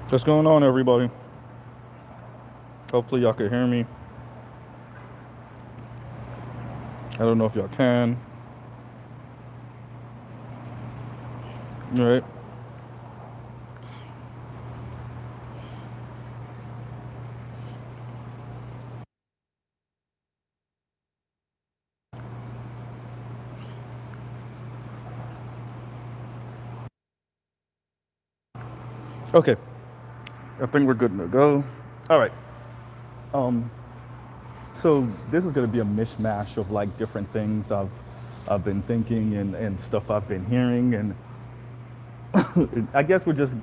What's going on, everybody? Hopefully, y'all can hear me. I don't know if y'all can. All right. Okay. I think we're good to go. All right. Um. So this is gonna be a mishmash of like different things I've been thinking and stuff I've been hearing, and I guess we're just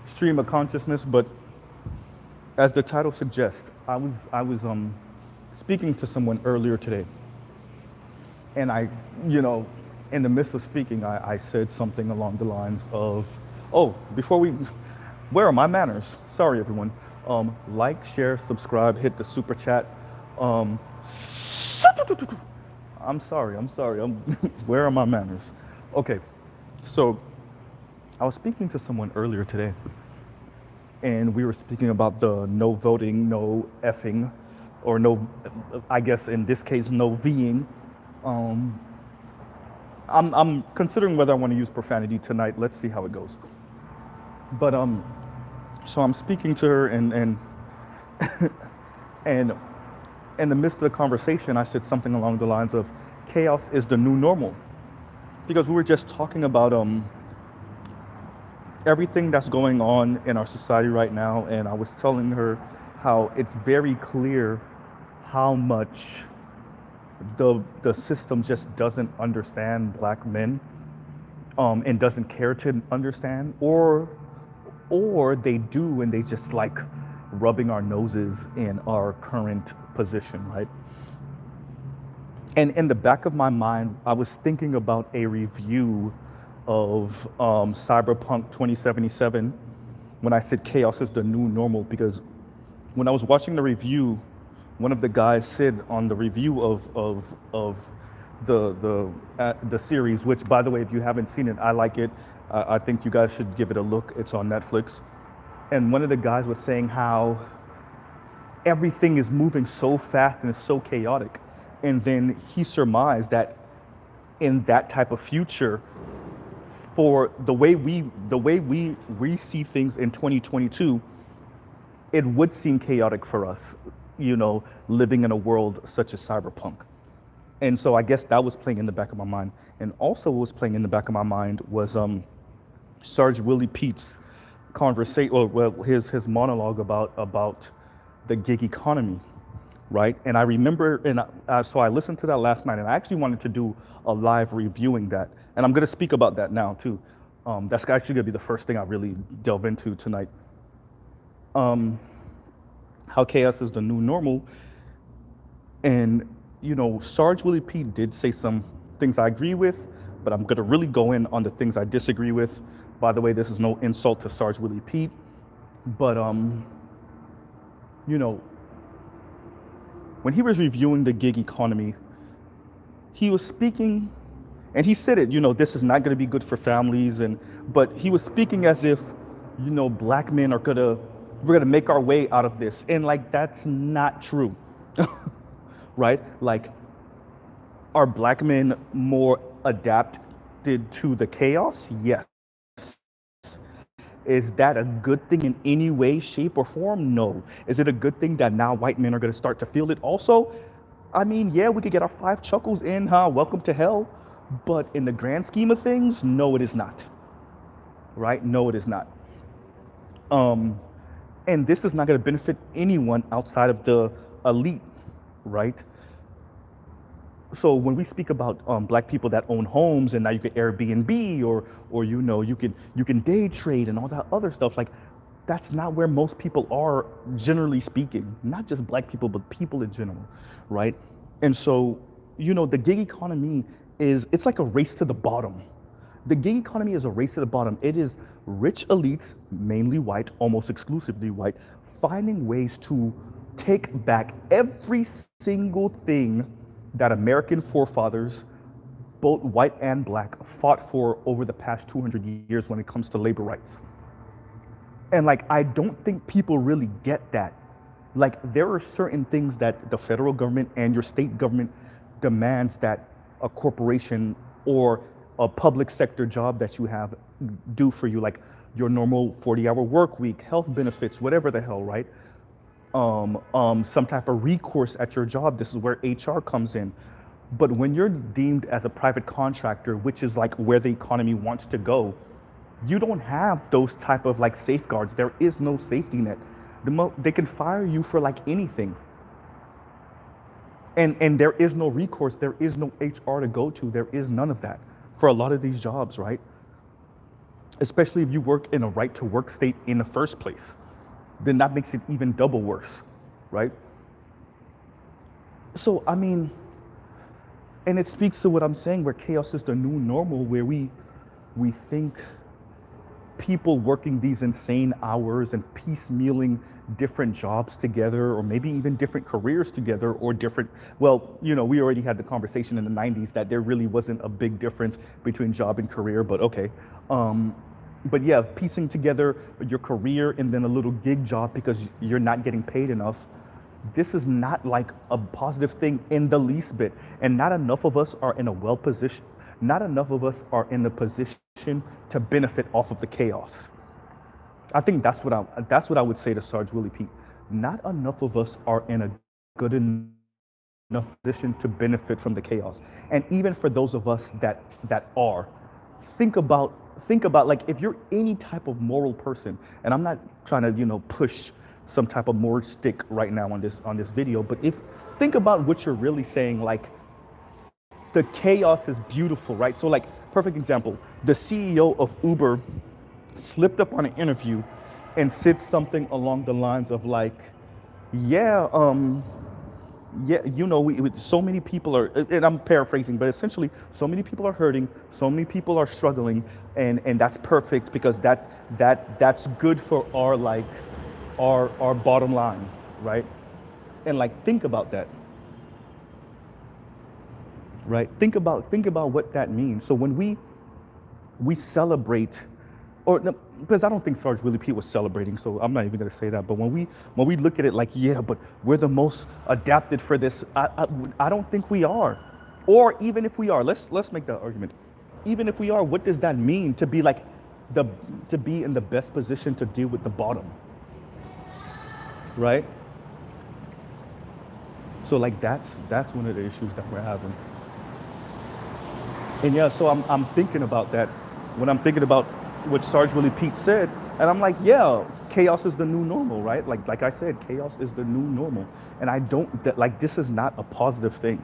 stream of consciousness. But as the title suggests, I was speaking to someone earlier today, and you know, in the midst of speaking, I said something along the lines of, "Oh, before we, where are my manners? Sorry, everyone. Like, share, subscribe, hit the super chat. Um, I'm sorry. I'm sorry. Where are my manners? Okay, so I was speaking to someone earlier today, and we were speaking about the no voting, no effing, or no, I guess in this case, no Ving. Um, I'm considering whether I want to use profanity tonight. Let's see how it goes. But so I'm speaking to her, and in the midst of the conversation, I said something along the lines of, "Chaos is the new normal," because we were just talking about everything that's going on in our society right now, and I was telling her how it's very clear how much the system just doesn't understand black men, and doesn't care to understand, or they do and they just like rubbing our noses in our current position, right? And in the back of my mind, I was thinking about a review of Cyberpunk 2077 when I said chaos is the new normal, because when I was watching the review, one of the guys said on the review of the series, which by the way, if you haven't seen it, I like it. I think you guys should give it a look. It's on Netflix. And one of the guys was saying how everything is moving so fast and it's so chaotic. And then he surmised that in that type of future, for the way we see things in 2022, it would seem chaotic for us, living in a world such as cyberpunk. And so I guess that was playing in the back of my mind. And also what was playing in the back of my mind was Sarge Willie Pete's conversation, or well, his monologue about the gig economy, right? And I remember, and so I listened to that last night, and I actually wanted to do a live reviewing that, and I'm going to speak about that now too. That's actually going to be the first thing I really delve into tonight. How chaos is the new normal, and Sarge Willie Pete did say some things I agree with, but I'm going to really go in on the things I disagree with. By the way, this is no insult to Sarge Willie Pete, but you know, when he was reviewing the gig economy, he was speaking, and he said it. This is not going to be good for families, but he was speaking as if, black men are we're gonna make our way out of this, and like that's not true, right? Like, are black men more adapted to the chaos? Yes. Is that a good thing in any way, shape, or form? No. Is it a good thing that now white men are going to start to feel it also? I mean, yeah, we could get our five chuckles in, huh? Welcome to hell. But in the grand scheme of things, no, it is not. Right? No, it is not. Um, and this is not going to benefit anyone outside of the elite, right? So when we speak about black people that own homes, and now you can Airbnb, or you can day trade and all that other stuff, like that's not where most people are, generally speaking. Not just black people, but people in general, right? And so the gig economy it's like a race to the bottom. The gig economy is a race to the bottom. It is rich elites, mainly white, almost exclusively white, finding ways to take back every single thing that American forefathers, both white and black, fought for over the past 200 years when it comes to labor rights. And like, I don't think people really get that. Like, there are certain things that the federal government and your state government demands that a corporation or a public sector job that you have do for you, like your normal 40-hour work week, health benefits, whatever the hell, right? Some type of recourse at your job. This is where HR comes in. But when you're deemed as a private contractor, which is like where the economy wants to go, you don't have those type of like safeguards. There is no safety net. They can fire you for like anything. And there is no recourse. There is no HR to go to. There is none of that for a lot of these jobs, right? Especially if you work in a right to work state in the first place, then that makes it even double worse, right? So, I mean, and it speaks to what I'm saying, where chaos is the new normal, where we think people working these insane hours and piecemealing different jobs together, or maybe even different careers together, or different, well, you know, we already had the conversation in the 90s that there really wasn't a big difference between job and career, but okay. But yeah, piecing together your career and then a little gig job because you're not getting paid enough, this is not like a positive thing in the least bit. And not enough of us are in a not enough of us are in the position to benefit off of the chaos. I think that's what I would say to Sarge Willie Pete. Not enough of us are in a good enough position to benefit from the chaos. And even for those of us that are, think about like, if you're any type of moral person, and I'm not trying to, you know, push some type of moral stick right now on this video, but think about what you're really saying, like, the chaos is beautiful, right? So like, perfect example, the CEO of Uber slipped up on an interview and said something along the lines of like, yeah, you know, so many people are, and I'm paraphrasing, but essentially, so many people are hurting, so many people are struggling, and that's perfect because that's good for our like our bottom line, right? And like, think about that, right? Think about what that means. So when we celebrate, or no, because I don't think Sarge Willie Pete was celebrating, so I'm not even going to say that. But when we look at it like, yeah, but we're the most adapted for this, I don't think we are. Or even if we are, let's make that argument. Even if we are, what does that mean to be like to be in the best position to deal with the bottom, right? So like, that's one of the issues that we're having. And yeah, so I'm thinking about that when I'm thinking about what Sarge Willie Pete said, and I'm like, yeah, chaos is the new normal, right? Like I said, chaos is the new normal, and I don't like, this is not a positive thing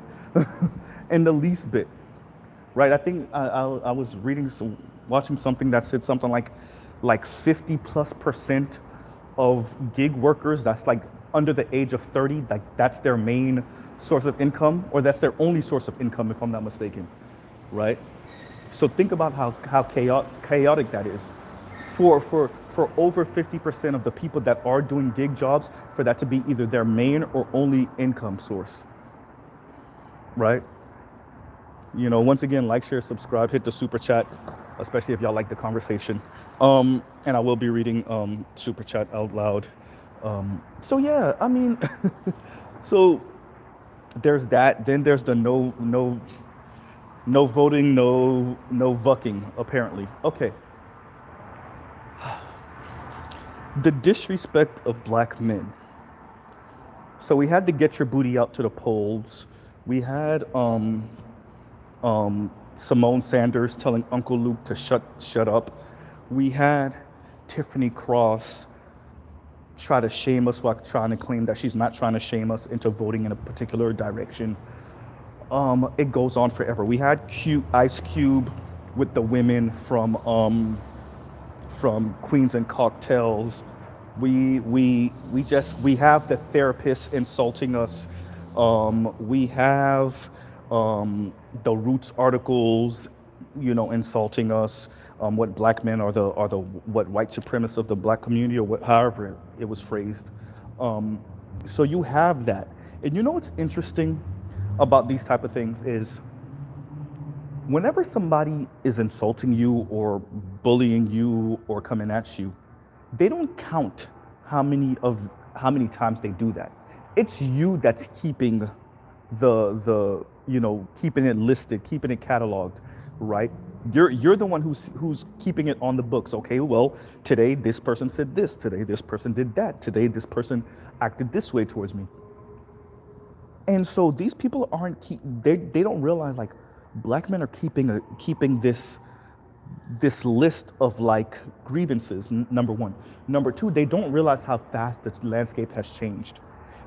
in the least bit, right? I think I was watching something that said something like 50+% of gig workers, that's like under the age of 30, like that's their main source of income, or that's their only source of income, if I'm not mistaken, right? So think about how chaotic that is for over 50% of the people that are doing gig jobs, for that to be either their main or only income source, right? You know, once again, like, share, subscribe, hit the super chat, especially if y'all like the conversation. And I will be reading super chat out loud. So yeah, I mean, so there's that. Then there's the no voting, no vucking, apparently. Okay. The disrespect of black men. So we had to get your booty out to the polls. We had Simone Sanders telling Uncle Luke to shut up. We had Tiffany Cross try to shame us while trying to claim that she's not trying to shame us into voting in a particular direction. It goes on forever. We had Ice Cube with the women from Queens and Cocktails. We have the therapists insulting us. We have the Roots articles, you know, insulting us. What black men are the what white supremacists of the black community, or however it was phrased. So you have that, and you know what's interesting about these type of things is, whenever somebody is insulting you or bullying you or coming at you, They don't count how many times they do that. It's you that's keeping keeping it listed, keeping it cataloged, right? You're the one who's keeping it on the books. Okay, well, today this person said this, today this person did that, today this person acted this way towards me. And so these people they don't realize like black men are keeping this list of like grievances, number one. Number two, they don't realize how fast the landscape has changed.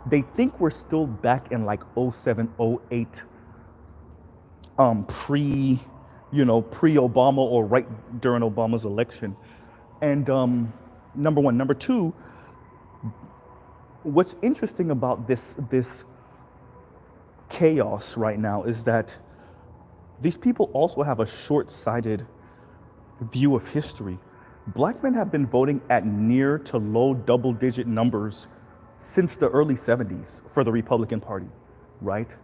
They think we're still back in like '07, '08, pre-Obama or right during Obama's election. And number one. Number two, what's interesting about this chaos right now is that these people also have a short-sighted view of history. Black men have been voting at near to low double-digit numbers since the early 70s for the Republican Party, right?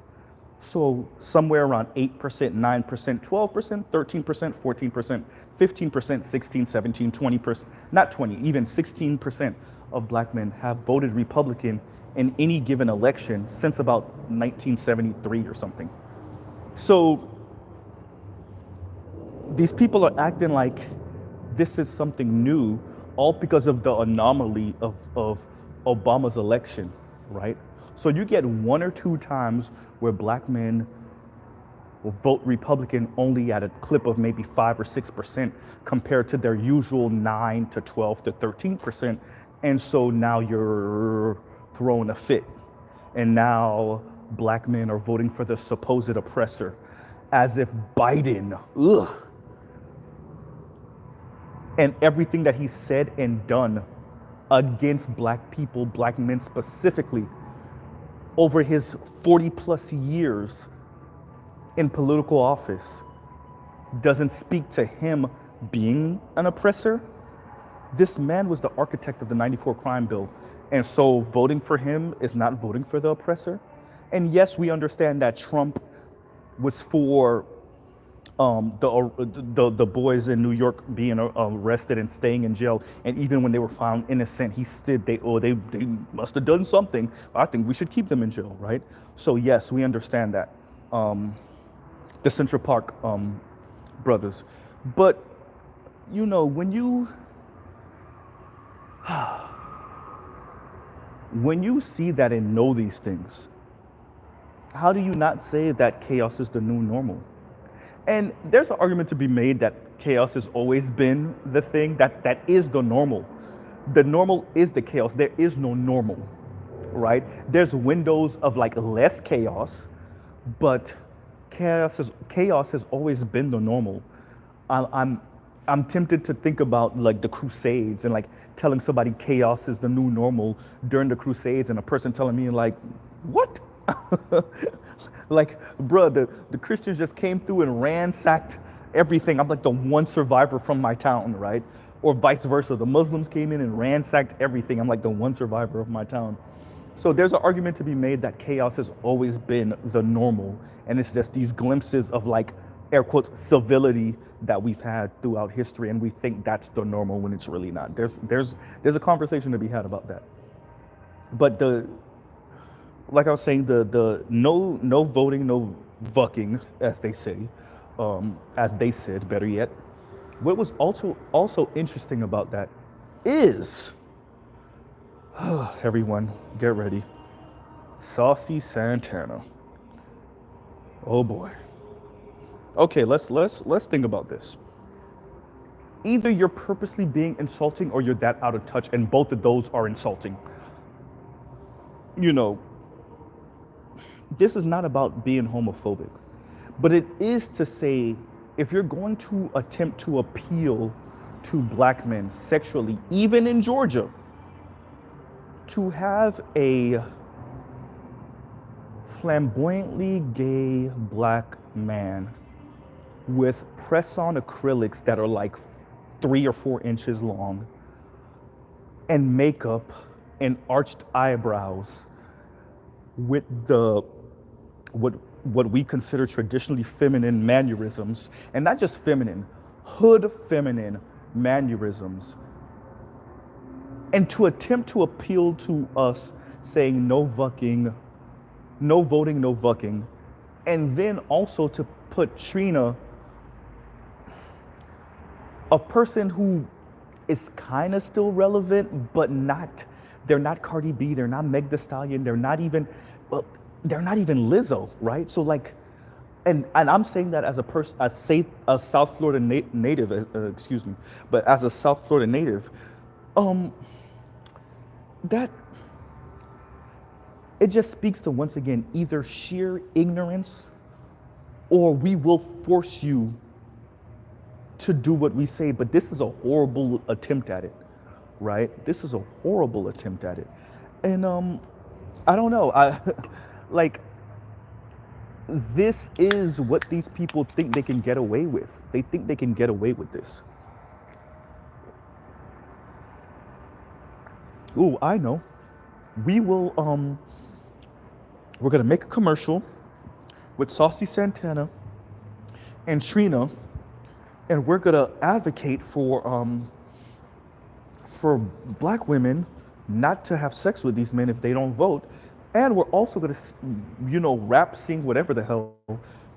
So somewhere around 8%, 9%, 12%, 13%, 14%, 15%, 16, 17, 20%, not 20, even 16% of black men have voted Republican in any given election since about 1973 or something. So these people are acting like this is something new, all because of the anomaly of Obama's election, right? So you get one or two times where black men will vote Republican only at a clip of maybe 5 or 6% compared to their usual 9 to 12 to 13%. And so now you're throwing a fit. And now black men are voting for the supposed oppressor as if Biden, and everything that he said and done against black people, black men specifically, over his 40 plus years in political office doesn't speak to him being an oppressor. This man was the architect of the '94 crime bill. And so voting for him is not voting for the oppressor. And yes, we understand that Trump was for the boys in New York being arrested and staying in jail, and even when they were found innocent, they must have done something. I think we should keep them in jail, right? So yes, we understand that. The Central Park brothers, but when you see that and know these things, how do you not say that chaos is the new normal? And there's an argument to be made that chaos has always been the thing, that is the normal. The normal is the chaos. There is no normal, right? There's windows of like less chaos, but chaos has always been the normal. I'm tempted to think about like the Crusades and like telling somebody chaos is the new normal during the Crusades, and a person telling me like, what? Like, bruh, the Christians just came through and ransacked everything. I'm like the one survivor from my town, right? Or vice versa. The Muslims came in and ransacked everything. I'm like the one survivor of my town. So there's an argument to be made that chaos has always been the normal. And it's just these glimpses of like, air quotes, civility that we've had throughout history. And we think that's the normal when it's really not. There's a conversation to be had about that. But like I was saying, the no voting, no vucking, as they say, as they said, better yet. What was also interesting about that is, everyone, get ready, Saucy Santana. Oh boy. Okay, let's think about this. Either you're purposely being insulting or you're that out of touch, and both of those are insulting. This is not about being homophobic, but it is to say, if you're going to attempt to appeal to black men sexually, even in Georgia, to have a flamboyantly gay black man with press-on acrylics that are like 3 or 4 inches long, and makeup and arched eyebrows, with what we consider traditionally feminine mannerisms, and not just feminine, hood feminine mannerisms, And to attempt to appeal to us saying no vucking, no voting, no vucking, and then also to put Trina, a person who is kind of still relevant, but not, they're not Cardi B, they're not Meg Thee Stallion, well, they're not even Lizzo, right? So like, and I'm saying that as a person, as say a South Florida native, excuse me, but as a South Florida native, um, that it just speaks to once again either sheer ignorance, or we will force you to do what we say. But this is a horrible attempt at it, right? This is a horrible attempt at it, and I don't know, I like this is what these people think they can get away with. They think they can get away with this. Ooh, I know. We will we're gonna make a commercial with Saucy Santana and Trina, and we're gonna advocate for black women not to have sex with these men if they don't vote. And we're also gonna, rap, sing, whatever the hell,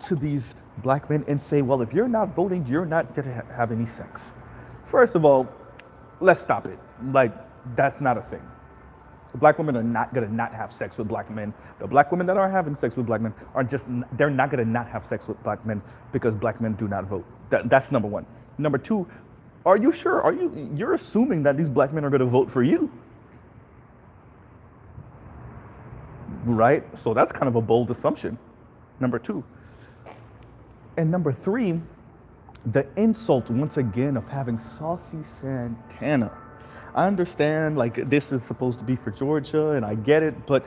to these black men and say, well, if you're not voting, you're not gonna have any sex. First of all, let's stop it. Like, that's not a thing. Black women are not gonna not have sex with black men. The black women that are having sex with black men are just, they're not gonna not have sex with black men because black men do not vote. That's number one. Number two, are you sure? You're assuming that these black men are gonna vote for you, right? So that's kind of a bold assumption, number two. And number three, the insult once again of having Saucy Santana. I understand, like, this is supposed to be for Georgia, and I get it, but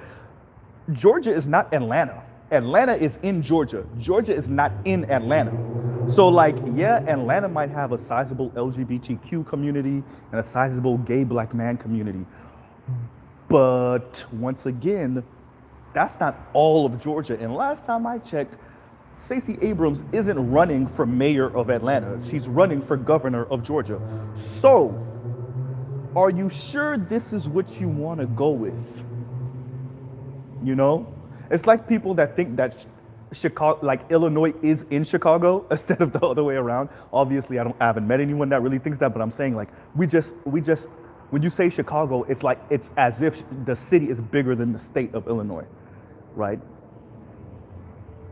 Georgia is not Atlanta. Atlanta is in Georgia. Georgia is not in Atlanta. So, like, yeah, Atlanta might have a sizable LGBTQ community and a sizable gay black man community. But once again, that's not all of Georgia. And last time I checked, Stacey Abrams isn't running for mayor of Atlanta. She's running for governor of Georgia. So, are you sure this is what you want to go with? You know? It's like people that think that Chicago, like Illinois is in Chicago instead of the other way around. Obviously, I haven't met anyone that really thinks that, but I'm saying, like, we just, when you say Chicago, it's like, it's as if the city is bigger than the state of Illinois, right?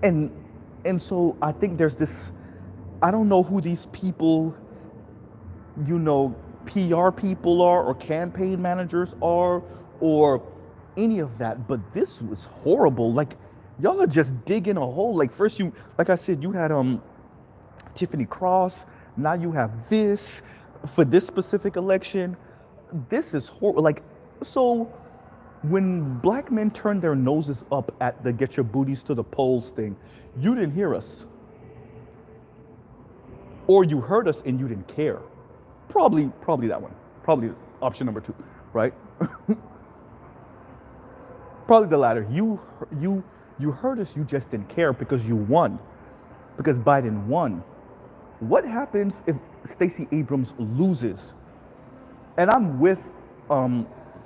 And so I think there's this, I don't know who these people, PR people are, or campaign managers are, or any of that, but this was horrible. Like, y'all are just digging a hole. Like, first like I said, you had Tiffany Cross, now you have this for this specific election. This is horrible. Like, so when black men turn their noses up at the get your booties to the polls thing, you didn't hear us. Or you heard us and you didn't care. Probably that one. Probably option number two, right? Probably the latter. You heard us, you just didn't care because you won. Because Biden won. What happens if Stacey Abrams loses? And I'm with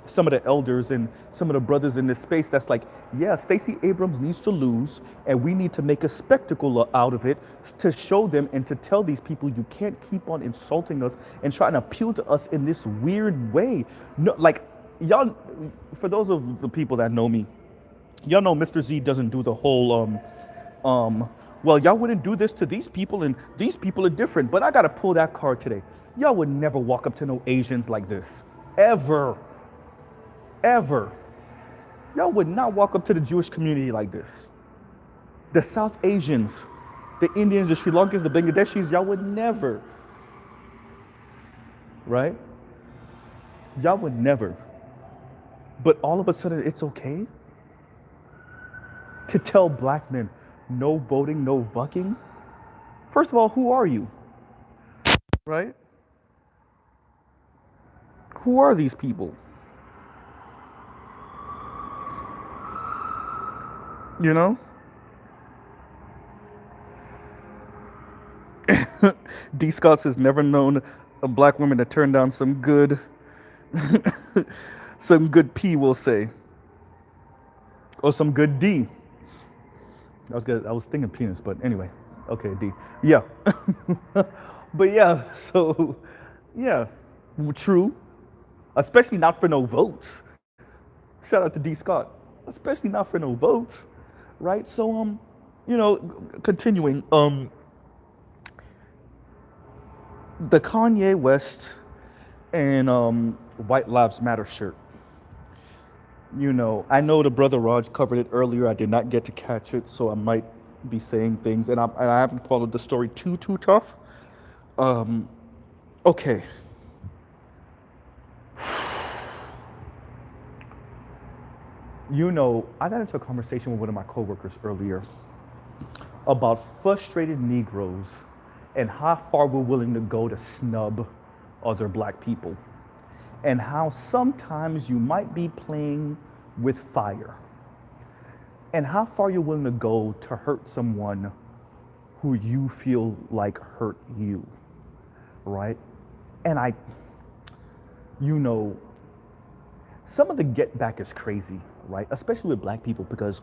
some of the elders and some of the brothers in this space that's like, yeah, Stacey Abrams needs to lose, and we need to make a spectacle out of it to show them and to tell these people you can't keep on insulting us and trying to appeal to us in this weird way. No, like, y'all, for those of the people that know me, y'all know Mr. Z doesn't do the whole, well, y'all wouldn't do this to these people, and these people are different, but I gotta pull that card today. Y'all would never walk up to no Asians like this. Ever. Ever. Y'all would not walk up to the Jewish community like this. The South Asians, the Indians, the Sri Lankans, the Bangladeshis, y'all would never. Right? Y'all would never. But all of a sudden, it's okay to tell black men, no voting, no bucking? First of all, who are you? Right? Who are these people? You know? D. Scott has never known a black woman to turn down some good Some good P, we'll say, or some good D. I was good. I was thinking penis, but anyway, okay, D. Yeah, but yeah. So yeah, true. Especially not for no votes. Shout out to D. Scott. Especially not for no votes, right? So continuing. The Kanye West and White Lives Matter shirt. I know the brother Raj covered it earlier. I did not get to catch it, so I might be saying things, and I haven't followed the story too tough. Okay. I got into a conversation with one of my coworkers earlier about frustrated Negroes and how far we're willing to go to snub other black people, and how sometimes you might be playing with fire, and how far you're willing to go to hurt someone who you feel like hurt you, right? And some of the get back is crazy, right? Especially with black people, because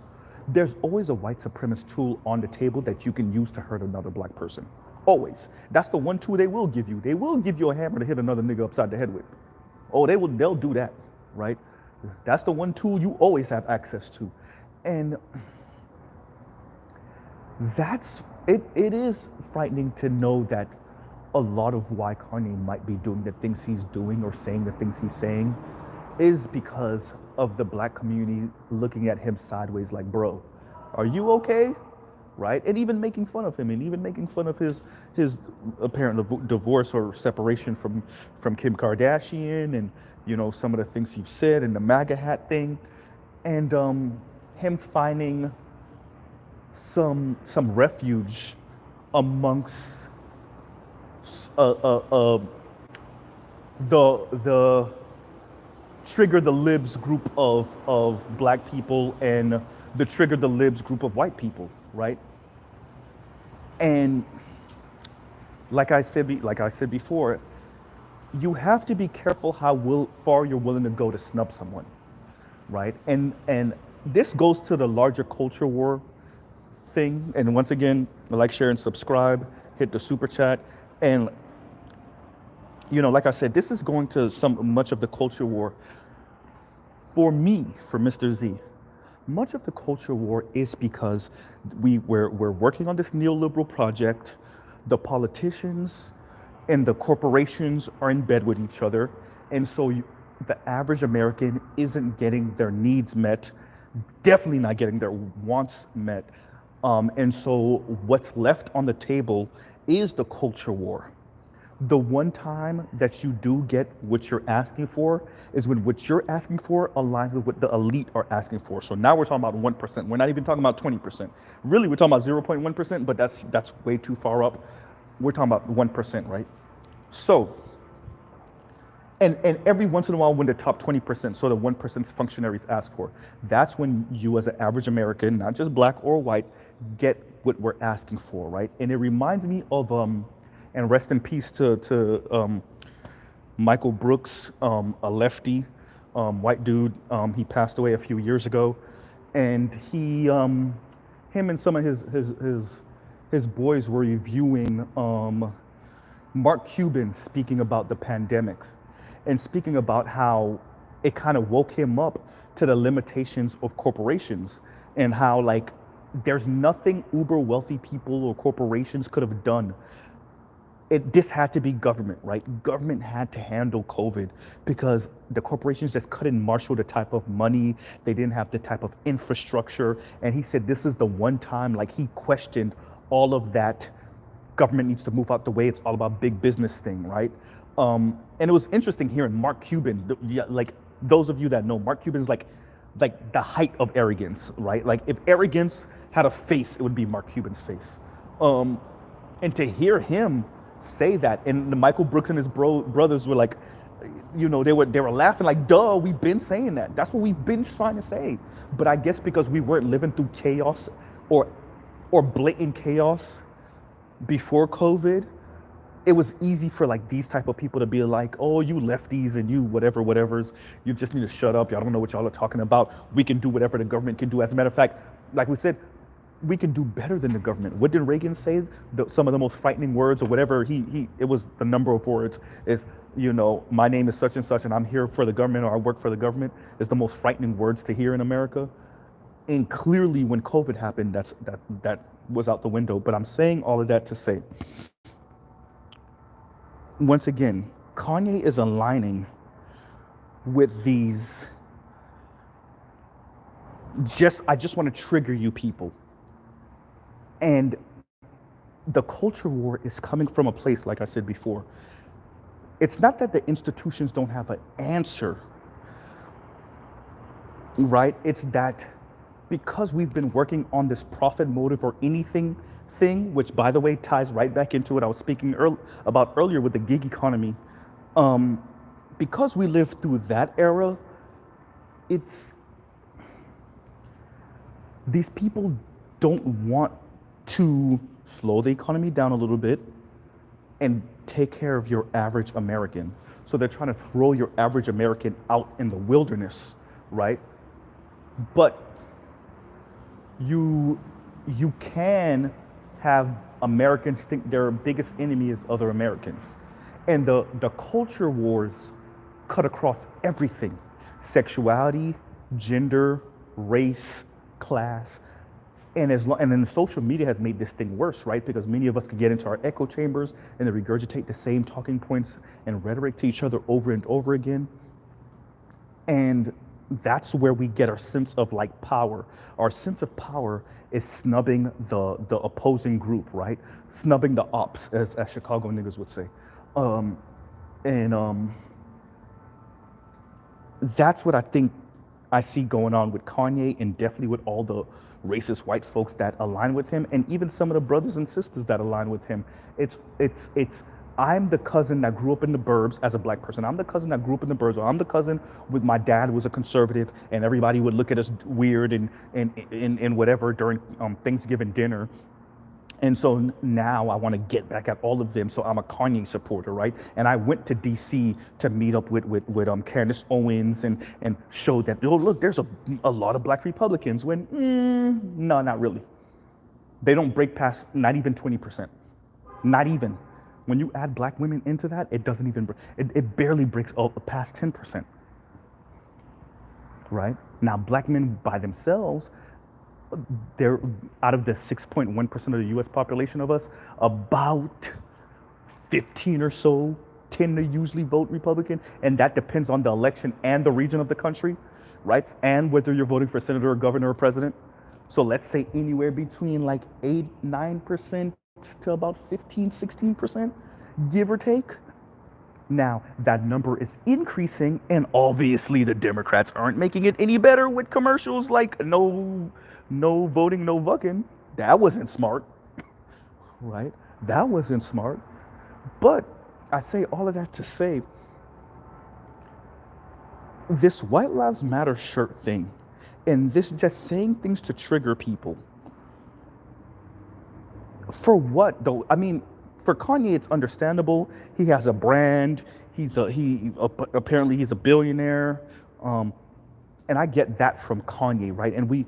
there's always a white supremacist tool on the table that you can use to hurt another black person. Always. That's the one tool they will give you. They will give you a hammer to hit another nigga upside the head with. Oh, they'll do that, right? That's the one tool you always have access to. And it is frightening to know that a lot of why Kanye might be doing the things he's doing or saying the things he's saying is because of the black community looking at him sideways like, bro, are you okay? Right? And even making fun of him, and even making fun of his apparent divorce or separation from Kim Kardashian, and some of the things you've said, and the MAGA hat thing, and him finding some refuge amongst the Trigger the Libs group of black people and the Trigger the Libs group of white people, right? And like I said before, you have to be careful how far you're willing to go to snub someone, right? And this goes to the larger culture war thing. And once again, like, share, and subscribe. Hit the super chat. And like I said, this is going to much of the culture war. For me, for Mr. Z, much of the culture war is because we're working on this neoliberal project. The politicians and the corporations are in bed with each other, and so the average American isn't getting their needs met, definitely not getting their wants met, and so what's left on the table is the culture war. The one time that you do get what you're asking for is when what you're asking for aligns with what the elite are asking for. So now we're talking about 1%. We're not even talking about 20%. Really, we're talking about 0.1%, but that's way too far up. We're talking about 1%, right? So, and every once in a while when the top 20%, so the 1% functionaries ask for, that's when you as an average American, not just black or white, get what we're asking for, right? And it reminds me of, and rest in peace to Michael Brooks, a lefty, white dude. He passed away a few years ago, and him and some of his boys were reviewing Mark Cuban speaking about the pandemic, and speaking about how it kind of woke him up to the limitations of corporations, and how, like, there's nothing uber wealthy people or corporations could have done. This had to be government, right? Government had to handle COVID because the corporations just couldn't marshal the type of money. They didn't have the type of infrastructure. And he said this is the one time, like, he questioned all of that. Government needs to move out the way. It's all about big business thing, right? And it was interesting hearing Mark Cuban. Like, those of you that know, Mark Cuban's like the height of arrogance, right? Like, if arrogance had a face, it would be Mark Cuban's face. And to hear him say that, and the Michael Brooks and his brothers were like, they were laughing like, duh, we've been saying that. That's what we've been trying to say. But I guess because we weren't living through chaos or blatant chaos before COVID, it was easy for like these type of people to be like, oh, you lefties and you whatevers, you just need to shut up. Y'all don't know what y'all are talking about. We can do whatever the government can do. As a matter of fact, like we said, we can do better than the government. What did Reagan say? Some of the most frightening words or whatever it was the number of words is, my name is such and such and I'm here for the government or I work for the government is the most frightening words to hear in America. And clearly when COVID happened, that was out the window. But I'm saying all of that to say, once again, Kanye is aligning with these, I just want to trigger you people. And the culture war is coming from a place, like I said before. It's not that the institutions don't have an answer, right? It's that because we've been working on this profit motive or anything thing, which by the way ties right back into what I was speaking about earlier with the gig economy, because we lived through that era, these people don't want to slow the economy down a little bit and take care of your average American. So they're trying to throw your average American out in the wilderness, right? But you can have Americans think their biggest enemy is other Americans. And the culture wars cut across everything: sexuality, gender, race, class. And then social media has made this thing worse, right? Because many of us could get into our echo chambers and then regurgitate the same talking points and rhetoric to each other over and over again. And that's where we get our sense of like power. Our sense of power is snubbing the opposing group, right? Snubbing the ops, as Chicago niggas would say. That's what I think I see going on with Kanye, and definitely with all the racist white folks that align with him, and even some of the brothers and sisters that align with him. I'm the cousin that grew up in the burbs as a black person. I'm the cousin that grew up in the burbs, or I'm the cousin with my dad who was a conservative, and everybody would look at us weird and whatever during Thanksgiving dinner. And so now I want to get back at all of them. So I'm a Kanye supporter, right? And I went to DC to meet up with Candace Owens and show that, oh, look, there's a lot of black Republicans. When, no, not really. They don't break past not even 20%. Not even. When you add black women into that, it doesn't even, it barely breaks past 10%. Right? Now, black men by themselves, they're out of the 6.1% of the US population of us, about 15 or so tend to usually vote Republican. And that depends on the election and the region of the country, right? And whether you're voting for senator or governor or president. So let's say anywhere between like 8-9% to about 15-16%, give or take. Now, that number is increasing, and obviously the Democrats aren't making it any better with commercials like no voting, no vucking. That wasn't smart, right? That wasn't smart. But I say all of that to say, this White Lives Matter shirt thing, and this just saying things to trigger people. For what though? I mean, for Kanye, it's understandable. He has a brand. Apparently he's a billionaire, and I get that from Kanye, right? And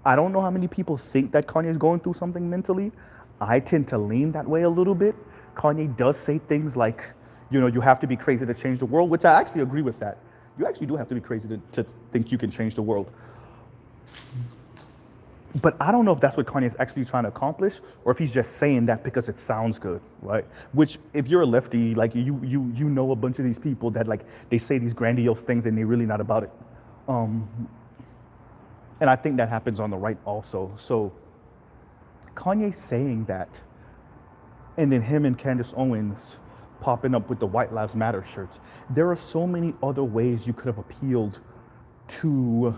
I don't know how many people think that Kanye is going through something mentally. I tend to lean that way a little bit. Kanye does say things like, you have to be crazy to change the world, which I actually agree with that. You actually do have to be crazy to think you can change the world. But I don't know if that's what Kanye is actually trying to accomplish, or if he's just saying that because it sounds good, right? Which, if you're a lefty, like you know a bunch of these people that like they say these grandiose things and they're really not about it. And I think that happens on the right also. So Kanye saying that, and then him and Candace Owens popping up with the White Lives Matter shirts. There are so many other ways you could have appealed to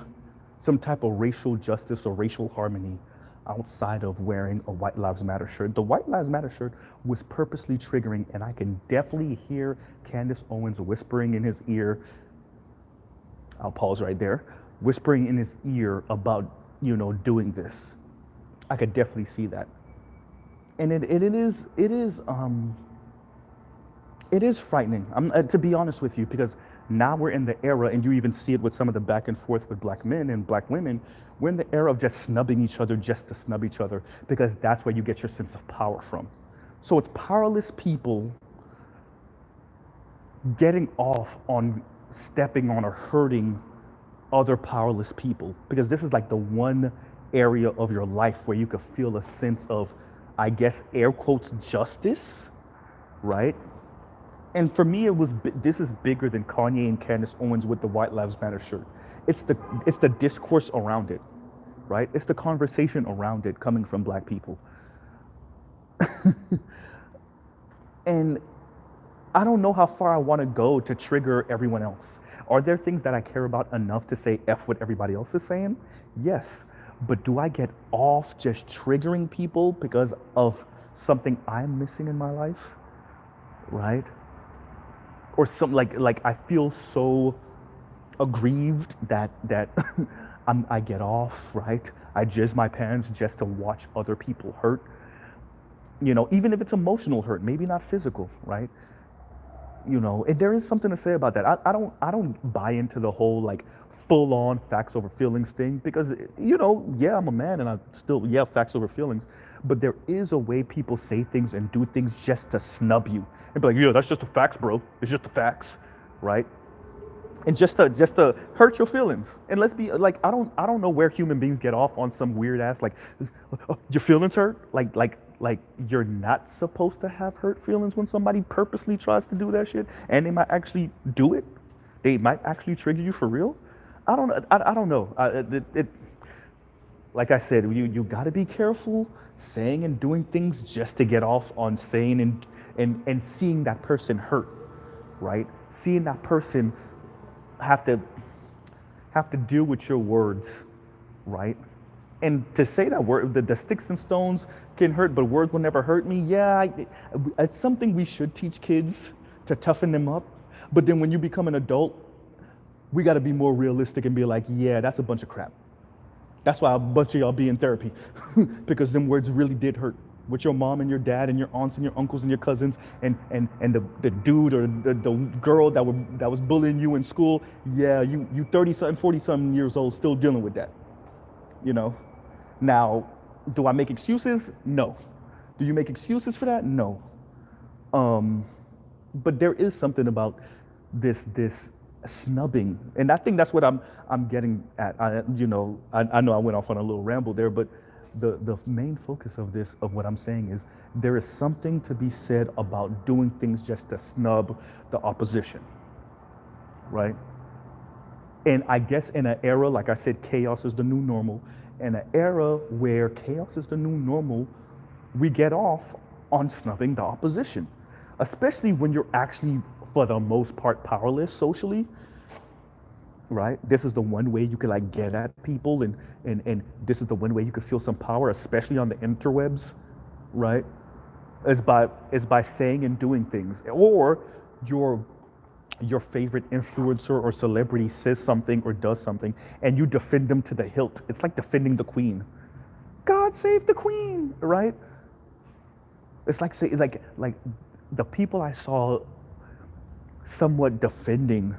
some type of racial justice or racial harmony outside of wearing a White Lives Matter shirt. The White Lives Matter shirt was purposely triggering, and I can definitely hear Candace Owens whispering in his ear. I'll pause right there. Whispering in his ear about, doing this. I could definitely see that. And it is It is frightening. To be honest with you, because now we're in the era, and you even see it with some of the back and forth with black men and black women. We're in the era of just snubbing each other just to snub each other, because that's where you get your sense of power from. So it's powerless people getting off on stepping on or hurting other powerless people, because this is like the one area of your life where you could feel a sense of, I guess, air quotes, justice, right? And for me, this is bigger than Kanye and Candace Owens with the White Lives Matter shirt. It's the discourse around it, right? It's the conversation around it coming from black people. And I don't know how far I want to go to trigger everyone else. Are there things that I care about enough to say F what everybody else is saying? Yes. But do I get off just triggering people because of something I'm missing in my life? Right? Or something like I feel so aggrieved that I get off, right? I jizz my pants just to watch other people hurt. You know, even if it's emotional hurt, maybe not physical, right? You know, and there is something to say about that. I don't buy into the whole like full on facts over feelings thing, because, you know, yeah, I'm a man and I still, yeah, facts over feelings, but there is a way people say things and do things just to snub you and be like, yeah, that's just the facts, bro. It's just the facts, right? And just to hurt your feelings. And let's be like, I don't know where human beings get off on some weird ass like, your feelings hurt, like you're not supposed to have hurt feelings when somebody purposely tries to do that shit, and they might actually do it. They might actually trigger you for real. I don't know. Like I said, you got to be careful saying and doing things just to get off on saying and seeing that person hurt, right? Seeing that person have to deal with your words, right? And to say that word, the sticks and stones can hurt, but words will never hurt me. Yeah, it's something we should teach kids to toughen them up. But then when you become an adult, we got to be more realistic and be like, yeah, that's a bunch of crap. That's why a bunch of y'all be in therapy, because them words really did hurt. With your mom and your dad and your aunts and your uncles and your cousins and the dude or the girl that was bullying you in school. Yeah, you 30-something, 40-something years old still dealing with that, you know? Now, do I make excuses? No. Do you make excuses for that? No. But there is something about this snubbing, and I think that's what I'm getting at. I know I went off on a little ramble there, but the main focus of what I'm saying is there is something to be said about doing things just to snub the opposition, right? And I guess in an era, like I said, chaos is the new normal. In an era where chaos is the new normal, we get off on snubbing the opposition, especially when you're actually, for the most part, powerless socially, right? This is the one way you can like get at people, and this is the one way you can feel some power, especially on the interwebs, right? Is by saying and doing things, or your favorite influencer or celebrity says something or does something, and you defend them to the hilt. It's like defending the queen. God save the queen, right? It's like say like the people I saw somewhat defending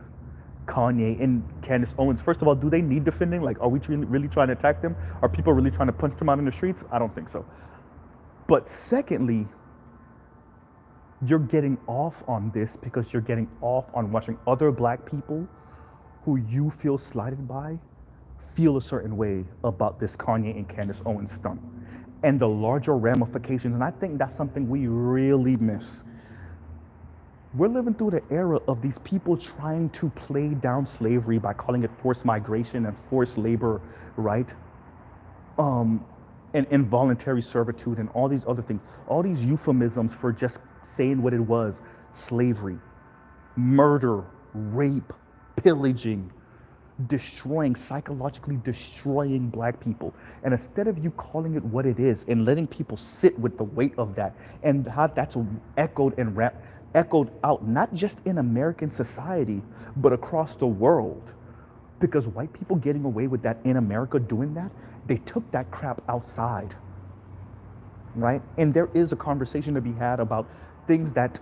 Kanye and Candace Owens. First of all, do they need defending? Like, are we really trying to attack them? Are people really trying to punch them out in the streets? I don't think so. But secondly, you're getting off on this because you're getting off on watching other black people who you feel slighted by feel a certain way about this Kanye and Candace Owens stunt and the larger ramifications. And I think that's something we really miss. We're living through the era of these people trying to play down slavery by calling it forced migration and forced labor, right? And involuntary servitude and all these other things, all these euphemisms for just saying what it was: slavery, murder, rape, pillaging, destroying, psychologically destroying black people. And instead of you calling it what it is and letting people sit with the weight of that, and how that's echoed out, not just in American society, but across the world. Because white people getting away with that in America doing that, they took that crap outside, right? And there is a conversation to be had about things that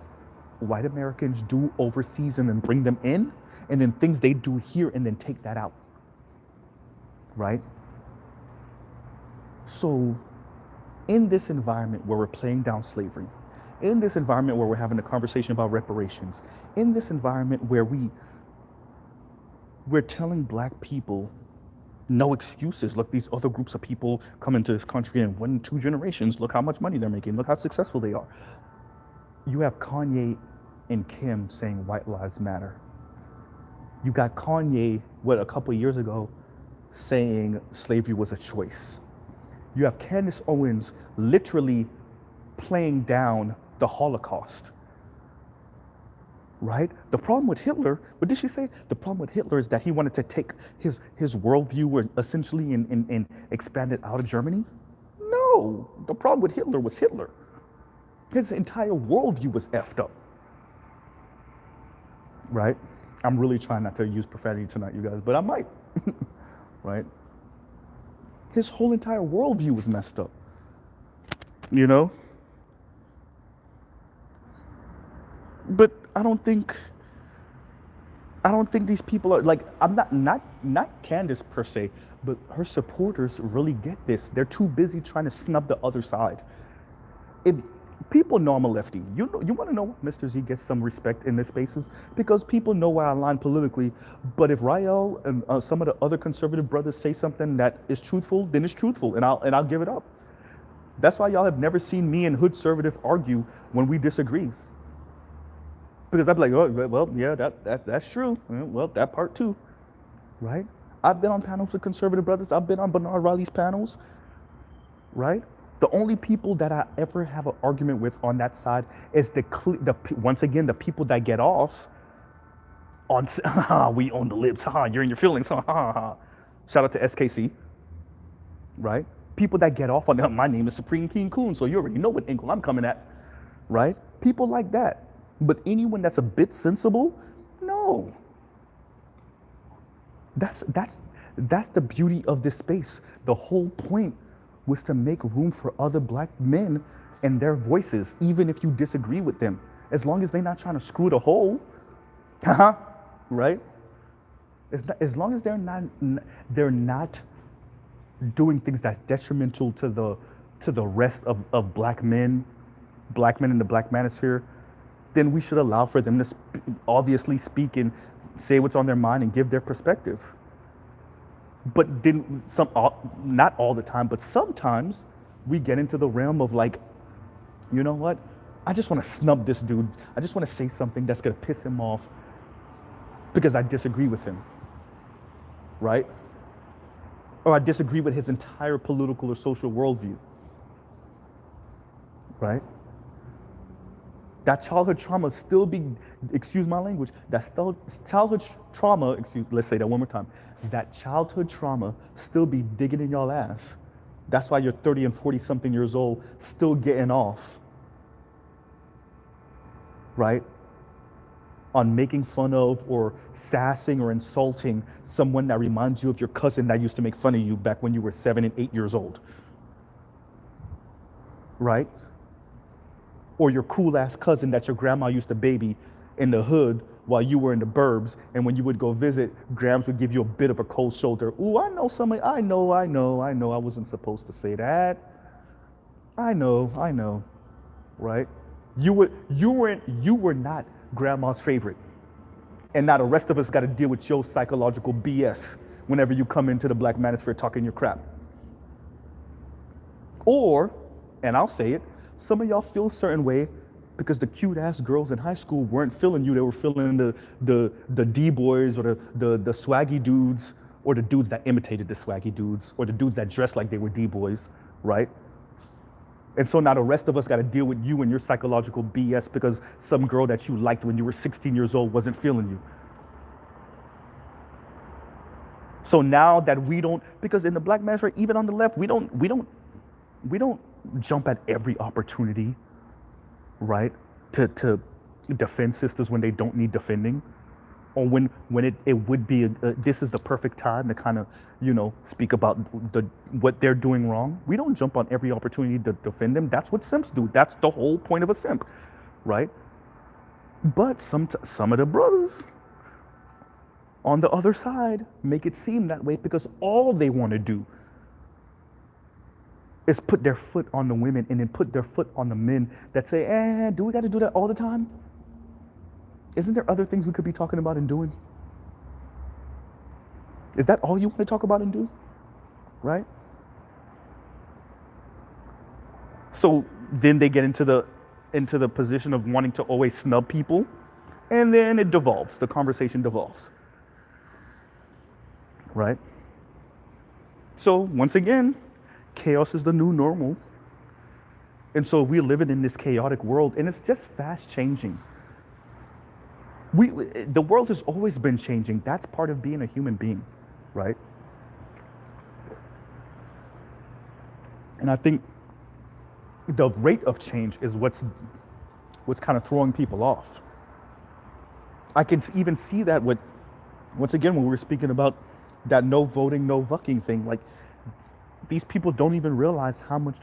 white Americans do overseas and then bring them in, and then things they do here and then take that out, right? So in this environment where we're playing down slavery, in this environment where we're having a conversation about reparations, in this environment where we're telling black people no excuses. Look, these other groups of people come into this country in 1-2 generations. Look how much money they're making. Look how successful they are. You have Kanye and Kim saying white lives matter. You got Kanye, a couple of years ago, saying slavery was a choice. You have Candace Owens literally playing down the Holocaust. Right? The problem with Hitler, what did she say? The problem with Hitler is that he wanted to take his worldview essentially and expand it out of Germany. No, the problem with Hitler was Hitler. His entire worldview was effed up. Right? I'm really trying not to use profanity tonight, you guys, but I might. Right? His whole entire worldview was messed up. You know? But I don't think these people are like, I'm not Candace per se, but her supporters really get this. They're too busy trying to snub the other side. If people know I'm a lefty, you want to know why Mr. Z gets some respect in this spaces? Because people know where I align politically. But if Rael and some of the other conservative brothers say something that is truthful, then it's truthful, and I'll give it up. That's why y'all have never seen me and Hood Conservative argue when we disagree. Because I'd be like, oh, well, yeah, that's true. Well, that part too, right? I've been on panels with conservative brothers. I've been on Bernard Riley's panels, right? The only people that I ever have an argument with on that side is once again, the people that get off on, we own the libs, you're in your feelings, Shout out to SKC, right? People that get off on, my name is Supreme King Coon, so you already know what angle I'm coming at, right? People like that. But anyone that's a bit sensible, no. That's the beauty of this space. The whole point was to make room for other black men and their voices, even if you disagree with them. As long as they're not trying to screw the whole, right? As long as they're not doing things that's detrimental to the rest of black men in the black manosphere, then we should allow for them to obviously speak and say what's on their mind and give their perspective. But then not all the time, but sometimes we get into the realm of like, you know what? I just want to snub this dude. I just want to say something that's going to piss him off because I disagree with him, right? Or I disagree with his entire political or social worldview, right? That childhood trauma still excuse my language, childhood trauma, let's say that one more time. That childhood trauma still be digging in y'all ass. That's why you're 30 and 40 something years old, still getting off, right? On making fun of or sassing or insulting someone that reminds you of your cousin that used to make fun of you back when you were 7 and 8 years old, right? Or your cool ass cousin that your grandma used to baby in the hood while you were in the burbs, and when you would go visit, Grams would give you a bit of a cold shoulder. Ooh, I know, I wasn't supposed to say that. I know, right? You were not grandma's favorite. And now the rest of us got to deal with your psychological BS whenever you come into the black manosphere talking your crap. Or, and I'll say it, some of y'all feel a certain way because the cute ass girls in high school weren't feeling you. They were feeling the D-boys or the swaggy dudes, or the dudes that imitated the swaggy dudes, or the dudes that dressed like they were D-boys, right? And so now the rest of us got to deal with you and your psychological BS because some girl that you liked when you were 16 years old wasn't feeling you. So now that we don't, because in the black manosphere, even on the left, we don't jump at every opportunity, right, to defend sisters when they don't need defending, or when it would be this is the perfect time to kind of, speak about what they're doing wrong. We don't jump on every opportunity to defend them. That's what simps do. That's the whole point of a simp, right? But some of the brothers on the other side make it seem that way because all they want to do is put their foot on the women and then put their foot on the men that say, do we got to do that all the time? Isn't there other things we could be talking about and doing? Is that all you want to talk about and do? Right? So then they get into the position of wanting to always snub people, and then it devolves. The conversation devolves. Right? So once again, chaos is the new normal. And so we're living in this chaotic world, and it's just fast changing. The world has always been changing. That's part of being a human being, right? And I think the rate of change is what's kind of throwing people off. I can even see that with, once again, when we were speaking about that no voting, no fucking thing, like these people don't even realize how much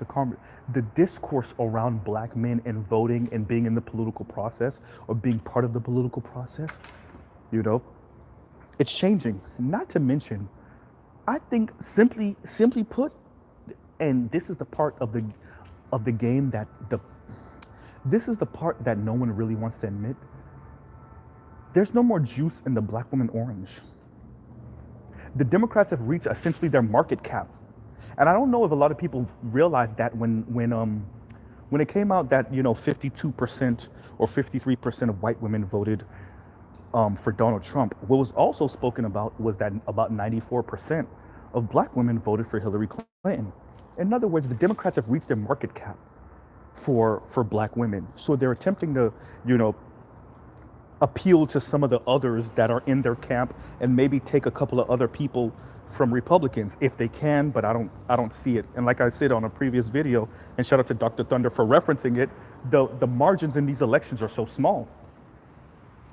the discourse around black men and voting and being in the political process or being part of the political process, it's changing. Not to mention, I think simply put, and this is the part of the game this is the part that no one really wants to admit. There's no more juice in the black woman orange. The Democrats have reached essentially their market cap. And I don't know if a lot of people realize that when it came out that 52% or 53% of white women voted for Donald Trump, what was also spoken about was that about 94% of black women voted for Hillary Clinton. In other words, the Democrats have reached their market cap for black women. So they're attempting to, appeal to some of the others that are in their camp and maybe take a couple of other people from Republicans if they can, but I don't see it. And like I said on a previous video, and shout out to Dr. Thunder for referencing it, the margins in these elections are so small.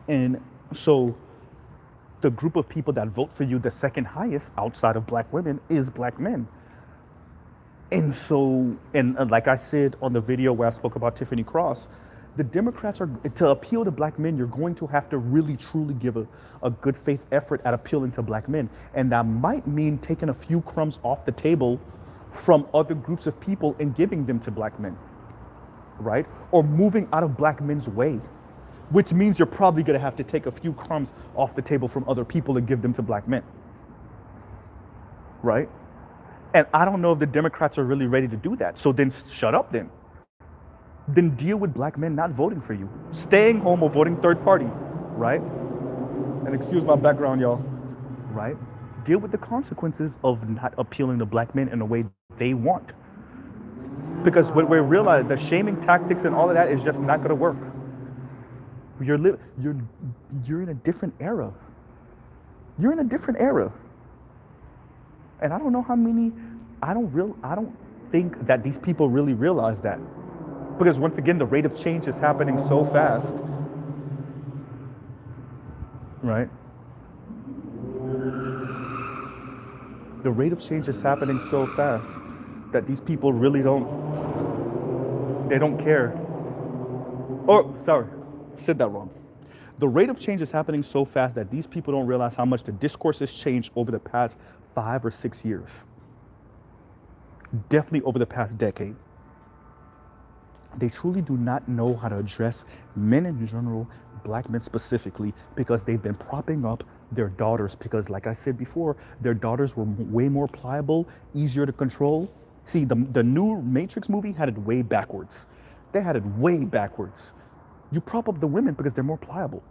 And so the group of people that vote for you, the second highest outside of black women, is black men. And so, and like I said on the video where I spoke about Tiffany Cross, the Democrats are, to appeal to black men, you're going to have to really truly give a good faith effort at appealing to black men. And that might mean taking a few crumbs off the table from other groups of people and giving them to black men, right? Or moving out of black men's way, which means you're probably gonna have to take a few crumbs off the table from other people and give them to black men, right? And I don't know if the Democrats are really ready to do that. So then shut up then. Then deal with black men not voting for you, staying home or voting third party, right? And excuse my background, y'all, right? Deal with the consequences of not appealing to black men in a way they want. Because when we realize the shaming tactics and all of that is just not gonna work. You're in a different era. You're in a different era. And I don't know how many, I don't think that these people really realize that. Because once again, the rate of change is happening so fast, right? The rate of change is happening so fast that these people really don't care. Or, sorry, said that wrong. The rate of change is happening so fast that these people don't realize how much the discourse has changed over the past 5 or 6 years. Definitely over the past decade. They truly do not know how to address men in general, black men specifically, because they've been propping up their daughters. Because like I said before, their daughters were way more pliable, easier to control. See, the new Matrix movie had it way backwards. They had it way backwards. You prop up the women because they're more pliable.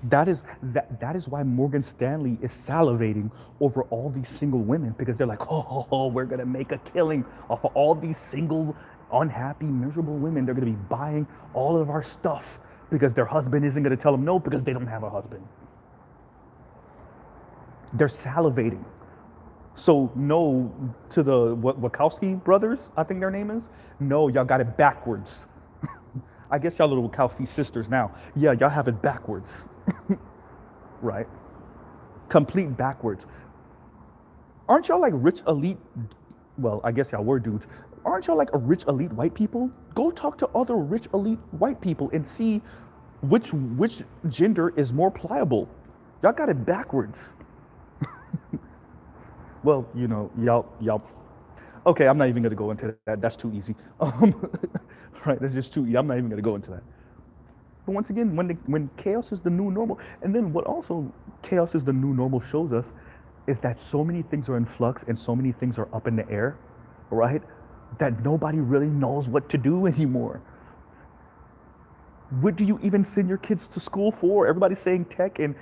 That is why Morgan Stanley is salivating over all these single women, because they're like, oh, we're gonna make a killing off of all these single, unhappy, miserable women. They're gonna be buying all of our stuff because their husband isn't gonna tell them no because they don't have a husband. They're salivating. So no to the Wachowski brothers, I think their name is. No, y'all got it backwards. I guess y'all are the Wachowski sisters now. Yeah, y'all have it backwards. Right? Complete backwards. Aren't y'all like rich elite? Well, I guess y'all were dudes. Aren't y'all like a rich elite white people? Go talk to other rich elite white people and see which gender is more pliable. Y'all got it backwards. Well, y'all. Okay, I'm not even gonna go into that. That's too easy. Right? That's just too. I'm not even gonna go into that. But once again, when chaos is the new normal, and then what also chaos is the new normal shows us is that so many things are in flux and so many things are up in the air, right? That nobody really knows what to do anymore. What do you even send your kids to school for? Everybody's saying tech and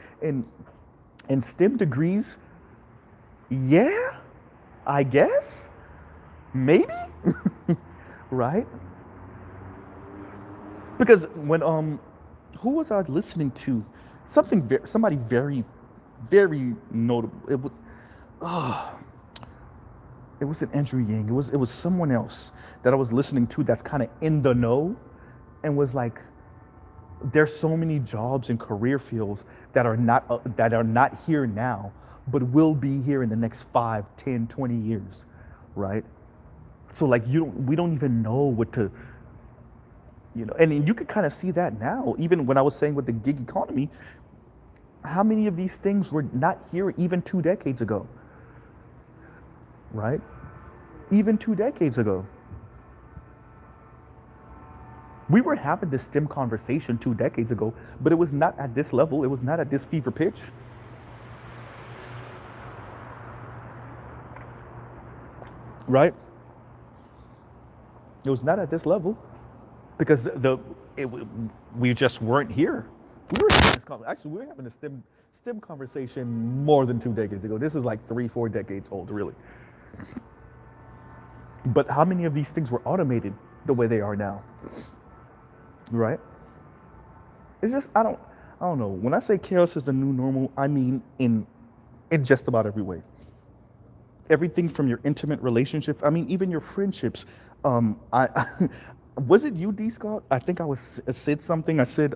STEM degrees. Yeah, I guess. Maybe. Right? Because when who was I listening to? Somebody very, very notable. It wasn't Andrew Yang. It was someone else that I was listening to that's kind of in the know, and was like, there's so many jobs and career fields that are not here now, but will be here in the next 5, 10, 20 years, right? So like we don't even know what to, and you could kind of see that now. Even when I was saying with the gig economy, how many of these things were not here even 2 decades ago, right? Even 2 decades ago. We were having this STEM conversation 2 decades ago, but it was not at this level. It was not at this fever pitch. Right? It was not at this level because we just weren't here. We were having this actually we were having a STEM conversation more than 2 decades ago. This is like 3, 4 decades old, really. But how many of these things were automated the way they are now? Right? It's just I don't know. When I say chaos is the new normal, I mean in just about every way. Everything from your intimate relationships. I mean, even your friendships. I was it you, D Scott? I think I said something. I said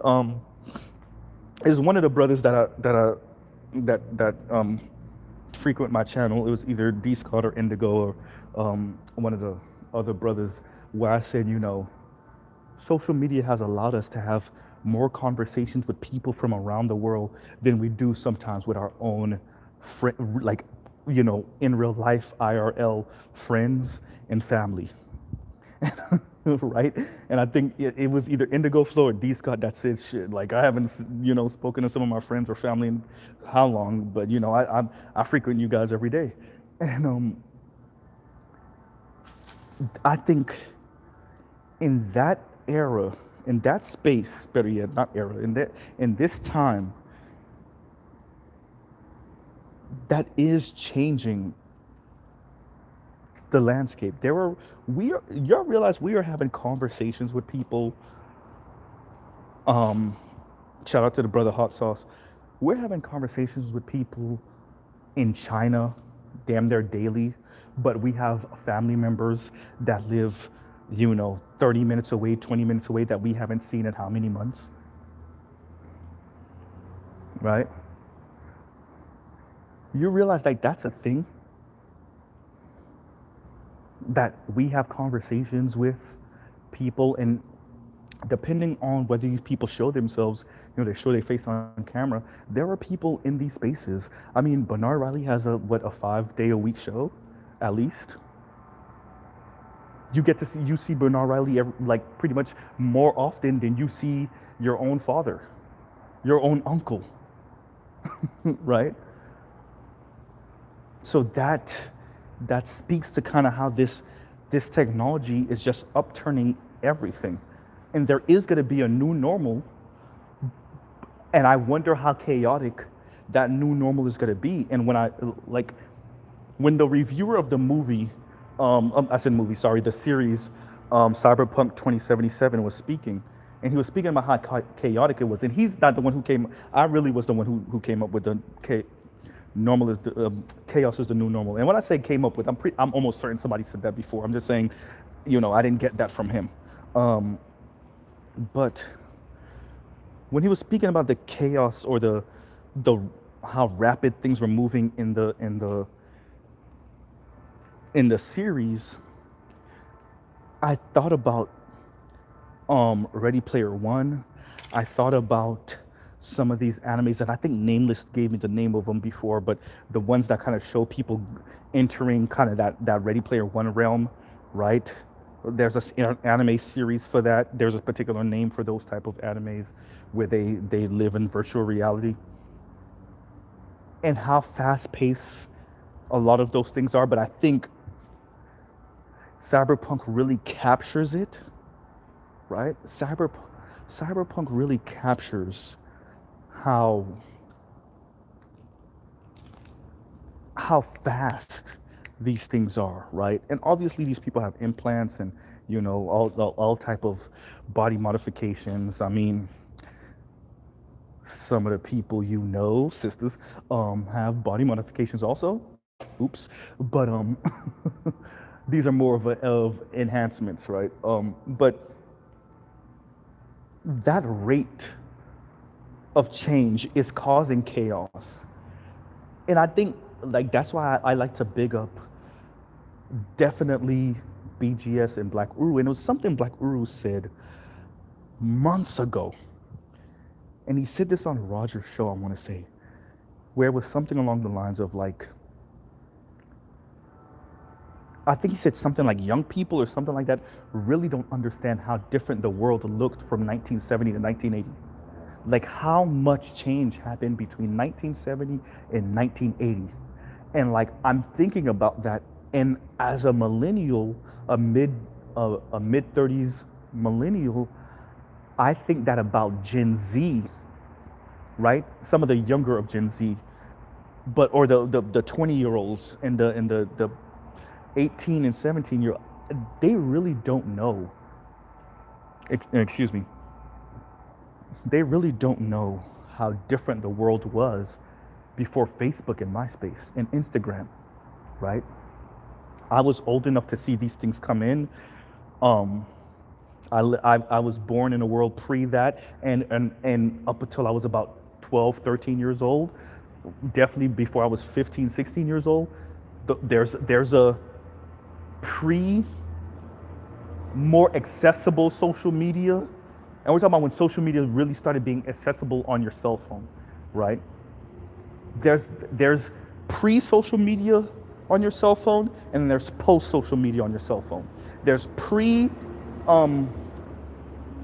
is one of the brothers that frequent my channel. It was either D Scott or Indigo or one of the other brothers, where I said, social media has allowed us to have more conversations with people from around the world than we do sometimes with our own like in real life IRL friends and family. Right? And I think it was either Indigo Flow or D Scott that said shit. Like, I haven't spoken to some of my friends or family in how long, but I frequent you guys every day. And I think in that era, in that space, better yet, not era, in this time, that is changing the landscape. Y'all realize we are having conversations with people. Shout out to the brother Hot Sauce. We're having conversations with people in China, damn near daily, but we have family members that live 30 minutes away, 20 minutes away, that we haven't seen in how many months? Right? You realize like that's a thing? That we have conversations with people, and depending on whether these people show themselves, they show their face on camera, there are people in these spaces. I mean, Bernard Riley has a 5-day-a-week show, at least. You see Bernard Riley like pretty much more often than you see your own father, your own uncle, right? So that speaks to kind of how this technology is just upturning everything, and there is going to be a new normal, and I wonder how chaotic that new normal is going to be. And when the reviewer of the movie, the series, Cyberpunk 2077 was speaking, and he was speaking about how chaotic it was. And he's not the one who came. I really was the one who came up with the chaos is the new normal. And when I say came up with, I'm almost certain somebody said that before. I'm just saying, I didn't get that from him. But when he was speaking about the chaos or the how rapid things were moving in the series, I thought about Ready Player One. I thought about some of these animes that I think Nameless gave me the name of them before, but the ones that kind of show people entering kind of that Ready Player One realm, right? There's an anime series for that. There's a particular name for those type of animes where they live in virtual reality, and how fast paced a lot of those things are. But I think Cyberpunk really captures it, right? Cyberpunk really captures how how fast these things are, right? And obviously these people have implants and all type of body modifications. I mean, some of the people sisters, have body modifications also. Oops, but these are more of enhancements, right? But that rate of change is causing chaos, and I think like that's why I like to big up definitely BGS and Black Uru, and it was something Black Uru said months ago, and he said this on Roger's show, I want to say, where it was something along the lines of like, I think he said something like young people or something like that really don't understand how different the world looked from 1970 to 1980. Like how much change happened between 1970 and 1980. And like I'm thinking about that, and as a millennial, a mid 30s millennial, I think that about Gen Z, right? Some of the younger of Gen Z, but or the 20-year-olds and the 18 and 17 they really don't know. Excuse me. They really don't know how different the world was before Facebook and MySpace and Instagram, right? I was old enough to see these things come in. I was born in a world pre that, and up until I was about 12, 13 years old, definitely before I was 15, 16 years old, there's a pre more accessible social media, and we're talking about when social media really started being accessible on your cell phone, right? There's pre-social media on your cell phone, and then there's post-social media on your cell phone. There's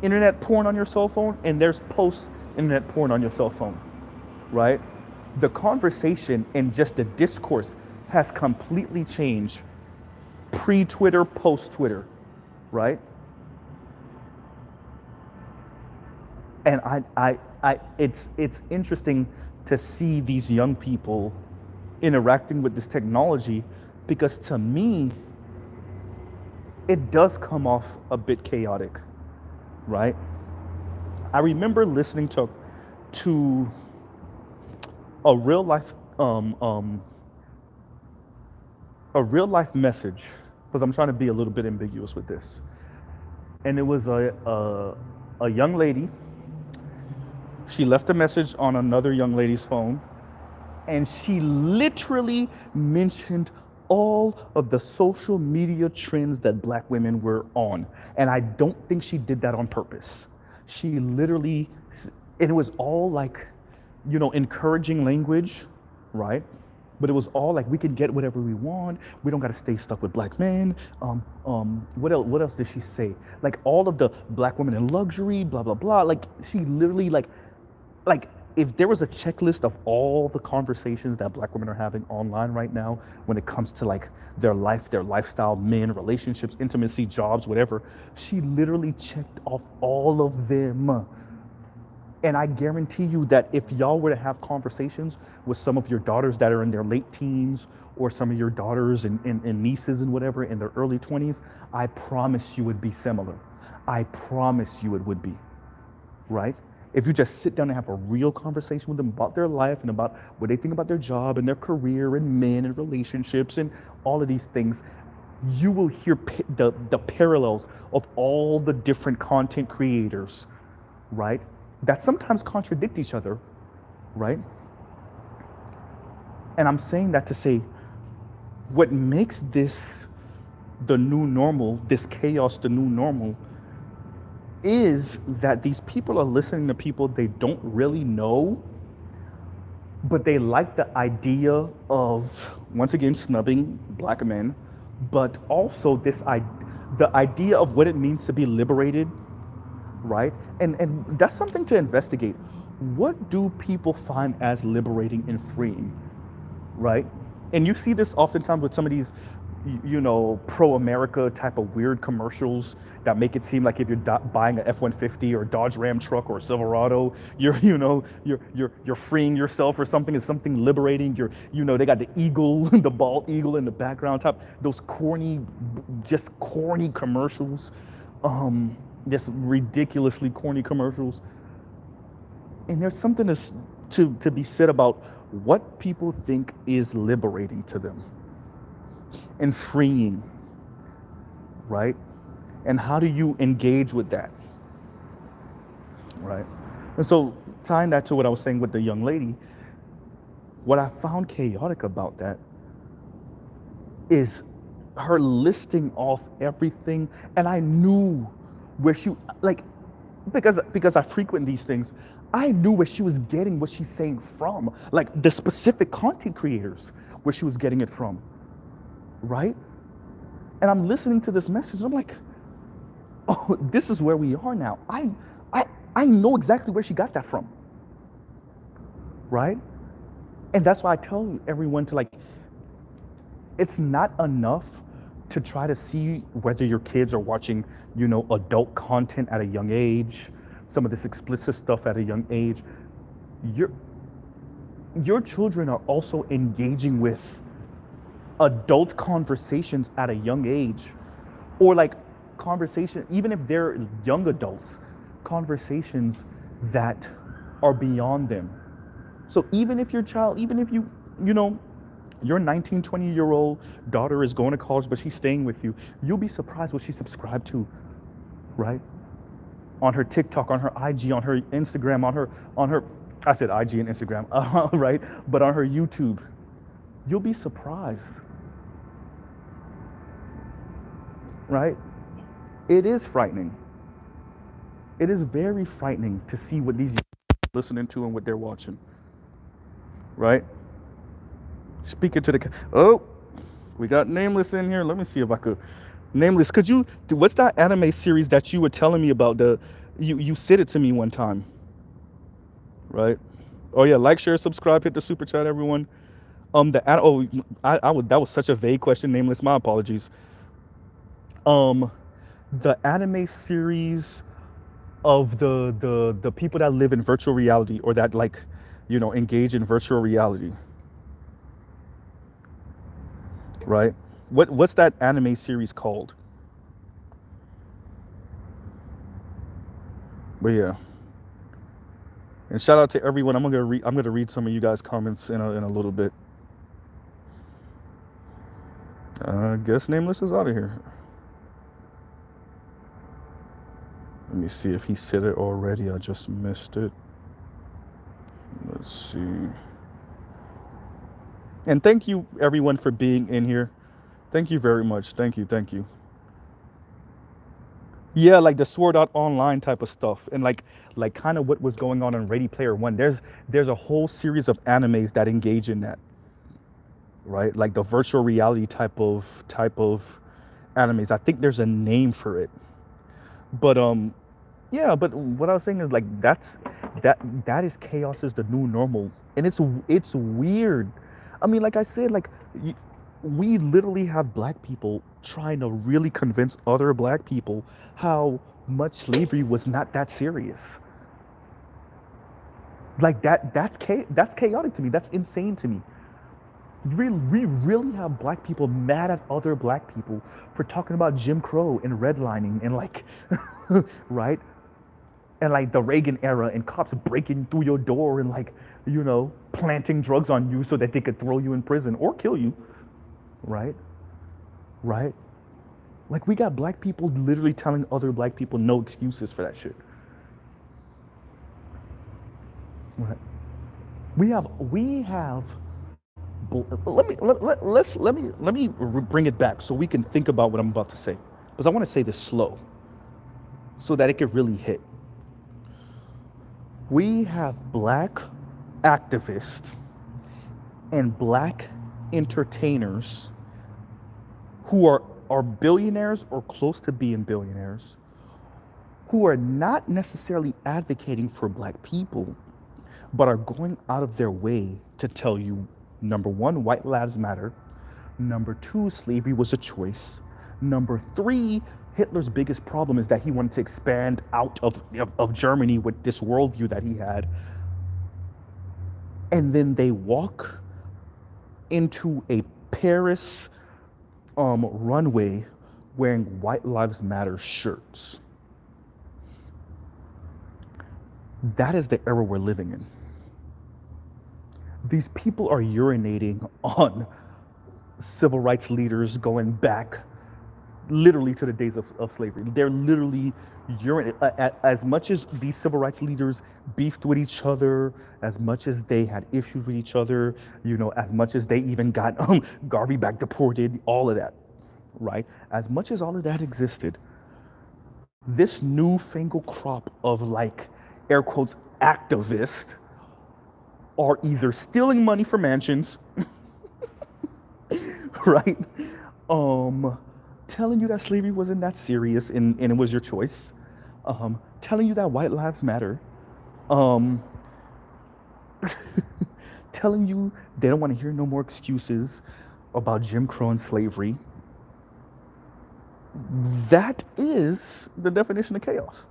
internet porn on your cell phone, and there's post-internet porn on your cell phone, right? The conversation and just the discourse has completely changed pre-Twitter, post-Twitter, right? And it's interesting to see these young people interacting with this technology, because to me, it does come off a bit chaotic, right? I remember listening to a real life message, because I'm trying to be a little bit ambiguous with this, and it was a young lady. She left a message on another young lady's phone, and she literally mentioned all of the social media trends that Black women were on. And I don't think she did that on purpose. She literally, and it was all like, encouraging language, right? But it was all like, we could get whatever we want. We don't got to stay stuck with Black men. What else did she say? Like all of the Black women in luxury, blah, blah, blah. Like she literally like if there was a checklist of all the conversations that Black women are having online right now when it comes to like their life, their lifestyle, men, relationships, intimacy, jobs, whatever, she literally checked off all of them. And I guarantee you that if y'all were to have conversations with some of your daughters that are in their late teens, or some of your daughters and nieces and whatever in their early 20s, I promise you would be similar. I promise you it would be, right? If you just sit down and have a real conversation with them about their life and about what they think about their job and their career and men and relationships and all of these things, you will hear the parallels of all the different content creators, right? That sometimes contradict each other, right? And I'm saying that to say, what makes this the new normal, this chaos the new normal, is that these people are listening to people they don't really know, but they like the idea of, once again, snubbing black men, but also the idea of what it means to be liberated, right? And that's something to investigate. What do people find as liberating and freeing, right? And you see this oftentimes with some of these, pro-America type of weird commercials that make it seem like if you're buying a F-150 or a Dodge Ram truck or a Silverado, you're freeing yourself or something. Is something liberating. They got the eagle, the bald eagle in the background. Top those just corny commercials, just ridiculously corny commercials. And there's something to be said about what people think is liberating to them and freeing, right? And how do you engage with that, right? And so tying that to what I was saying with the young lady, what I found chaotic about that is her listing off everything, and I knew where she, like, because I frequent these things, I knew where she was getting what she's saying from, like the specific content creators, where she was getting it from, right? And I'm listening to this message, and I'm like, oh, this is where we are now. I know exactly where she got that from, right? And that's why I tell everyone to, like, it's not enough to try to see whether your kids are watching, adult content at a young age, some of this explicit stuff at a young age. Your children are also engaging with adult conversations at a young age, or like conversation, even if they're young adults, conversations that are beyond them. So even if your child, even if your 19, 20-year-old daughter is going to college, but she's staying with you, you'll be surprised what she subscribed to, right? On her TikTok, on her IG, on her Instagram, on her, I said IG and Instagram, right? But on her YouTube, you'll be surprised, right? It is frightening. It is very frightening to see what these are listening to and what they're watching, right? Speaking to we got Nameless in here. Let me see if I could. Nameless, what's that anime series that you were telling me about? You said it to me one time, right? Oh yeah, like, share, subscribe, hit the super chat, everyone. That was such a vague question, Nameless. My apologies. The anime series of the people that live in virtual reality, or that, like, engage in virtual reality, right? What's that anime series called? But yeah. And shout out to everyone. I'm gonna read some of you guys' comments in a little bit. I guess Nameless is out of here. Let me see if he said it already. I just missed it. Let's see. And thank you everyone for being in here. Thank you very much. Thank you. Yeah, like the Sword Art Online type of stuff, and like kind of what was going on in Ready Player One. There's a whole series of animes that engage in that, right? Like the virtual reality type of animes. I think there's a name for it, but yeah. But what I was saying is, like, that is chaos is the new normal, and it's weird. I mean, like I said, like, we literally have black people trying to really convince other black people how much slavery was not that serious. Like that's chaotic to me. That's insane to me. We really have black people mad at other black people for talking about Jim Crow and redlining and, like, right? And, like, the Reagan era and cops breaking through your door and, like, planting drugs on you so that they could throw you in prison or kill you, right? Right? Like, we got black people literally telling other black people no excuses for that shit. Right? We have. Let me bring it back so we can think about what I'm about to say, because I want to say this slow. so that it could really hit. We have black activists and black entertainers who are billionaires or close to being billionaires, who are not necessarily advocating for black people, but are going out of their way to tell you, number one, white lives matter. Number two, slavery was a choice. Number three, Hitler's biggest problem is that he wanted to expand out of Germany with this worldview that he had. And then they walk into a Paris runway wearing White Lives Matter shirts. That is the era we're living in. These people are urinating on civil rights leaders going back literally to the days of slavery. They're literally urinating. As much as these civil rights leaders beefed with each other, as much as they had issues with each other, as much as they even got Garvey back deported, all of that, right? As much as all of that existed, this newfangled crop of air quotes, activists are either stealing money from mansions, right? Telling you that slavery wasn't that serious and it was your choice. Telling you that white lives matter. Telling you they don't want to hear no more excuses about Jim Crow and slavery. That is the definition of chaos.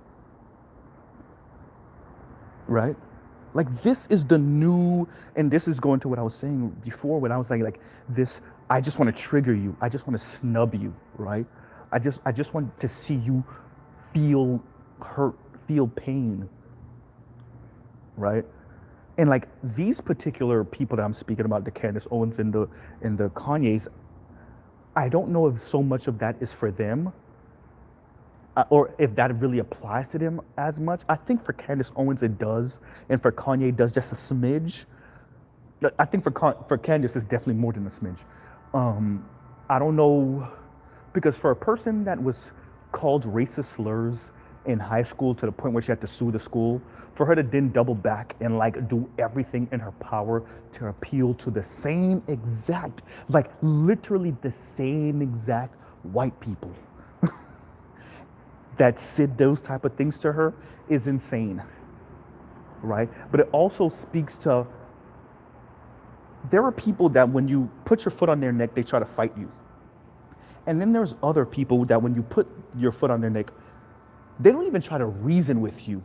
Right? This is the new, and this is going to what I was saying before when I was saying this, I just want to trigger you. I just want to snub you, right? I just want to see you feel hurt, feel pain, right? And these particular people that I'm speaking about, the Candace Owens and the Kanyes, I don't know if so much of that is for them, or if that really applies to them as much. I think for Candace Owens it does, and for Kanye it does just a smidge. I think for Candace it's definitely more than a smidge. I don't know, because for a person that was called racist slurs in high school to the point where she had to sue the school, for her to then double back and do everything in her power to appeal to the same exact, literally the same exact white people that said those type of things to her is insane, right? But it also speaks to, there are people that when you put your foot on their neck, they try to fight you. And then there's other people that when you put your foot on their neck, they don't even try to reason with you.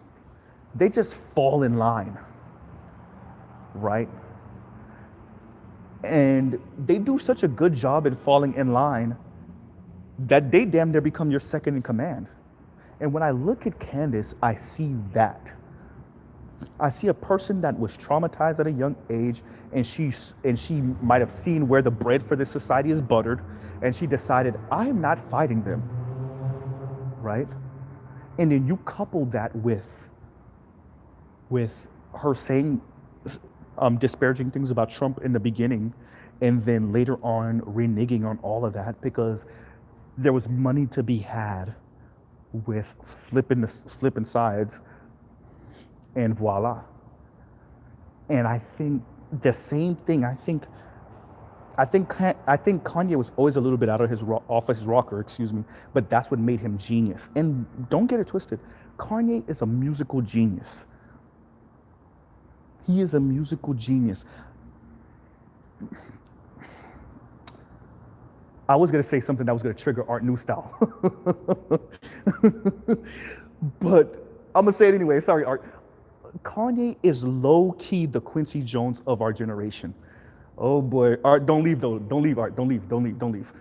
They just fall in line, right? And they do such a good job in falling in line that they damn near become your second in command. And when I look at Candace, I see that. I see a person that was traumatized at a young age, and she might have seen where the bread for this society is buttered, and she decided, I am not fighting them, right? And then you couple that with her saying disparaging things about Trump in the beginning, and then later on reneging on all of that because there was money to be had with flipping sides, and voila. And I think the same thing. I think Kanye was always a little bit out of his rocker, but that's what made him genius. And don't get it twisted, Kanye is a musical genius. He is a musical genius. I was gonna say something that was gonna trigger Art Newstyle, but I'm gonna say it anyway. Sorry, Art. Kanye is low-key the Quincy Jones of our generation. Oh boy, Art, don't leave though. Don't leave, Art. Don't leave.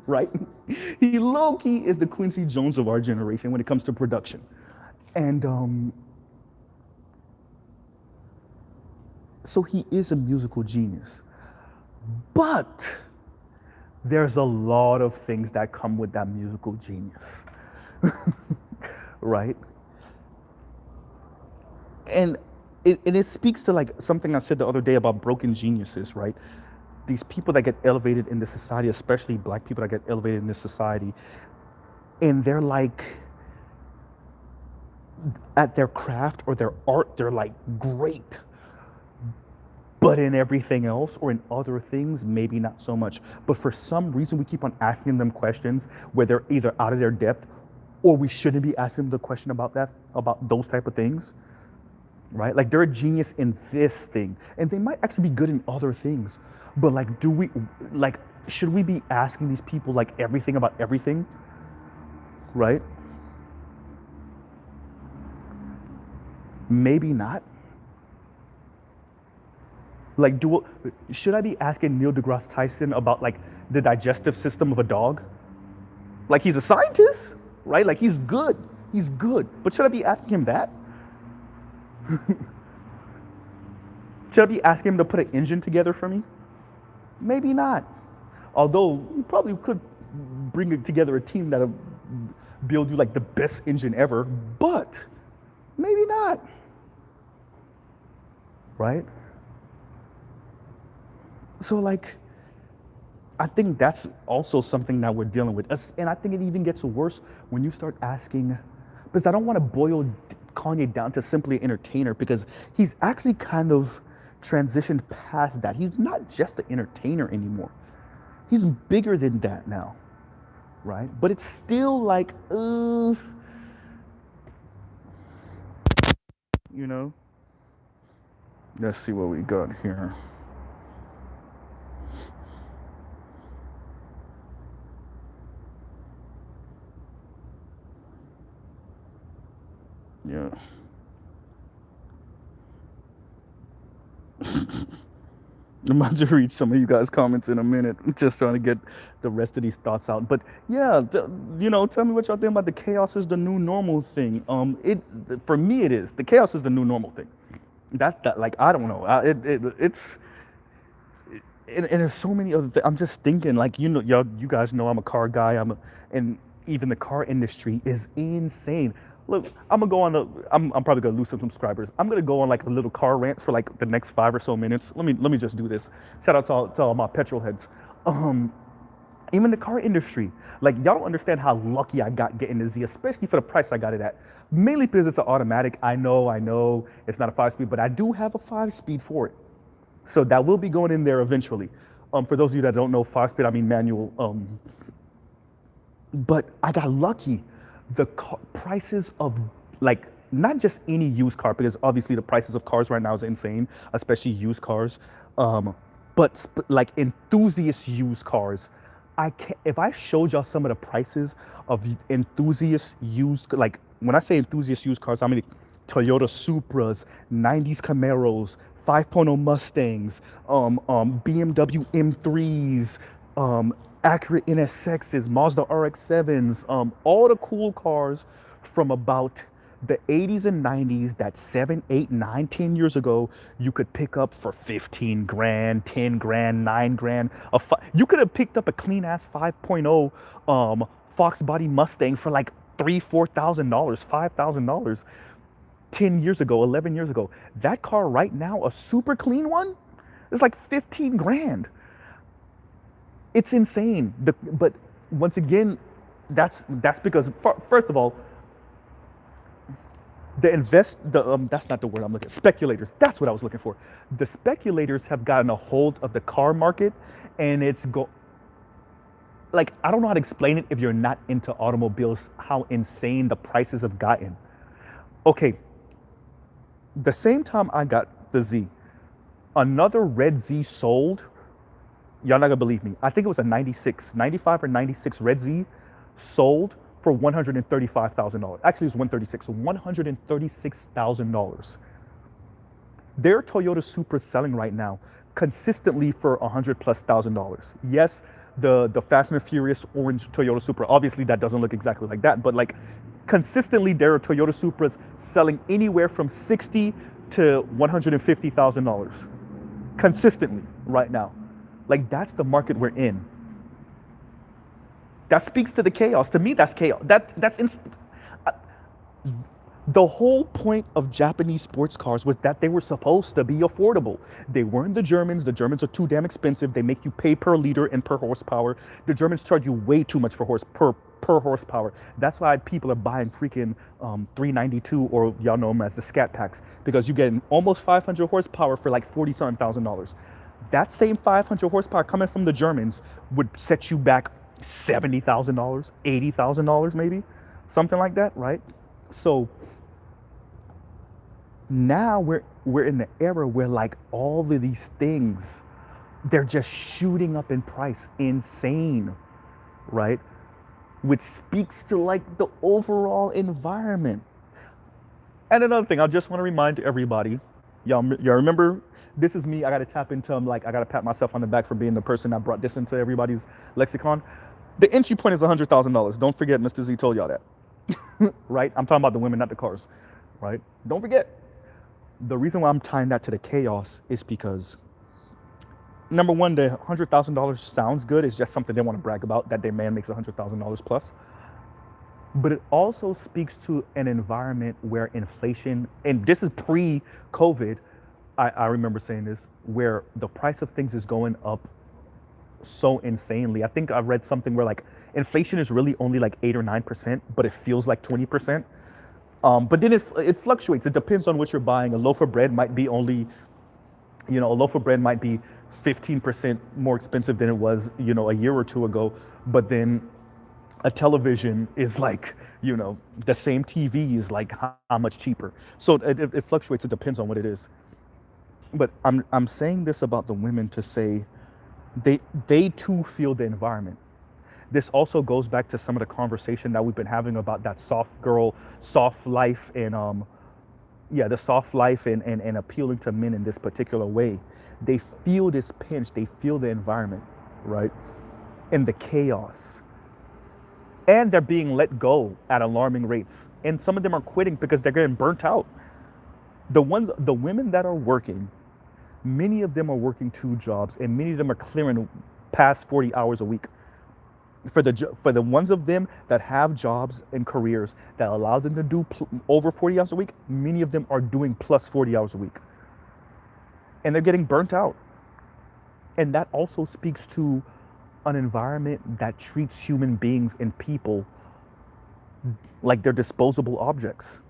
Right? He low-key is the Quincy Jones of our generation when it comes to production. And so he is a musical genius. But there's a lot of things that come with that musical genius. Right? And it speaks to something I said the other day about broken geniuses, right? These people that get elevated in this society, especially black people that get elevated in this society, and they're at their craft or their art, they're like great. But in everything else or in other things, maybe not so much. But for some reason, we keep on asking them questions where they're either out of their depth or we shouldn't be asking them the question about that, about those type of things, right? Like they're a genius in this thing and they might actually be good in other things. But like, should we be asking these people like everything about everything, right? Maybe not. Like, should I be asking Neil deGrasse Tyson about like the digestive system of a dog? Like he's a scientist, right? Like he's good. He's good. But should I be asking him that? Should I be asking him to put an engine together for me? Maybe not. Although we probably could bring together a team that'll build you like the best engine ever, but maybe not. Right? So like, I think that's also something that we're dealing with. And I think it even gets worse when you start asking, because I don't want to boil Kanye down to simply an entertainer, because he's actually kind of transitioned past that. He's not just an entertainer anymore. He's bigger than that now, right? But it's still like, you know? Let's see what we got here. Yeah. I'm about to read some of you guys' comments in a minute. Just trying to get the rest of these thoughts out. But yeah, tell me what y'all think about the chaos is the new normal thing. For me, it is. The chaos is the new normal thing. That like, I don't know. It's and there's so many other things. I'm just thinking, like, you guys know I'm a car guy. And even the car industry is insane. Look, I'm gonna go on I'm probably gonna lose some subscribers. I'm gonna go on like a little car rant for like the next 5 or so minutes. Let me just do this. Shout out to all my petrol heads. Even the car industry, like y'all don't understand how lucky I got getting the Z, especially for the price I got it at. Mainly because it's an automatic. I know it's not a 5-speed, but I do have a 5-speed for it. So that will be going in there eventually. For those of you that don't know, 5-speed, I mean manual. But I got lucky. The prices of like, not just any used car, because obviously the prices of cars right now is insane, especially used cars. But like enthusiast used cars, if I showed y'all some of the prices of enthusiast used, like when I say enthusiast used cars, I mean Toyota Supras, 90s Camaros, 5.0 Mustangs, BMW M3s, Acura NSXs, Mazda RX-7s, all the cool cars from about the 80s and 90s that 7, 8, 9, 10 years ago you could pick up for 15 grand, 10 grand, 9 grand. You could have picked up a clean ass 5.0 Fox body Mustang for like $3,000, $4,000, $5,000 10 years ago, 11 years ago. That car right now, a super clean one, is like 15 grand. It's insane. But once again, that's because first of all, that's not the word I'm looking. Speculators. That's what I was looking for. The speculators have gotten a hold of the car market, and like, I don't know how to explain it if you're not into automobiles, how insane the prices have gotten. Okay, the same time I got the Z, another red Z sold. Y'all not gonna believe me. I think it was a 95 or 96 red Z sold for $135,000. Actually, it was 136, so $136,000. Their Toyota Supra selling right now consistently for $100,000+. Yes, the Fast and Furious orange Toyota Supra, obviously that doesn't look exactly like that, but like consistently there are Toyota Supras selling anywhere from $60,000 to $150,000 consistently right now. Like, that's the market we're in. That speaks to the chaos. To me, that's chaos. The whole point of Japanese sports cars was that they were supposed to be affordable. They weren't the Germans. The Germans are too damn expensive. They make you pay per liter and per horsepower. The Germans charge you way too much per per horsepower. That's why people are buying freaking 392, or y'all know them as the scat packs, because you get almost 500 horsepower for like 40 something thousand dollars. That same 500 horsepower coming from the Germans would set you back $70,000, $80,000 maybe, something like that, right? So now we're in the era where like all of these things, they're just shooting up in price, insane, right? Which speaks to like the overall environment. And another thing, I just want to remind everybody, y'all remember, this is me. I got to tap into, I got to pat myself on the back for being the person that brought this into everybody's lexicon. The entry point is $100,000. Don't forget, Mr. Z told y'all that, right? I'm talking about the women, not the cars, right? Don't forget. The reason why I'm tying that to the chaos is because, number one, the $100,000 sounds good. It's just something they want to brag about, that their man makes $100,000 plus. But it also speaks to an environment where inflation, and this is pre-COVID, I remember saying this, where the price of things is going up so insanely. I think I read something where like inflation is really only like 8 or 9%, but it feels like 20%. But then it fluctuates. It depends on what you're buying. A loaf of bread might be only, a loaf of bread might be 15% more expensive than it was, a year or two ago. But then a television is like, the same TV is like how much cheaper. So it fluctuates. It depends on what it is. But I'm saying this about the women to say they too feel the environment. This also goes back to some of the conversation that we've been having about that soft girl, soft life, and the soft life and appealing to men in this particular way. They feel this pinch, they feel the environment, right? And the chaos. And they're being let go at alarming rates. And some of them are quitting because they're getting burnt out. The women that are working, many of them are working 2 jobs, and many of them are clearing past 40 hours a week. For the ones of them that have jobs and careers that allow them to do over 40 hours a week, many of them are doing plus 40 hours a week. And they're getting burnt out. And that also speaks to an environment that treats human beings and people like they're disposable objects.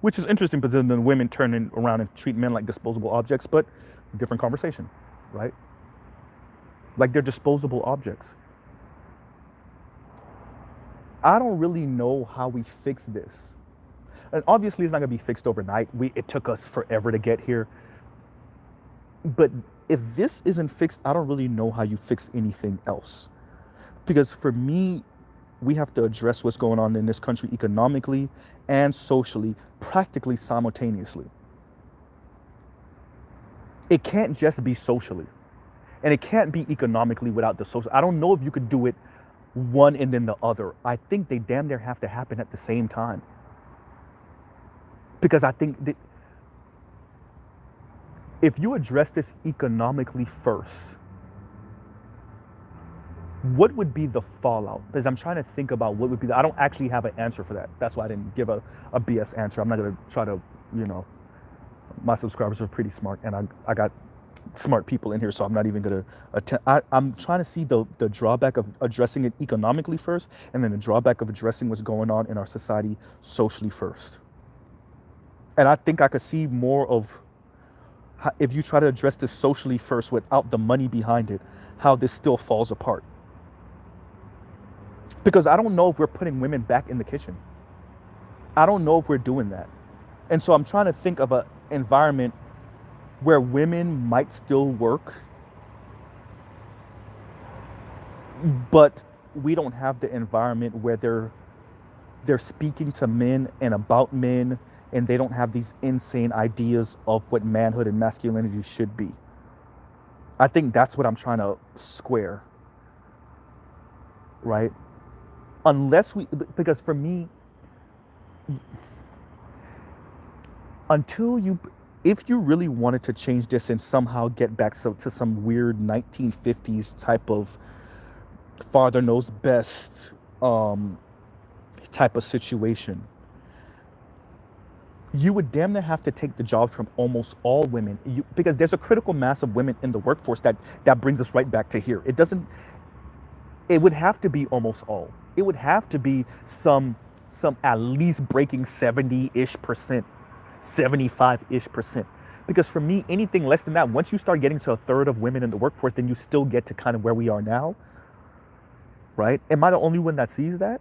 Which is interesting, because then the women turn around and treat men like disposable objects, but different conversation, right? Like they're disposable objects. I don't really know how we fix this. And obviously it's not gonna be fixed overnight. It took us forever to get here. But if this isn't fixed, I don't really know how you fix anything else. Because for me, we have to address what's going on in this country economically and socially, practically simultaneously. It can't just be socially. And it can't be economically without the social. I don't know if you could do it one and then the other. I think they damn near have to happen at the same time. Because I think that if you address this economically first, what would be the fallout? Because I'm trying to think about what would be I don't actually have an answer for that. That's why I didn't give a BS answer. I'm not going to try to, my subscribers are pretty smart, and I got smart people in here, so I'm not even going to attempt. I'm trying to see the drawback of addressing it economically first, and then the drawback of addressing what's going on in our society socially first. And I think I could see more of how, if you try to address this socially first without the money behind it, how this still falls apart. Because I don't know if we're putting women back in the kitchen. I don't know if we're doing that. And so I'm trying to think of an environment where women might still work, but we don't have the environment where they're speaking to men and about men, and they don't have these insane ideas of what manhood and masculinity should be. I think that's what I'm trying to square, right? Because for me, if you really wanted to change this and somehow get back to some weird 1950s type of father knows best type of situation, you would damn near have to take the job from almost all women, because there's a critical mass of women in the workforce that brings us right back to here. It doesn't. It would have to be almost all. It would have to be some at least breaking 70-ish percent, 75-ish percent. Because for me, anything less than that, once you start getting to a third of women in the workforce, then you still get to kind of where we are now, right? Am I the only one that sees that?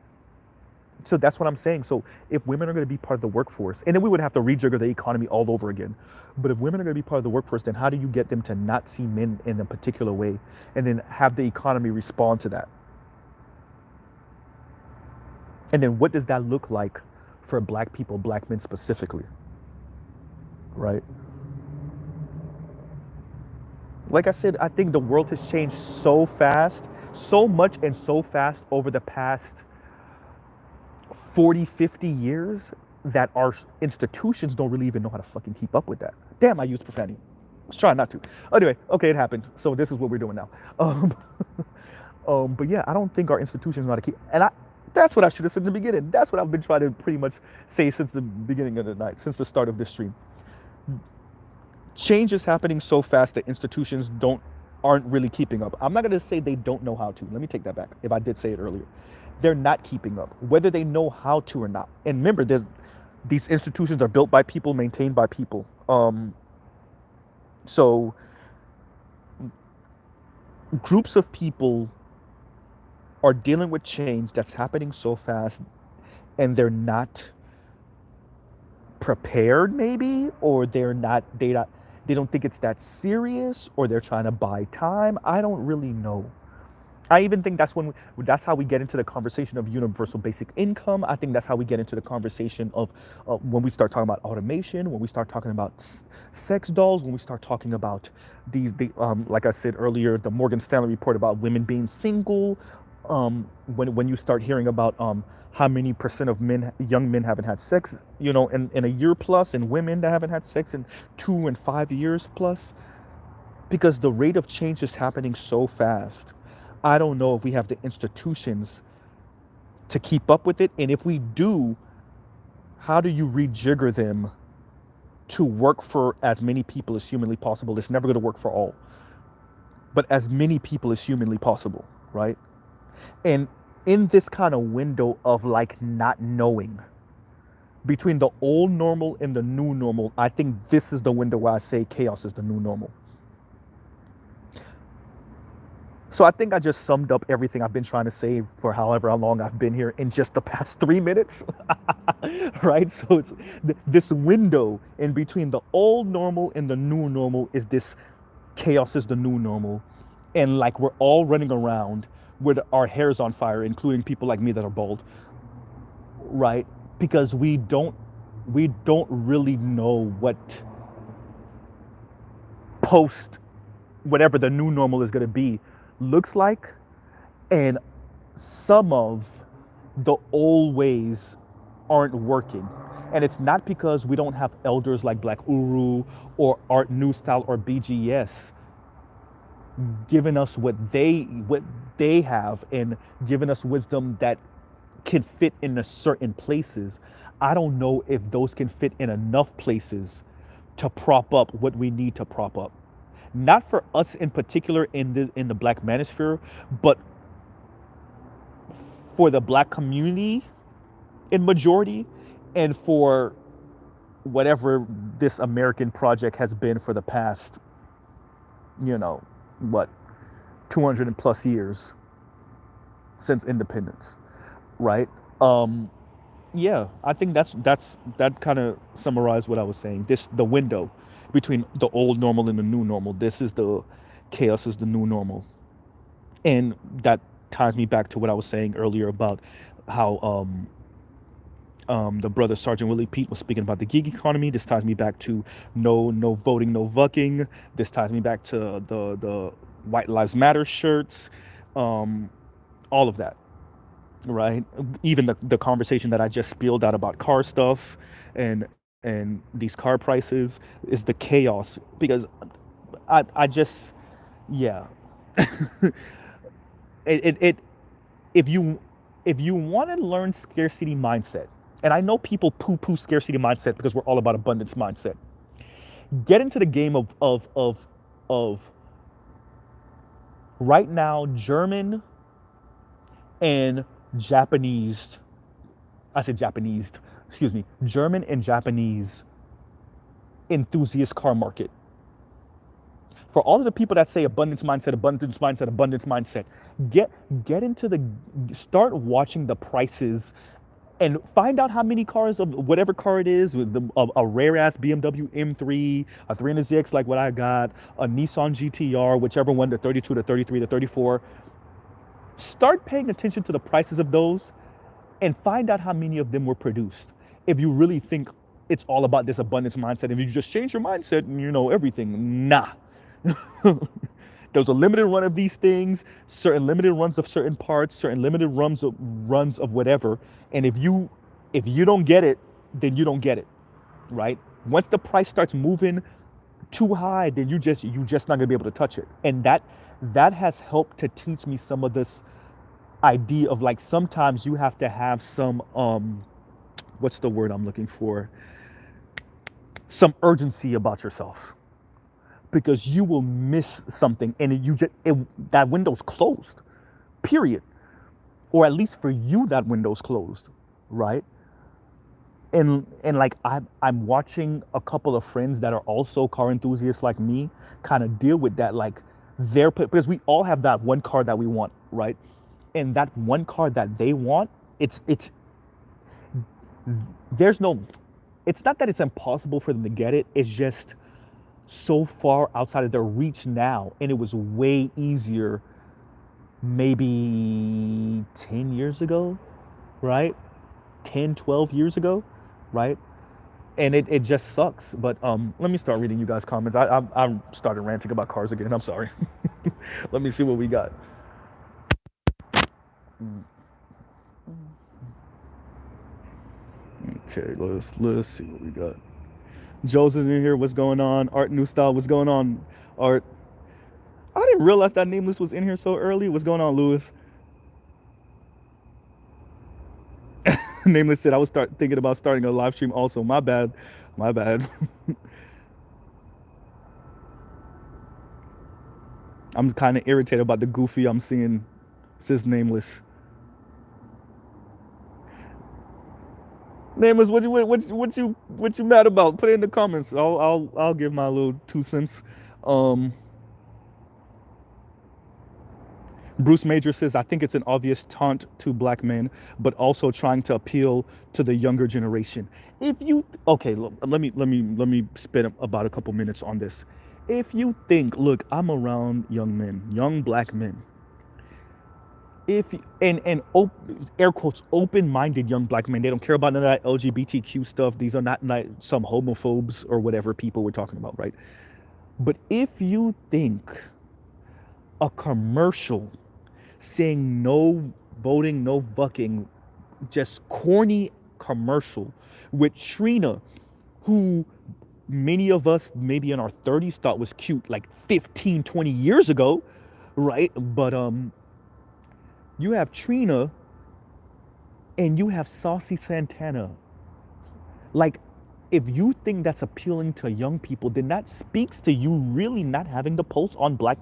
So that's what I'm saying. So if women are going to be part of the workforce, and then we would have to rejigger the economy all over again. But if women are going to be part of the workforce, then how do you get them to not see men in a particular way and then have the economy respond to that? And then what does that look like for black people, black men specifically, right? Like I said, I think the world has changed so fast, so much and so fast over the past 40, 50 years that our institutions don't really even know how to fucking keep up with that. Damn, I used profanity. I was trying not to. Anyway, okay, it happened. So this is what we're doing now. But yeah, I don't think our institutions know how to keep. That's what I should have said in the beginning. That's what I've been trying to pretty much say since the beginning of the night, since the start of this stream. Change is happening so fast that institutions aren't really keeping up. I'm not going to say they don't know how to. Let me take that back. If I did say it earlier, they're not keeping up, whether they know how to or not. And remember, these institutions are built by people, maintained by people. So groups of people are dealing with change that's happening so fast, and they're not prepared, maybe, or they don't think it's that serious, or they're trying to buy time. I don't really know. I even think that's how we get into the conversation of universal basic income. I think that's how we get into the conversation of when we start talking about automation, when we start talking about sex dolls, when we start talking about like I said earlier, the Morgan Stanley report about women being single. When you start hearing about how many percent of young men haven't had sex, in a year plus, and women that haven't had sex in 2 and 5 years plus, because the rate of change is happening so fast. I don't know if we have the institutions to keep up with it. And if we do, how do you rejigger them to work for as many people as humanly possible? It's never going to work for all, but as many people as humanly possible, right? And in this kind of window of like not knowing between the old normal and the new normal, I think this is the window where I say chaos is the new normal. So I think I just summed up everything I've been trying to say for however long I've been here in just the past 3 minutes, right? So it's this window in between the old normal and the new normal is this chaos is the new normal. And like we're all running around with our hairs on fire, including people like me that are bald, right? Because we don't really know what post whatever the new normal is going to be looks like, and some of the old ways aren't working. And it's not because we don't have elders like Black Uru or Art New Style or BGS giving us what they have and giving us wisdom that can fit in certain places. I don't know if those can fit in enough places to prop up what we need to prop up. Not for us in particular in the Black manosphere, but for the Black community in majority, and for whatever this American project has been for the past, 200 and plus years since independence, right? Yeah, I think that kind of summarized what I was saying. The window between the old normal and the new normal. This is the chaos is the new normal. And that ties me back to what I was saying earlier about how the brother Sergeant Willie Pete was speaking about the gig economy. This ties me back to no voting, no vucking. This ties me back to the White Lives Matter shirts, all of that, right? Even the conversation that I just spilled out about car stuff and these car prices is the chaos, because I just, yeah. If you want to learn scarcity mindset, and I know people poo-poo scarcity mindset because we're all about abundance mindset, get into the game of right now German and Japanese, I said Japanese, excuse me, German and Japanese enthusiast car market. For all of the people that say abundance mindset, abundance mindset, abundance mindset, get into the, start watching the prices and find out how many cars of whatever car it is, a rare ass BMW M3, a 300ZX like what I got, a Nissan GTR, whichever one, the 32, the 33, the 34. Start paying attention to the prices of those and find out how many of them were produced. If you really think it's all about this abundance mindset, if you just change your mindset and you know everything, nah. There's a limited run of these things, certain limited runs of certain parts, certain limited runs of whatever. And if you don't get it, then you don't get it, right? Once the price starts moving too high, then you just not gonna be able to touch it. And that has helped to teach me some of this idea of like sometimes you have to have some what's the word I'm looking for? Some urgency about yourself. Because you will miss something and that window's closed, period. Or at least for you, that window's closed, right? And like I'm watching a couple of friends that are also car enthusiasts like me kind of deal with that, like because we all have that one car that we want, right? And that one car that they want, there's no, it's not that it's impossible for them to get it, it's just so far outside of their reach now, and it was way easier maybe 10 years ago, right? 10, 12 years ago, right? And it just sucks. But let me start reading you guys' comments. I started ranting about cars again. I'm sorry. Let me see what we got. Okay, let's see what we got. Joe's is in here. What's going on? Art New Style. What's going on? Art. I didn't realize that Nameless was in here so early. What's going on, Lewis? Nameless said I was thinking about starting a live stream also. My bad. My bad. I'm kind of irritated about the goofy I'm seeing, says Nameless. Nameless, what you mad about? Put it in the comments. I'll give my little 2 cents. Bruce Major says, I think it's an obvious taunt to black men, but also trying to appeal to the younger generation. If you, okay, let me spend about a couple minutes on this. If you think, look, I'm around young men, young black men. Air quotes, open-minded young black men, they don't care about none of that LGBTQ stuff. These are not some homophobes or whatever people we're talking about, right? But if you think a commercial saying no voting, no bucking, just corny commercial with Trina, who many of us maybe in our 30s thought was cute like 15, 20 years ago, right? But you have Trina and you have Saucy Santana. Like, if you think that's appealing to young people, then that speaks to you really not having the pulse on black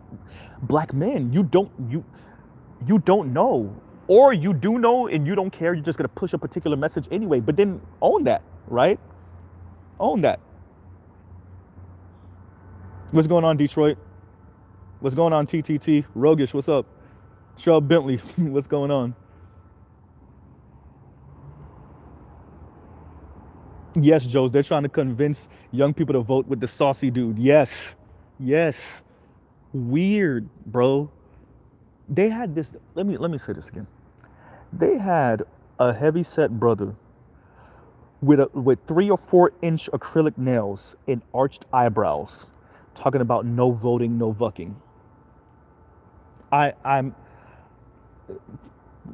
men. You don't know, or you do know and you don't care. You're just gonna push a particular message anyway. But then own that, right? Own that. What's going on, Detroit? What's going on, TTT? Rogish, what's up? Shrub Bentley, what's going on? Yes, Joes, they're trying to convince young people to vote with the saucy dude. Yes. Yes. Weird, bro. They had this, let me say this again. They had a heavy-set brother with 3 or 4 inch acrylic nails and arched eyebrows talking about no voting, no vucking. I'm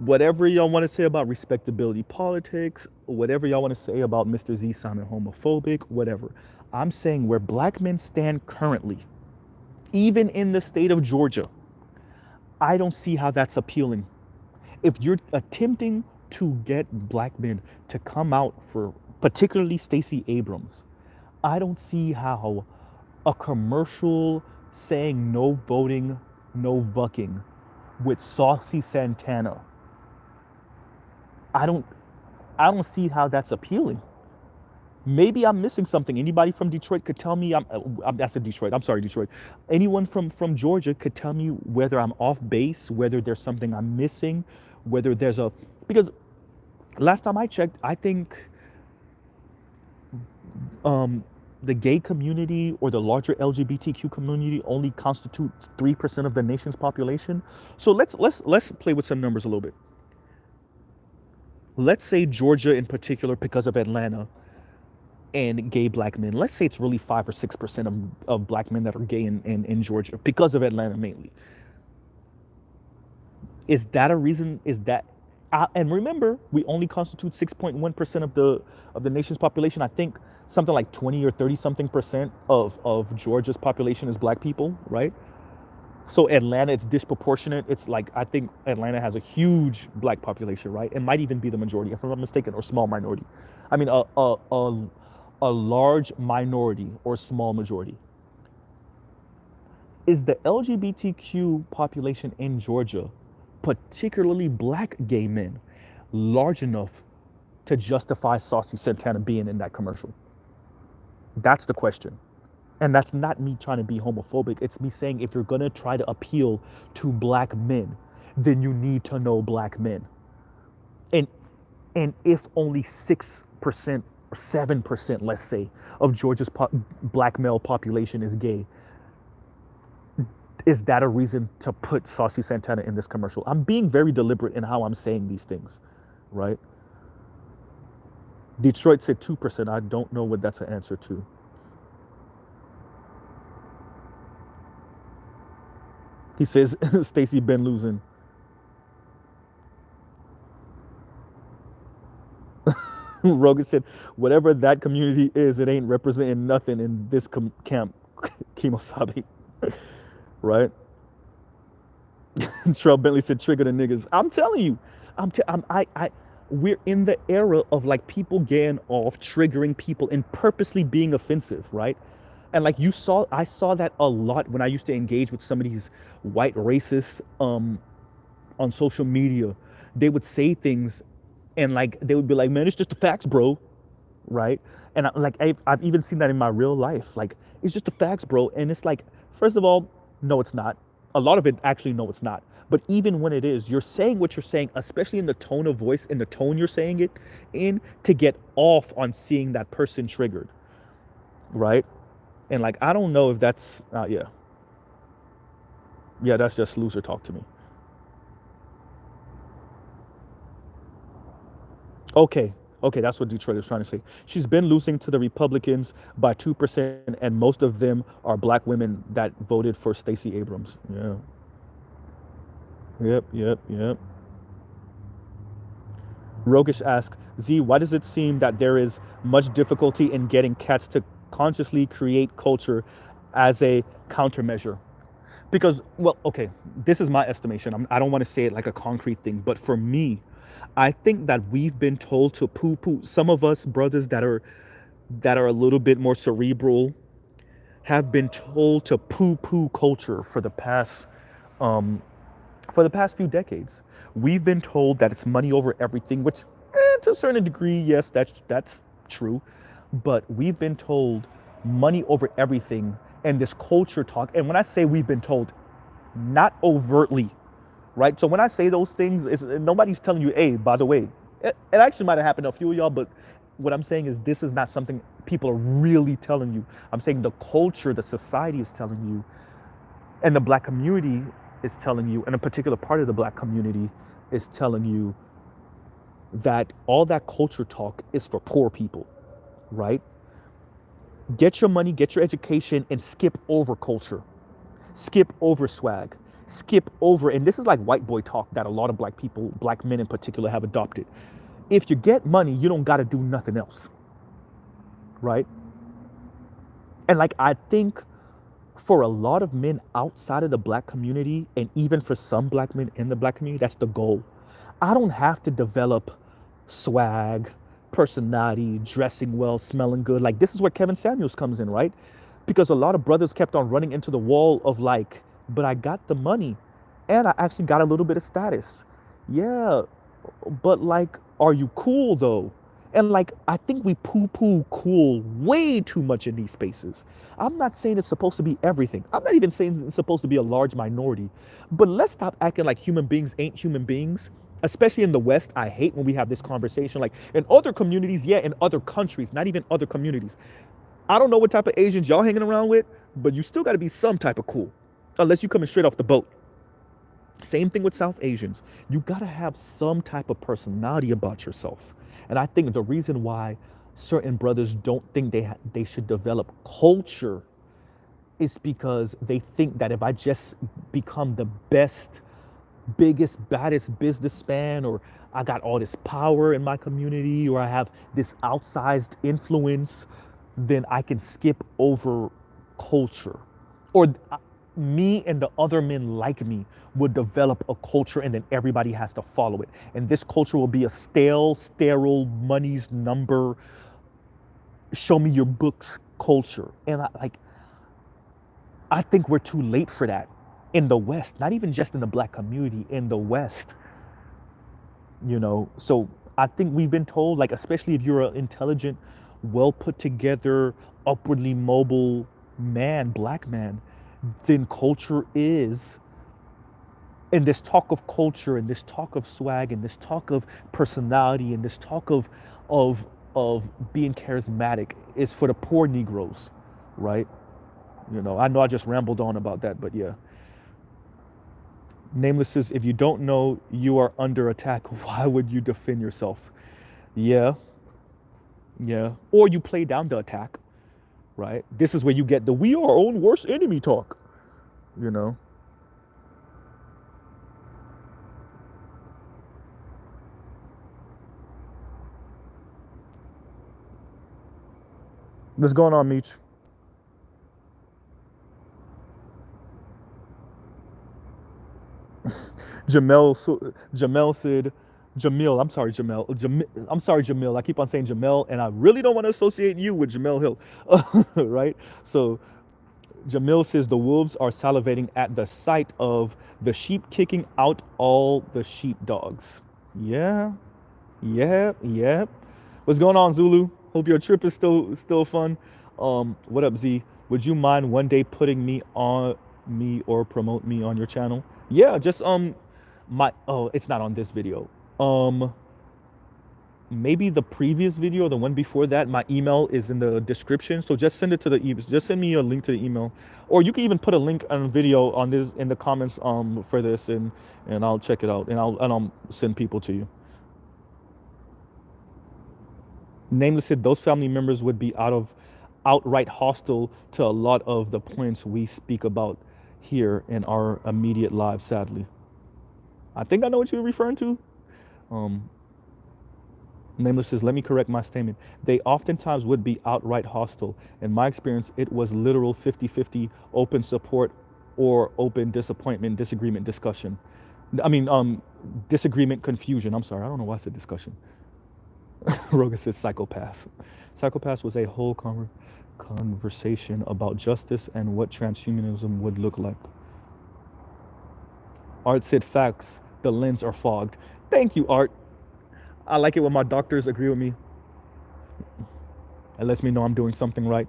whatever y'all want to say about respectability politics, whatever y'all want to say about Mr. Z sounding homophobic, whatever. I'm saying where black men stand currently, even in the state of Georgia, I don't see how that's appealing. If you're attempting to get black men to come out for particularly Stacey Abrams, I don't see how a commercial saying no voting, no vucking with Saucy Santana I don't I don't see how that's appealing. Maybe I'm missing something. Anybody from Detroit could tell me. I said Detroit. I'm sorry, Detroit. Anyone from Georgia could tell me whether I'm off base, whether there's something I'm missing, whether there's a because last time I checked, I think um, the gay community or the larger LGBTQ community only constitutes 3% of the nation's population. So let's play with some numbers a little bit. Let's say Georgia in particular, because of Atlanta, and gay black men. Let's say it's really 5 or 6% of black men that are gay in Georgia because of Atlanta mainly. Is that a reason? Is that and remember, we only constitute 6.1% of the nation's population. I think something like 20 or 30 something percent of Georgia's population is black people, right? So Atlanta, it's disproportionate. It's like I think Atlanta has a huge black population, right? It might even be the majority, if I'm not mistaken, or small minority. I mean, a large minority or small majority. Is the LGBTQ population in Georgia, particularly black gay men, large enough to justify Saucy Santana being in that commercial? That's the question. And that's not me trying to be homophobic. It's me saying if you're going to try to appeal to black men, then you need to know black men. And and if only 6% or 7%, let's say, of Georgia's black male population is gay, is that a reason to put Saucy Santana in this commercial? I'm being very deliberate in how I'm saying these things, right? Detroit said 2%. I don't know what that's an answer to. He says Stacey been losing. Rogan said, whatever that community is, it ain't representing nothing in this camp, Kemosabe. Right? Trell Bentley said, trigger the niggas. I'm telling you, we're in the era of like people getting off triggering people and purposely being offensive, right? And like I saw that a lot when I used to engage with some of these white racists on social media. They would say things and like they would be like, man, it's just the facts, bro, right? And like I've even seen that in my real life. Like, it's just the facts, bro. And it's like, first of all, no, it's not. A lot of it actually, no, it's not. But even when it is, you're saying what you're saying, especially in the tone of voice, in the tone you're saying it in, to get off on seeing that person triggered, right? And like, I don't know if that's, yeah, that's just loser talk to me. Okay, that's what Detroit is trying to say. She's been losing to the Republicans by 2%, and most of them are black women that voted for Stacey Abrams. Yeah. Yep. Rogish asks, Z, why does it seem that there is much difficulty in getting cats to consciously create culture as a countermeasure? Because, well, okay, this is my estimation. I don't want to say it like a concrete thing, but for me, I think that we've been told to poo-poo. Some of us brothers that are a little bit more cerebral have been told to poo-poo culture um, for the past few decades. We've been told that it's money over everything, which, to a certain degree, yes, that's true. But we've been told money over everything, and this culture talk. And when I say we've been told, not overtly, right? So when I say those things, nobody's telling you, hey, by the way, it actually might have happened to a few of y'all, but what I'm saying is this is not something people are really telling you. I'm saying the culture, the society is telling you, and the black community is telling you, and a particular part of the black community is telling you that all that culture talk is for poor people, right? Get your money, get your education, and skip over culture. Skip over swag. Skip over, and this is like white boy talk that a lot of black people, black men in particular, have adopted. If you get money, you don't got to do nothing else, right? And like, I think for a lot of men outside of the black community, and even for some black men in the black community, that's the goal. I don't have to develop swag, personality, dressing well, smelling good. Like, this is where Kevin Samuels comes in, right? Because a lot of brothers kept on running into the wall of like, but I got the money and I actually got a little bit of status. Yeah, but like, Are you cool though? And like, I think we poo-poo cool way too much in these spaces. I'm not saying it's supposed to be everything. I'm not even saying it's supposed to be a large minority. But let's stop acting like human beings ain't human beings. Especially in the West, I hate when we have this conversation. Like in other communities, yeah, in other countries, not even other communities. I don't know what type of Asians y'all hanging around with, but you still got to be some type of cool, unless you coming straight off the boat. Same thing with South Asians. You got to have some type of personality about yourself. And I think the reason why certain brothers don't think they should develop culture is because they think that if I just become the best, biggest, baddest businessman, or I got all this power in my community, or I have this outsized influence, then I can skip over culture. Or me and the other men like me would develop a culture and then everybody has to follow it. And this culture will be a stale, sterile, money's number, show me your books culture. And I think we're too late for that in the West, not even just in the black community, in the West. So I think we've been told, like, especially if you're an intelligent, well put together, upwardly mobile man, black man, then culture is, and this talk of culture and this talk of swag and this talk of personality and this talk of of being charismatic is for the poor Negroes, right? I know I just rambled on about that, but yeah. Nameless says, if you don't know you are under attack, why would you defend yourself? Yeah, yeah. Or you play down the attack, right? This is where you get the we are our own worst enemy talk, you know? What's going on, Meech? Jamel said, Jamil, I'm sorry, I'm sorry, Jamil. I keep on saying Jamel, and I really don't want to associate you with Jamel Hill, right? So Jamil says the wolves are salivating at the sight of the sheep kicking out all the sheepdogs. Yeah, yeah, yeah. What's going on, Zulu? Hope your trip is still fun. What up, Z? Would you mind one day putting me or promote me on your channel? Yeah, just my it's not on this video. Um, Maybe the previous video, the one before that. My email is in the description, so just send it to the email. Just send me a link to the email, or you can even put a link on a video on this in the comments for this, and I'll check it out, and I'll send people to you. Nameless said those family members would be outright hostile to a lot of the points we speak about here in our immediate lives, sadly. I think I know what you're referring to. Um, Nameless says, let me correct my statement. They oftentimes would be outright hostile. In my experience, it was literal 50-50 open support or open disappointment, disagreement, discussion. I mean, disagreement, confusion. I'm sorry, I don't know why I said discussion. Rogan says psychopath. Psychopath was a whole conversation about justice and what transhumanism would look like. Art said facts, the lens are fogged. Thank you, Art. I like it when my doctors agree with me. It lets me know I'm doing something right.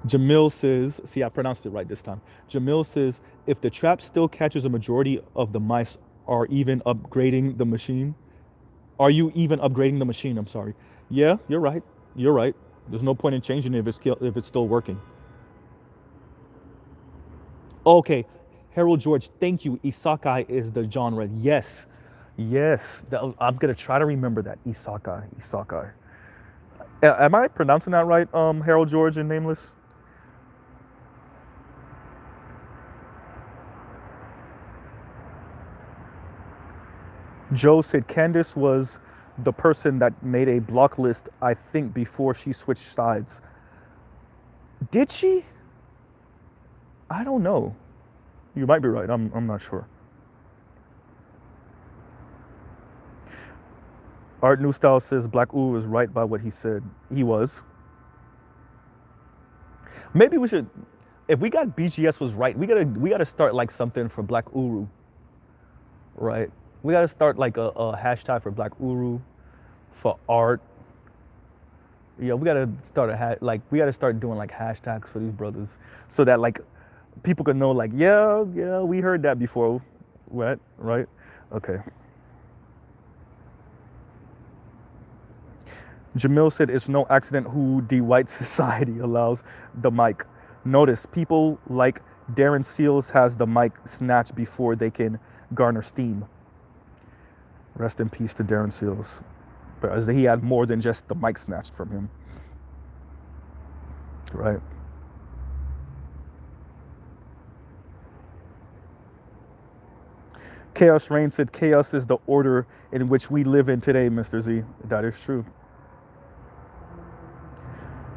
Jamil says, see, I pronounced it right this time. Jamil says, if the trap still catches a majority of the mice, are even upgrading the machine? Are you even upgrading the machine? I'm sorry. Yeah, you're right. You're right. There's no point in changing it if it's still working. Okay, Harold George, thank you. Isekai is the genre. Yes, yes. I'm gonna try to remember that. Isekai. Am I pronouncing that right? Harold George and Nameless. Joe said Candace was the person that made a block list, I think, before she switched sides. Did she? I don't know. You might be right. I'm not sure. Art New Style says Black Uru was right by what he said. He was. Maybe we should, if we got BGS was right, we gotta start like something for Black Uru, right? We gotta start like a hashtag for Black Uru, for art. Yeah, we gotta start like we gotta start doing like hashtags for these brothers, so that like people can know like yeah we heard that before, right? Okay. Jamil said it's no accident who the white society allows the mic. Notice people like Darren Seals has the mic snatched before they can garner steam. Rest in peace to Darren Seals. Because he had more than just the mic snatched from him. Right. Chaos Reign said chaos is the order in which we live in today, Mr. Z. That is true.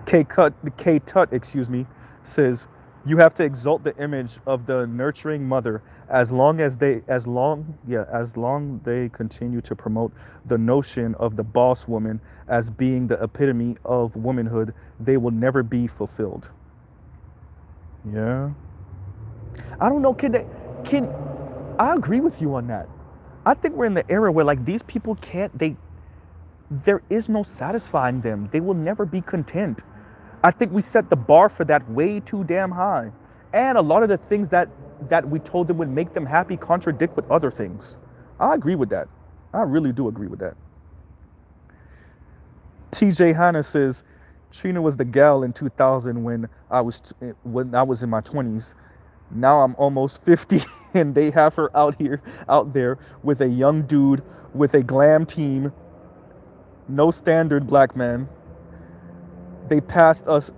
K Tut, says you have to exalt the image of the nurturing mother as long they continue to promote the notion of the boss woman as being the epitome of womanhood, they will never be fulfilled. Yeah. I don't know, I agree with you on that. I think we're in the era where like these people there is no satisfying them. They will never be content. I think we set the bar for that way too damn high. And a lot of the things that we told them would make them happy contradict with other things. I agree with that. I really do agree with that. TJ Hanna says, Trina was the gal in 2000 when I was in my 20s. Now I'm almost 50 and they have her out there with a young dude with a glam team. No standard black man. They passed us.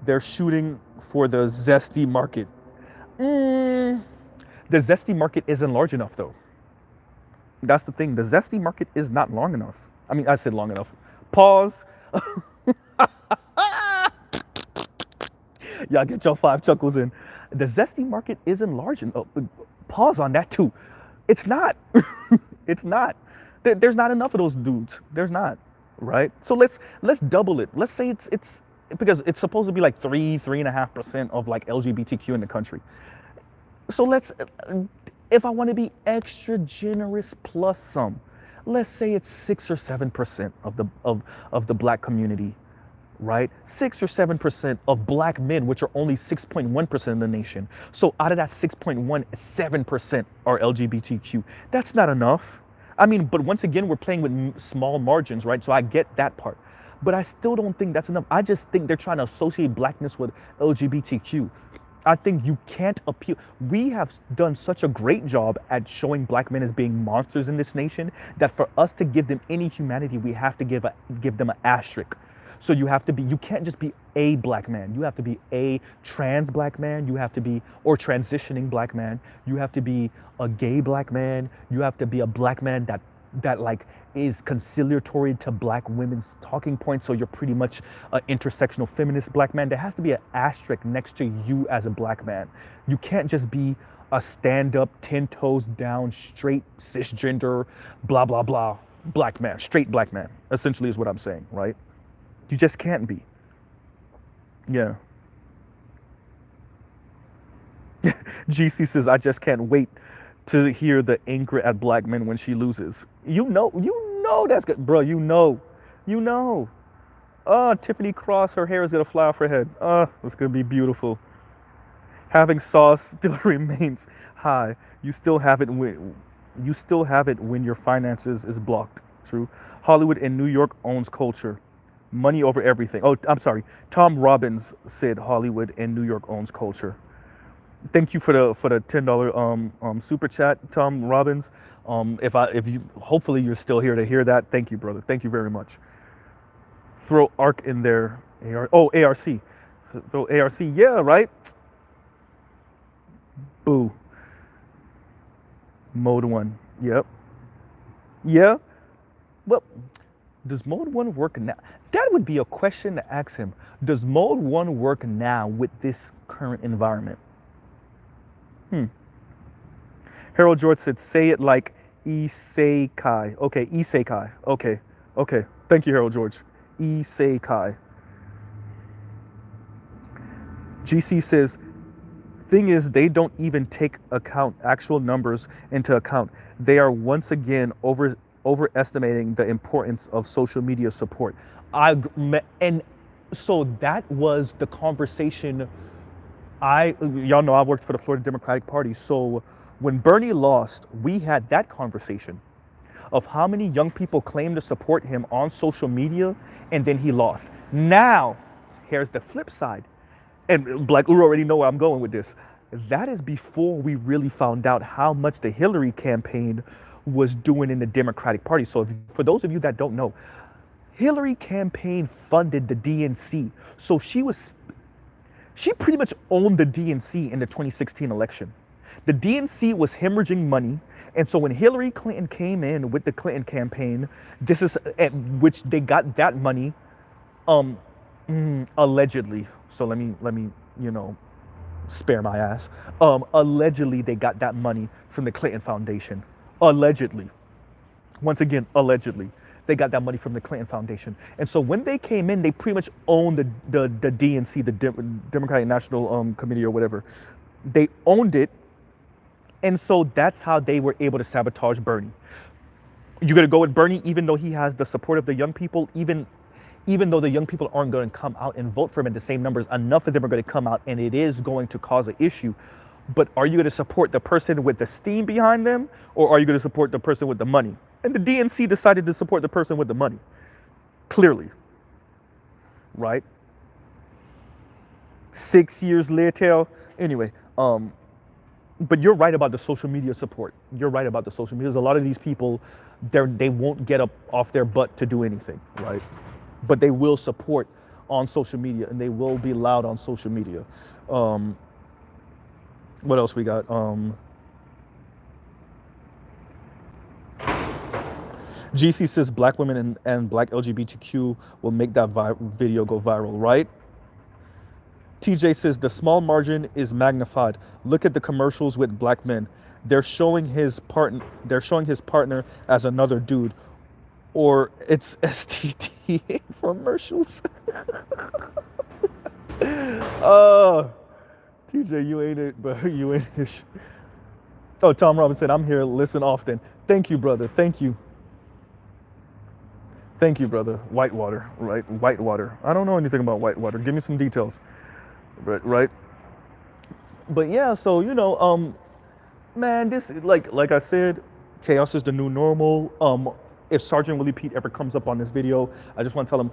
They're shooting for the zesty market. The zesty market isn't large enough, though. That's the thing. The zesty market is not long enough. I mean, I said long enough. Pause. Y'all get your 5 chuckles in. The zesty market isn't large enough. Pause on that, too. It's not. It's not. There's not enough of those dudes. There's not. Right? So let's double it. Let's say it's because it's supposed to be like 3.5% of like LGBTQ in the country. So if I want to be extra generous plus some, let's say it's 6 or 7% of the black community, right? 6 or 7% of black men, which are only 6.1% of the nation. So out of that 6.1, 7% are LGBTQ. That's not enough. I mean, but once again, we're playing with small margins, right? So I get that part. But I still don't think that's enough. I just think they're trying to associate blackness with LGBTQ. I think you can't appeal. We have done such a great job at showing black men as being monsters in this nation that for us to give them any humanity, we have to give them an asterisk. So you can't just be a black man. You have to be a trans black man. You have to be, or transitioning black man. You have to be a gay black man. You have to be a black man that like is conciliatory to black women's talking points. So you're pretty much an intersectional feminist black man. There has to be an asterisk next to you as a black man. You can't just be a stand-up, 10 toes down, straight cisgender, blah, blah, blah, black man, straight black man, essentially is what I'm saying, right? You just can't be. Yeah. GC says, I just can't wait to hear the anchor at black men when she loses. You know that's good. Bro, you know. Tiffany Cross, her hair is going to fly off her head. It's going to be beautiful. Having sauce still remains high. You still have it when your finances is blocked. True. Hollywood and New York owns culture. Money over everything. Oh, I'm sorry. Tom Robbins said Hollywood and New York owns culture. Thank you for the $10 super chat, Tom Robbins. Hopefully you're still here to hear that. Thank you, brother. Thank you very much. Throw ARC in there. ARC. Throw ARC. Yeah, right. Boo. Mode 1. Yep. Yeah. Well, does mode 1 work now? That would be a question to ask him. Does mode 1 work now with this current environment? Harold George said, say it like Isekai. Okay, Isekai. Okay. Thank you, Harold George. Isekai. GC says, thing is, they don't even take account actual numbers into account. They are once again overestimating the importance of social media support. And so that was the conversation. Y'all know I worked for the Florida Democratic Party. So when Bernie lost, we had that conversation of how many young people claimed to support him on social media, and then he lost. Now, here's the flip side. And Black Uru already know where I'm going with this. That is before we really found out how much the Hillary campaign was doing in the Democratic Party. So for those of you that don't know, Hillary campaign funded the DNC. So she pretty much owned the DNC in the 2016 election. The DNC was hemorrhaging money. And so when Hillary Clinton came in with the Clinton campaign, this is at which they got that money, allegedly. So let me, spare my ass. Allegedly, they got that money from the Clinton Foundation. Allegedly. Once again, allegedly. They got that money from the Clinton Foundation. And so when they came in, they pretty much owned the DNC, the Democratic National Committee or whatever. They owned it. And so that's how they were able to sabotage Bernie. You're going to go with Bernie even though he has the support of the young people, even though the young people aren't going to come out and vote for him in the same numbers, enough of them are going to come out, and it is going to cause an issue. But are you going to support the person with the steam behind them, or are you going to support the person with the money? And the DNC decided to support the person with the money. Clearly. Right? 6 years later. Anyway, but you're right about the social media support. You're right about the social media. There's a lot of these people, they won't get up off their butt to do anything, right? But they will support on social media, and they will be loud on social media. What else we got? GC says black women and black LGBTQ will make that video go viral, right? TJ says the small margin is magnified. Look at the commercials with black men. They're showing his partner as another dude, or it's STD commercials. TJ, you ain't it, but you ain't it. Oh, Tom Robinson, I'm here. Listen often. Thank you, brother. Thank you. Thank you, brother. Whitewater, right? Whitewater. I don't know anything about Whitewater. Give me some details. Right? But yeah, so man, this like I said, chaos is the new normal. If Sergeant Willie Pete ever comes up on this video, I just want to tell him,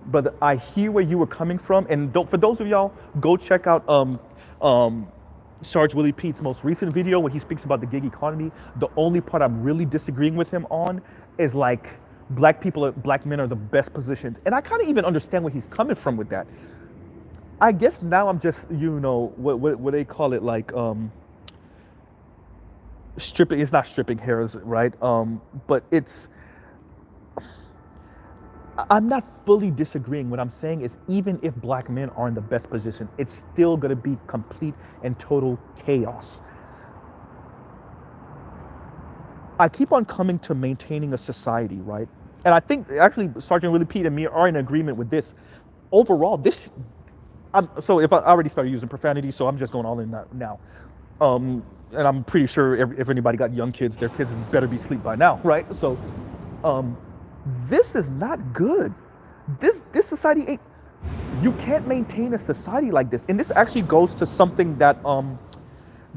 brother, I hear where you were coming from, and for those of y'all, go check out Sergeant Willie Pete's most recent video when he speaks about the gig economy. The only part I'm really disagreeing with him on is like black men are the best positioned, and I kind of even understand where he's coming from with that. I guess now I'm just, what they call it, like stripping. It's not stripping hairs, right? But I'm not fully disagreeing. What I'm saying is, even if black men are in the best position, it's still going to be complete and total chaos. I keep on coming to maintaining a society, right? And I think actually Sergeant Willie Pete and me are in agreement with this. Overall, so if I already started using profanity, so I'm just going all in now. And I'm pretty sure if anybody got young kids, their kids better be asleep by now, right? So this is not good. This society ain't, you can't maintain a society like this. And this actually goes to something that Yanis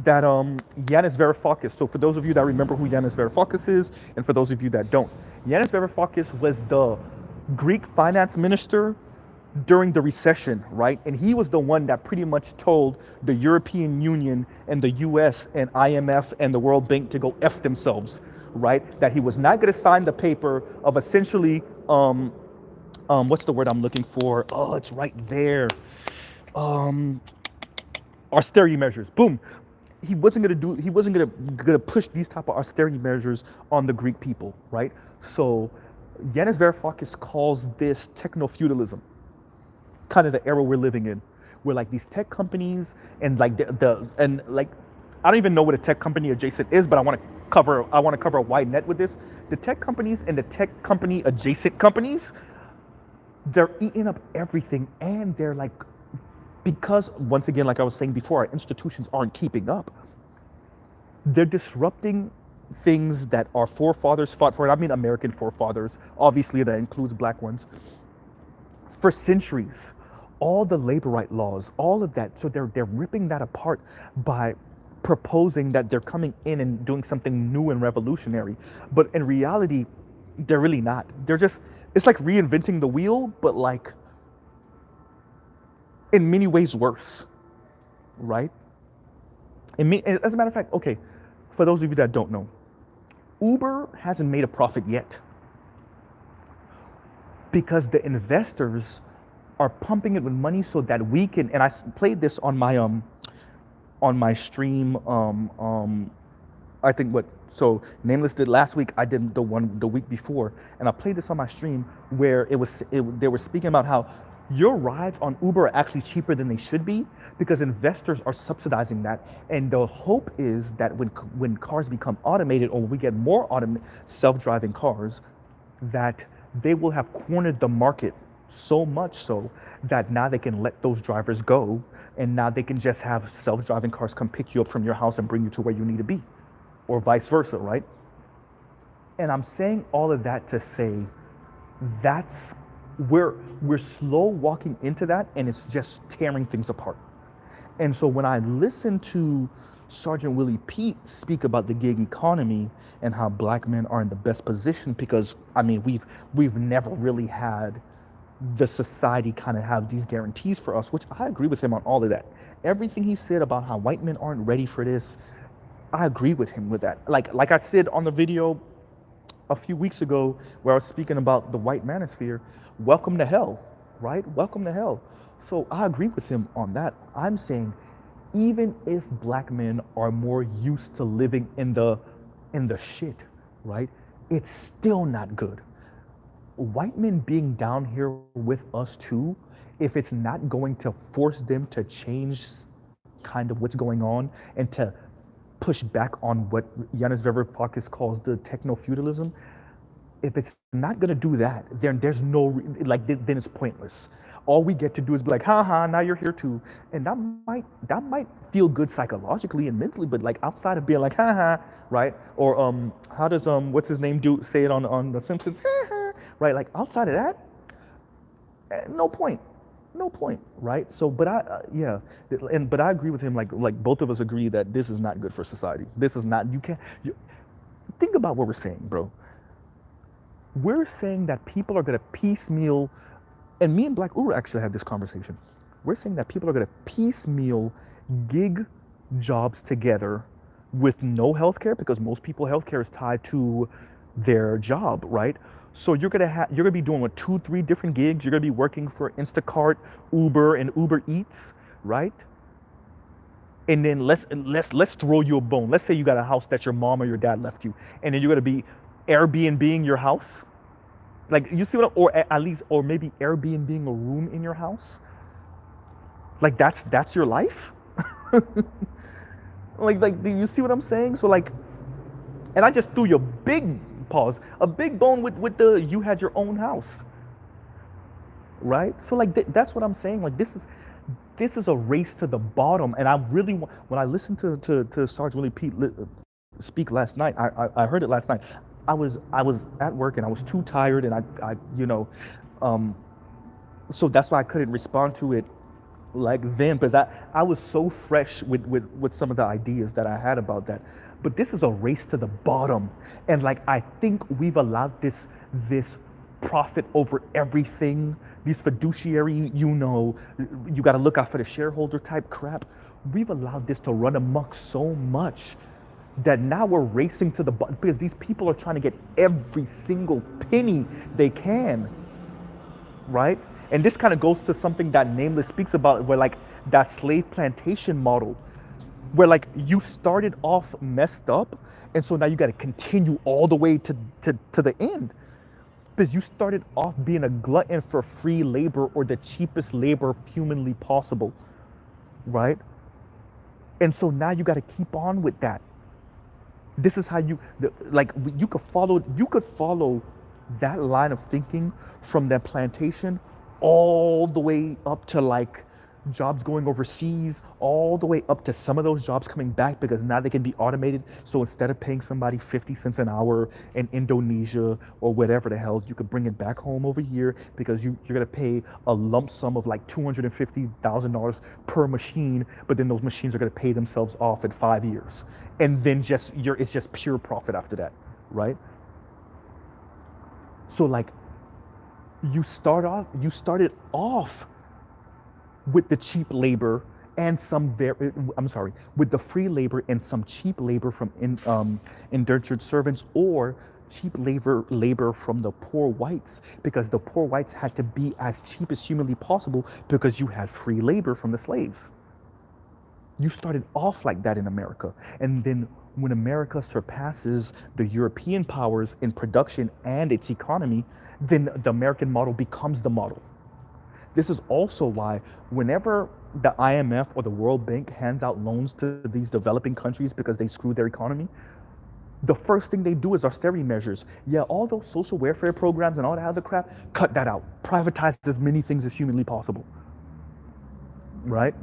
Varoufakis. So for those of you that remember who Yanis Varoufakis is, and for those of you that don't, Yanis Varoufakis was the Greek finance minister during the recession, right? And he was the one that pretty much told the European Union and the US and IMF and the World Bank to go F themselves, right? That he was not going to sign the paper of essentially, what's the word I'm looking for? Oh, it's right there. Austerity measures. Boom. He wasn't gonna push these type of austerity measures on the Greek people, right? So Yanis Varoufakis calls this techno-feudalism, kind of the era we're living in, where like these tech companies and like I don't even know what a tech company adjacent is, but I want to cover a wide net with this. The tech companies and the tech company adjacent companies, they're eating up everything, and they're like because once again, like I was saying before, our institutions aren't keeping up. They're disrupting things that our forefathers fought for. And I mean American forefathers, obviously that includes black ones, for centuries. All the labor right laws, all of that. So they're ripping that apart by proposing that they're coming in and doing something new and revolutionary. But in reality, they're really not. They're just, it's like reinventing the wheel, but like in many ways worse, right? As a matter of fact, okay, for those of you that don't know, Uber hasn't made a profit yet because the investors are pumping it with money so that we can, and I played this on my stream, I think so Nameless did last week, I did the week before, and I played this on my stream where they were speaking about how your rides on Uber are actually cheaper than they should be because investors are subsidizing that. And the hope is that when cars become automated or we get more self-driving cars, that they will have cornered the market so much so that now they can let those drivers go and now they can just have self-driving cars come pick you up from your house and bring you to where you need to be, or vice versa, right? And I'm saying all of that to say that's we're slow walking into that, and it's just tearing things apart. And so when I listen to Sergeant Willie Pete speak about the gig economy and how black men are in the best position, because I mean we've never really had the society kind of have these guarantees for us, which I agree with him on all of that. Everything he said about how white men aren't ready for this, I agree with him with that. Like I said on the video a few weeks ago where I was speaking about the white manosphere, welcome to hell, right? Welcome to hell. So I agree with him on that. I'm saying even if black men are more used to living in the shit, right? It's still not good. White men being down here with us too, if it's not going to force them to change kind of what's going on and to push back on what Yanis Varoufakis calls the techno-feudalism, if it's not going to do that, then there's no, then it's pointless. All we get to do is be like, haha, now you're here too. And that might feel good psychologically and mentally, but like outside of being like, haha, right? Or how does, what's his name say it on The Simpsons? Right? Like outside of that, no point, right? So, but but I agree with him. Like both of us agree that this is not good for society. This is not. Think about what we're saying, bro. We're saying that people are gonna piecemeal, and me and Black Uru actually had this conversation. We're saying that people are gonna piecemeal gig jobs together with no healthcare, because most people healthcare is tied to their job, right? So you're gonna be doing 2-3 different gigs. You're gonna be working for Instacart, Uber, and Uber Eats, right? And then let's throw you a bone. Let's say you got a house that your mom or your dad left you, and then you're gonna be Airbnb-ing your house. Like, you see what, or maybe Airbnb-ing a room in your house. Like that's your life. like do you see what I'm saying? So like, and I just threw you a big bone with the you had your own house, right? So like that's what I'm saying. Like this is a race to the bottom, and I really when I listened to Sergeant Willie Pete speak last night, I heard it last night. I was at work and I was too tired, and I so that's why I couldn't respond to it like then, because I was so fresh with some of the ideas that I had about that. But this is a race to the bottom, and like I think we've allowed this profit over everything, these fiduciary, you got to look out for the shareholder type crap. We've allowed this to run amok so much that now we're racing to the bottom, because these people are trying to get every single penny they can, right? And this kind of goes to something that Nameless speaks about, where like that slave plantation model, where like you started off messed up, and so now you got to continue all the way to the end, because you started off being a glutton for free labor, or the cheapest labor humanly possible, right? And so now you got to keep on with that. This is how you could follow that line of thinking from that plantation all the way up to like jobs going overseas, all the way up to some of those jobs coming back because now they can be automated. So instead of paying somebody 50 cents an hour in Indonesia or whatever the hell, you could bring it back home over here because you're gonna pay a lump sum of like $250,000 per machine, but then those machines are gonna pay themselves off in 5 years. And then it's just pure profit after that, right? So like you started off with the cheap labor and with the free labor and some cheap labor from indentured servants or cheap labor from the poor whites because the poor whites had to be as cheap as humanly possible because you had free labor from the slaves. You started off like that in America. And then when America surpasses the European powers in production and its economy, then the American model becomes the model. This is also why whenever the IMF or the World Bank hands out loans to these developing countries because they screwed their economy, the first thing they do is austerity measures. Yeah, all those social welfare programs and all that other crap, cut that out. Privatize as many things as humanly possible, right?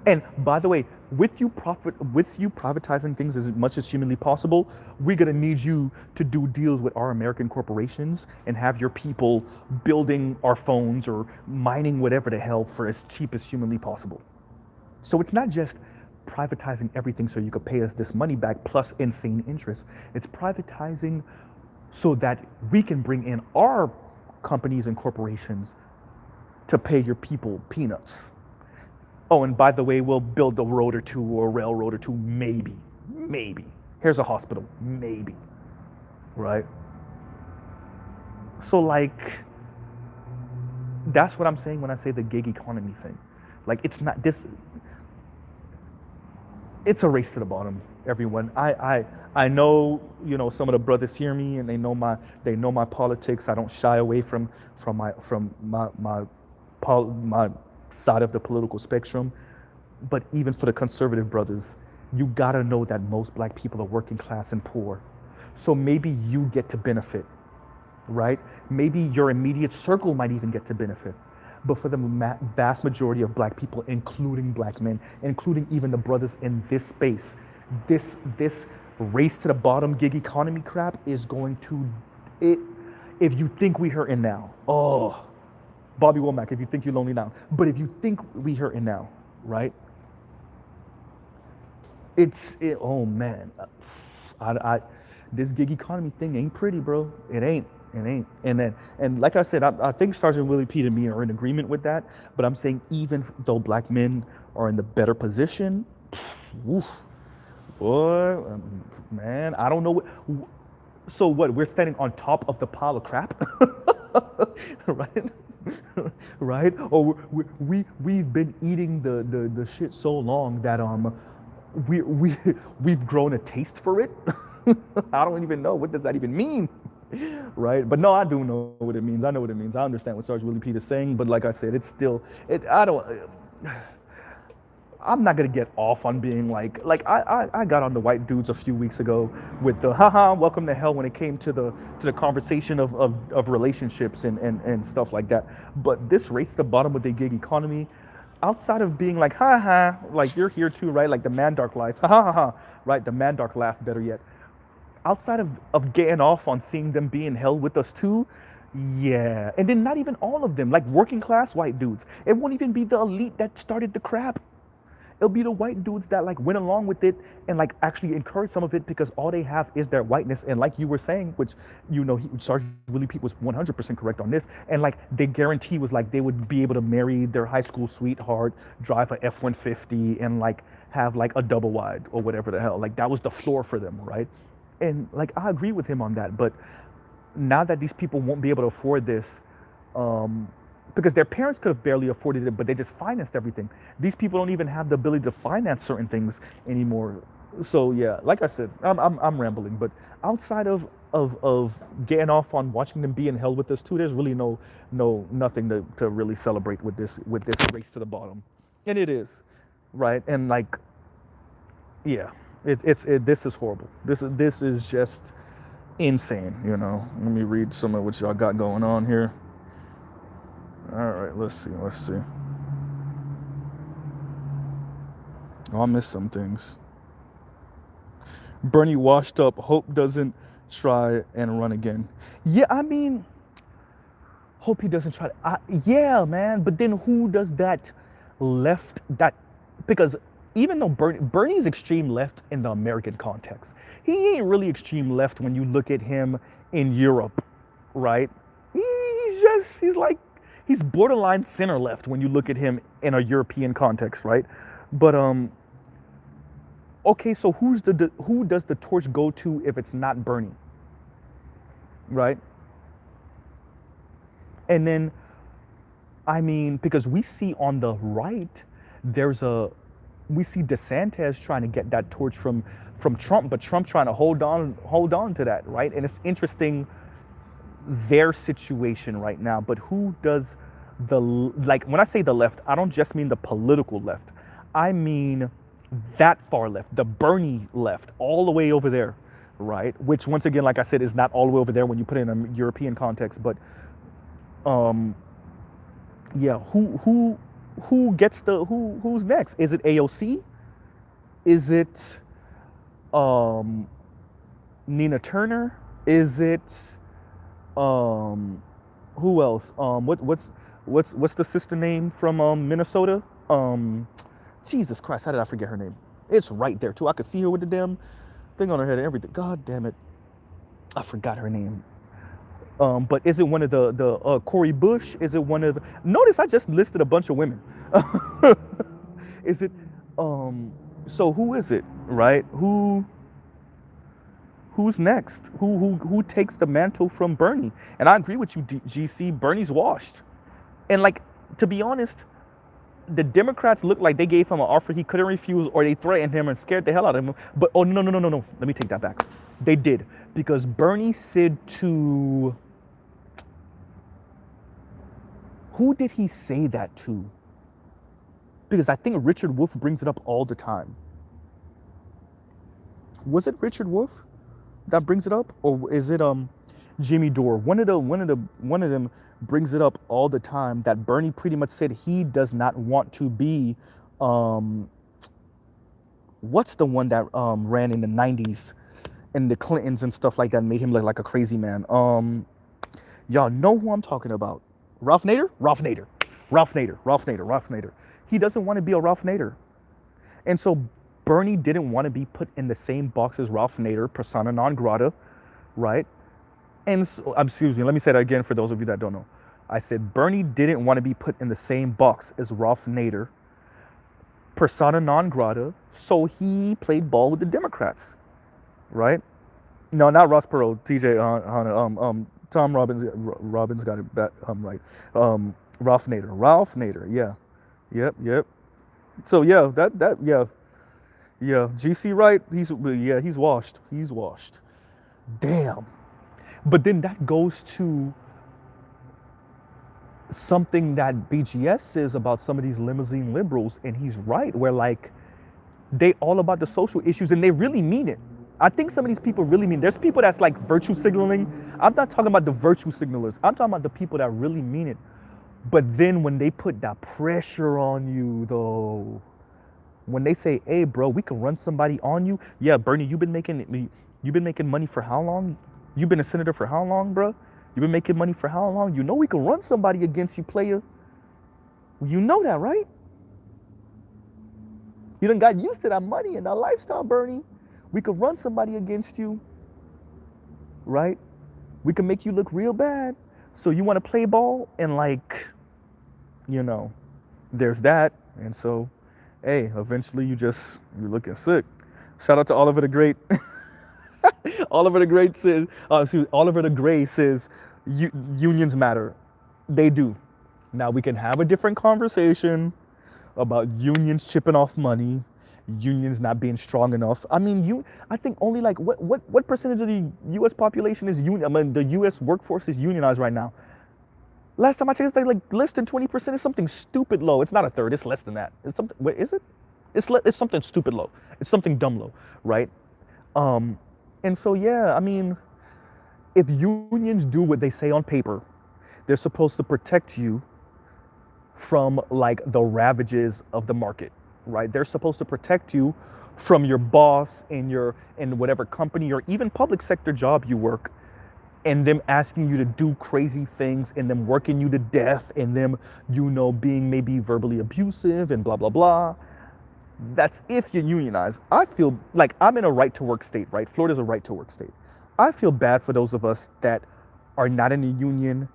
And by the way, with you privatizing things as much as humanly possible, we're gonna need you to do deals with our American corporations and have your people building our phones or mining whatever the hell for as cheap as humanly possible. So it's not just privatizing everything so you could pay us this money back plus insane interest. It's privatizing so that we can bring in our companies and corporations to pay your people peanuts. Oh, and by the way, we'll build a road or two or a railroad or two, maybe. Here's a hospital, maybe, right? So like, that's what I'm saying when I say the gig economy thing. Like, it's not this, it's a race to the bottom, everyone. I know, some of the brothers hear me and they know my politics. I don't shy away from my side of the political spectrum. But even for the conservative brothers, you gotta know that most black people are working class and poor. So maybe you get to benefit, right? Maybe your immediate circle might even get to benefit. But for the vast majority of black people, including black men, including even the brothers in this space, this race to the bottom gig economy crap is going to, if you think we hurting now, Bobby Womack, if you think you're lonely now. But if you think we hurting now, right? Oh man, this gig economy thing ain't pretty, bro. It ain't. And like I said, I think Sergeant Willie Pete and me are in agreement with that. But I'm saying even though black men are in the better position, woof, boy, man, I don't know what. So what? We're standing on top of the pile of crap, right? Right? Or we've been eating the shit so long that we've grown a taste for it. I don't even know what does that even mean, right? But no, I do know what it means. I know what it means. I understand what Sergeant Willie Pete is saying, but like I said, it's still I'm not gonna get off on being like I got on the white dudes a few weeks ago with the welcome to hell when it came to the conversation of relationships and stuff like that. But this race to the bottom with the gig economy, outside of being like like you're here too, right? Like the man dark life, right? The man dark laugh, better yet. Outside of getting off on seeing them be in hell with us too, yeah. And then not even all of them, like working class white dudes. It won't even be the elite that started the crap. It'll be the white dudes that like went along with it and like actually encouraged some of it because all they have is their whiteness. And like you were saying, which Sergeant Willie Pete was 100% correct on this. And like they guarantee was like they would be able to marry their high school sweetheart, drive a F-150, and like have like a double wide or whatever the hell. Like that was the floor for them, right? And like I agree with him on that. But now that these people won't be able to afford this, because their parents could have barely afforded it, but they just financed everything. These people don't even have the ability to finance certain things anymore. So yeah, like I said, I'm rambling, but outside of getting off on watching them be in hell with us too, there's really nothing to really celebrate with this race to the bottom, and it is, right? And like, yeah, this is horrible. This is just insane. Let me read some of what y'all got going on here. All right, let's see. Oh, I missed some things. Bernie washed up. Hope doesn't try and run again. Yeah, I mean, hope he doesn't try. Yeah, man. But then who does that left? That because even though Bernie's extreme left in the American context, he ain't really extreme left when you look at him in Europe, right? He's like he's borderline center left when you look at him in a European context, right? But okay, so who does the torch go to if it's not Bernie, right? And then I mean, because we see on the right, there's a we see DeSantis trying to get that torch from Trump, but Trump trying to hold on to that, right? And it's interesting their situation right now. But who does the like when I say the left, I don't just mean the political left. I mean that far left, the Bernie left, all the way over there, right? Which once again, like I said, is not all the way over there when you put it in a European context, but um yeah, who gets who's next? Is it AOC? Is it um Nina Turner? Is it who else? What's the sister name from Minnesota? Jesus Christ, how did I forget her name? It's right there too. I could see her with the damn thing on her head and everything. God damn it, I forgot her name. But is it one of the Cori Bush? Is it one of? Notice I just listed a bunch of women. Is it? So who is it? Right? Who's next? Who takes the mantle from Bernie? And I agree with you, GC. Bernie's washed. And like to be honest, the Democrats looked like they gave him an offer he couldn't refuse, or they threatened him and scared the hell out of him. But oh no no no no no! Let me take that back. They did because Bernie said to. Who did he say that to? Because I think Richard Wolff brings it up all the time. Was it Richard Wolff that brings it up, or is it Jimmy Dore? One of them brings it up all the time that Bernie pretty much said he does not want to be what's the one that ran in the 90s and the Clintons and stuff like that made him look like a crazy man. Y'all know who I'm talking about. Ralph Nader? Ralph Nader. Ralph Nader. Ralph Nader. Ralph Nader. He doesn't want to be a Ralph Nader. And so Bernie didn't want to be put in the same box as Ralph Nader, persona non grata, right? And so, excuse me, let me say that again for those of you that don't know. I said Bernie didn't want to be put in the same box as Ralph Nader, persona non grata, so he played ball with the Democrats, right? No, not Ross Perot, TJ Tom Robbins got it back, right. Ralph Nader, yeah, yep. So yeah, yeah. GC right, he's washed. Damn. But then that goes to something that BGS says about some of these limousine liberals, and he's right, where like they all about the social issues and they really mean it. I think some of these people really mean. There's people that's like virtue signaling. I'm not talking about the virtue signalers. I'm talking about the people that really mean it. But then when they put that pressure on you, though, when they say, "Hey, bro, we can run somebody on you." Yeah, Bernie, you've been making money for how long? You've been a senator for how long, bro? You've been making money for how long? You know we can run somebody against you, player. You know that, right? You done got used to that money and that lifestyle, Bernie. We could run somebody against you, right? We can make you look real bad. So you want to play ball and like, there's that. And so, hey, eventually you're looking sick. Shout out to Oliver the Great. Oliver the Gray says, unions matter. They do. Now we can have a different conversation about unions chipping off money, unions not being strong enough. I mean, I think only like what percentage of the U.S. population is union? I mean, the U.S. workforce is unionized right now. Last time I checked, it's like less than 20%. Is something stupid low. It's not a third. It's less than that. It's something. What is it? It's something stupid low. It's something dumb low, right? And so yeah, I mean, if unions do what they say on paper, they're supposed to protect you from like the ravages of the market, right? They're supposed to protect you from your boss in whatever company or even public sector job you work, and them asking you to do crazy things and them working you to death and them, being maybe verbally abusive and blah, blah, blah. That's if you unionize. I feel like I'm in a right to work state, right? Florida's a right to work state. I feel bad for those of us that are not in a union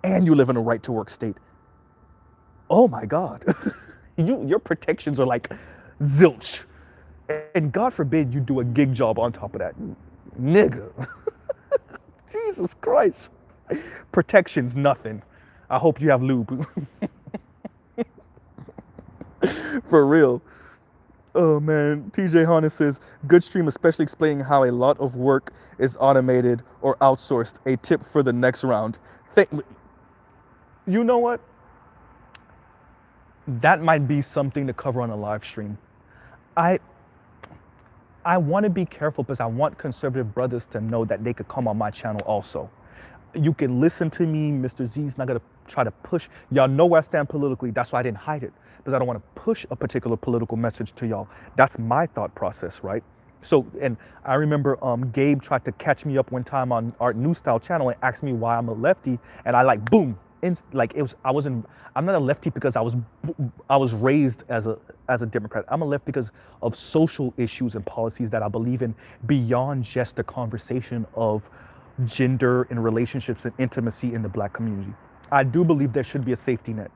and you live in a right to work state. Oh my God. Your protections are like zilch. And God forbid you do a gig job on top of that. Nigga. Jesus Christ. Protections, nothing. I hope you have lube. For real. Oh man, TJ Hanna says, good stream, especially explaining how a lot of work is automated or outsourced. A tip for the next round. You know what? That might be something to cover on a live stream. I want to be careful because I want conservative brothers to know that they could come on my channel also. You can listen to me. Mr. Z's not going to try to push. Y'all know where I stand politically. That's why I didn't hide it, because I don't want to push a particular political message to y'all. That's my thought process, right? So, and I remember Gabe tried to catch me up one time on Art New Style channel and asked me why I'm a lefty, and I like boom, I'm not a lefty because I was raised as a Democrat. I'm a left because of social issues and policies that I believe in beyond just the conversation of gender and relationships and intimacy in the Black community. I do believe there should be a safety net.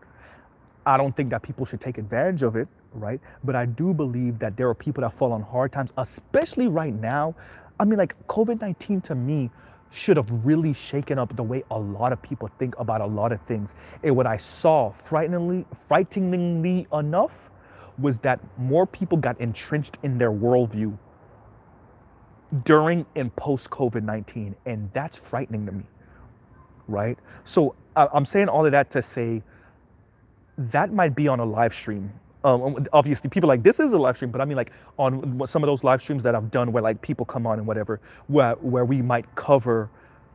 I don't think that people should take advantage of it, right? But I do believe that there are people that fall on hard times, especially right now. I mean, like COVID-19 to me should have really shaken up the way a lot of people think about a lot of things. And what I saw, frighteningly enough, was that more people got entrenched in their worldview during and post COVID-19, and that's frightening to me, right? So I'm saying all of that to say that might be on a live stream. Obviously people are like, this is a live stream, but I mean like on some of those live streams that I've done where like people come on and whatever, where we might cover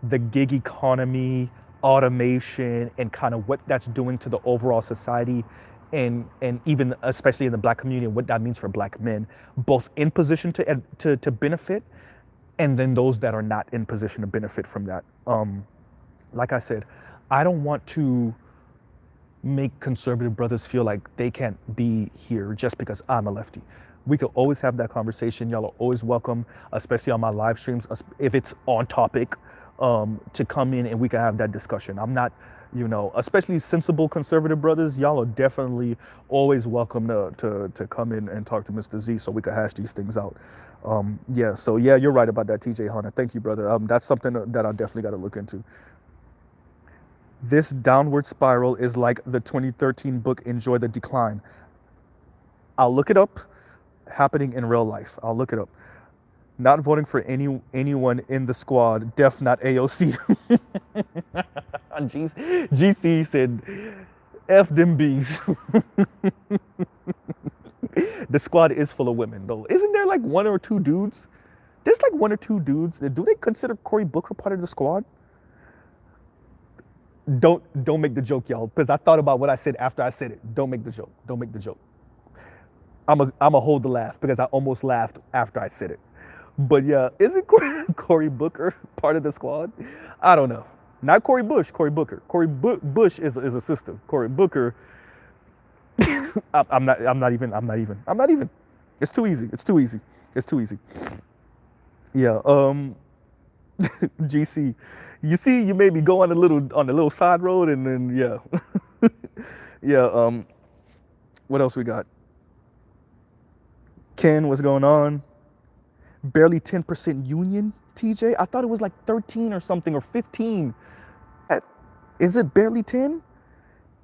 the gig economy, automation, and kind of what that's doing to the overall society, and even especially in the Black community, and what that means for Black men, both in position to benefit, and then those that are not in position to benefit from that. Like I said, I don't want to make conservative brothers feel like they can't be here just because I'm a lefty. We could always have that conversation. Y'all are always welcome, especially on my live streams, if it's on topic, to come in and we can have that discussion. I'm not, especially sensible conservative brothers, y'all are definitely always welcome to come in and talk to Mr. Z so we can hash these things out. So you're right about that, TJ Hunter. Thank you, brother. That's something that I definitely got to look into. This downward spiral is like the 2013 book, Enjoy the Decline. I'll look it up. Happening in real life. I'll look it up. Not voting for anyone in the squad. Def not AOC. GC said, F them bees. The squad is full of women, though. Isn't there like one or two dudes? There's like one or two dudes. Do they consider Cory Booker part of the squad? Don't make the joke, y'all, because I thought about what I said after I said it. Don't make the joke. Don't make the joke. I'm a hold the laugh because I almost laughed after I said it. But yeah, isn't Cory Booker part of the squad? I don't know. Not Cory Bush, Cory Booker. Bush is a sister. Cory Booker, I'm not even. It's too easy. Yeah, GC. You see, you made me go on a little side road, and then yeah. What else we got? Ken, what's going on? Barely 10% union, TJ? I thought it was like 13 or something, or 15. Is it barely 10?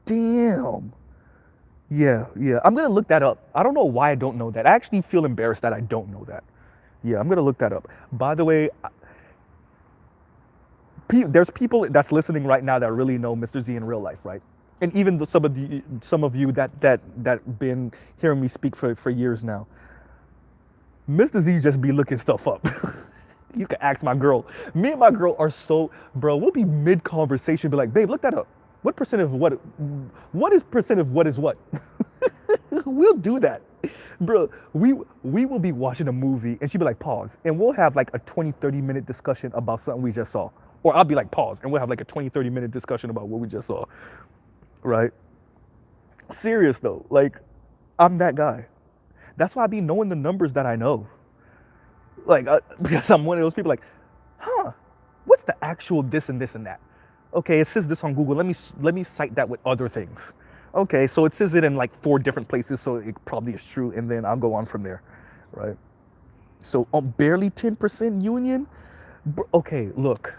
Damn. Yeah. I'm gonna look that up. I don't know why I don't know that. I actually feel embarrassed that I don't know that. Yeah, I'm gonna look that up. By the way, there's people that's listening right now that really know Mr. Z in real life, right? And even some of you that been hearing me speak for years now. Mr. Z just be looking stuff up. You can ask my girl. Me and my girl are bro, we'll be mid-conversation, be like, babe, look that up. What is percent of what is what? We'll do that. Bro, we will be watching a movie and she'll be like, pause. And we'll have like a 20-30 minute discussion about something we just saw. Or I'll be like, pause. And we'll have like a 20-30 minute discussion about what we just saw. Right? Serious though. Like, I'm that guy. That's why I be knowing the numbers that I know. Like, because I'm one of those people like, huh, what's the actual this and this and that? Okay, it says this on Google. Let me cite that with other things. Okay, so it says it in like 4 different places, so it probably is true, and then I'll go on from there, right? So barely 10% union. Okay, look,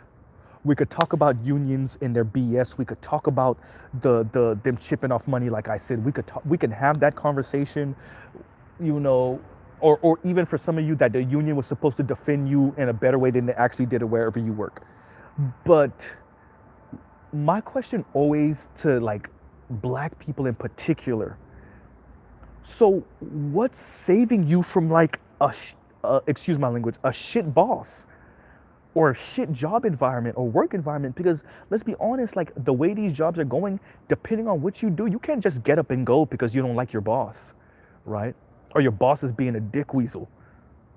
we could talk about unions and their BS. We could talk about them chipping off money, like I said. We can have that conversation, you know, or even for some of you that the union was supposed to defend you in a better way than they actually did it wherever you work. But my question always to like black people in particular, so what's saving you from like excuse my language, a shit boss or a shit job environment or work environment? Because let's be honest, like the way these jobs are going, depending on what you do, you can't just get up and go because you don't like your boss, right? Or your boss is being a dick weasel.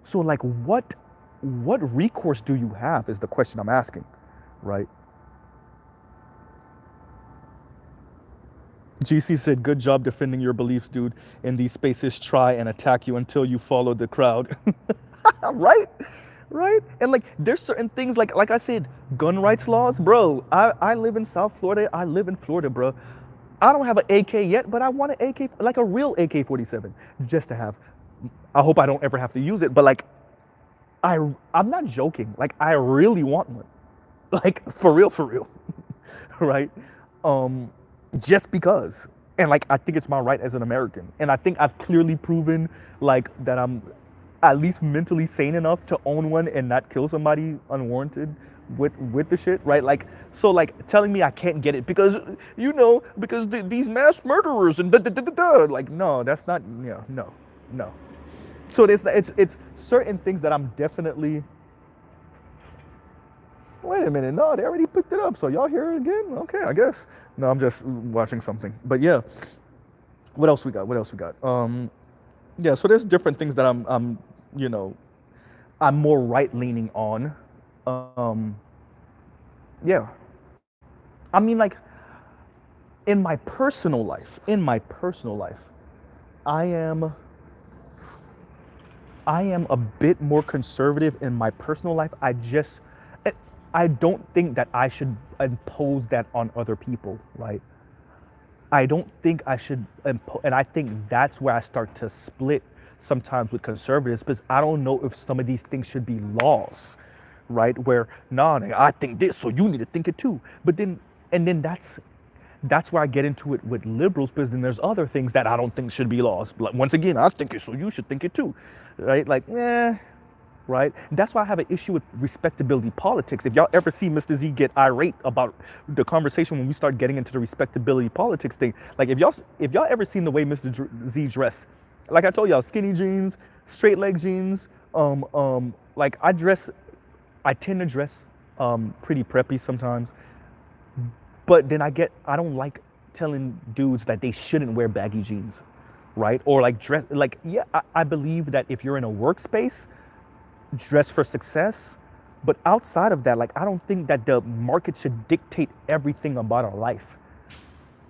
So like what recourse do you have is the question I'm asking, right? GC said, good job defending your beliefs, dude. In these spaces, try and attack you until you follow the crowd. Right? Right? And like, there's certain things, like I said, gun rights laws, bro. I live in South Florida. I live in Florida, bro. I don't have an AK yet, but I want an AK, like a real AK-47, just to have. I hope I don't ever have to use it, but like, I'm not joking. Like, I really want one. Like, for real. Right? Just because. And like, I think it's my right as an American. And I think I've clearly proven like that I'm at least mentally sane enough to own one and not kill somebody unwarranted with the shit, right? Like, so like telling me I can't get it because, you know, because these mass murderers and like, no, that's not, yeah, no. So it's certain things that I'm definitely, wait a minute, no, they already picked it up, so y'all hear it again? Okay, I guess. No, I'm just watching something. But yeah, what else we got? Yeah, so there's different things that I'm you know, I'm more right-leaning on. Yeah. I mean, like, in my personal life, I am a bit more conservative in my personal life. I don't think that I should impose that on other people, right? I don't think I should impose, and I think that's where I start to split sometimes with conservatives, because I don't know if some of these things should be laws, right? Where, nah, I think this, so you need to think it too. But then that's where I get into it with liberals, because then there's other things that I don't think should be laws. Like, once again, I think it, so you should think it too, right? Like, right? That's why I have an issue with respectability politics. If y'all ever see Mr. Z get irate about the conversation when we start getting into the respectability politics thing, like if y'all ever seen the way Mr. Z dress, like I told y'all, skinny jeans, straight leg jeans, like I tend to dress pretty preppy sometimes, but then I don't like telling dudes that they shouldn't wear baggy jeans, right? Or like dress, like, yeah, I believe that if you're in a workspace, dress for success, but outside of that, like, I don't think that the market should dictate everything about our life.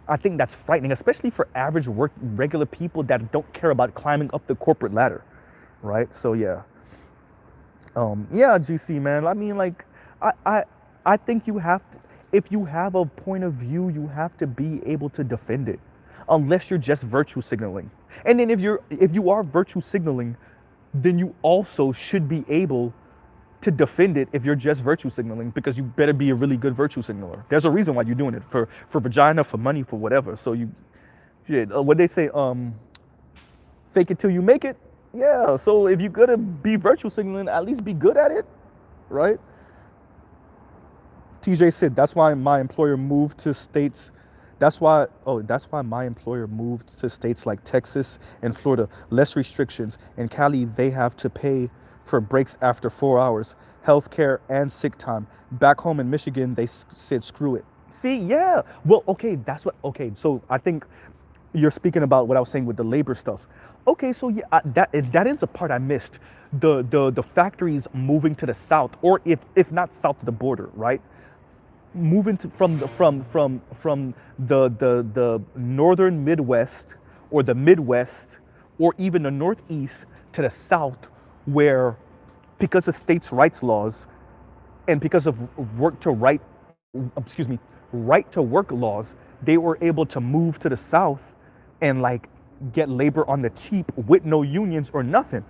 I think that's frightening, especially for average regular people that don't care about climbing up the corporate ladder, right? So yeah, yeah, GC, man. I mean, like, I think you have to, if you have a point of view, you have to be able to defend it, unless you're just virtue signaling. And then if you are virtue signaling, then you also should be able to defend it if you're just virtue signaling, because you better be a really good virtue signaler. There's a reason why you're doing it, for vagina, for money, for whatever. So what they say, fake it till you make it. Yeah, so if you're gonna be virtue signaling, at least be good at it, right? TJ said, that's why my employer moved to states. That's why my employer moved to states like Texas and Florida, less restrictions. In Cali, they have to pay for breaks after 4 hours, healthcare and sick time. Back home in Michigan, they said, screw it. See, yeah. Well, okay, so I think you're speaking about what I was saying with the labor stuff. Okay, so yeah, that is the part I missed. The factories moving to the south, or if not south to the border, right? Moving to, from the northern Midwest or the Midwest or even the Northeast to the South, where because of states' rights laws and because of work to right, excuse me, right to work laws, they were able to move to the South and like get labor on the cheap with no unions or nothing.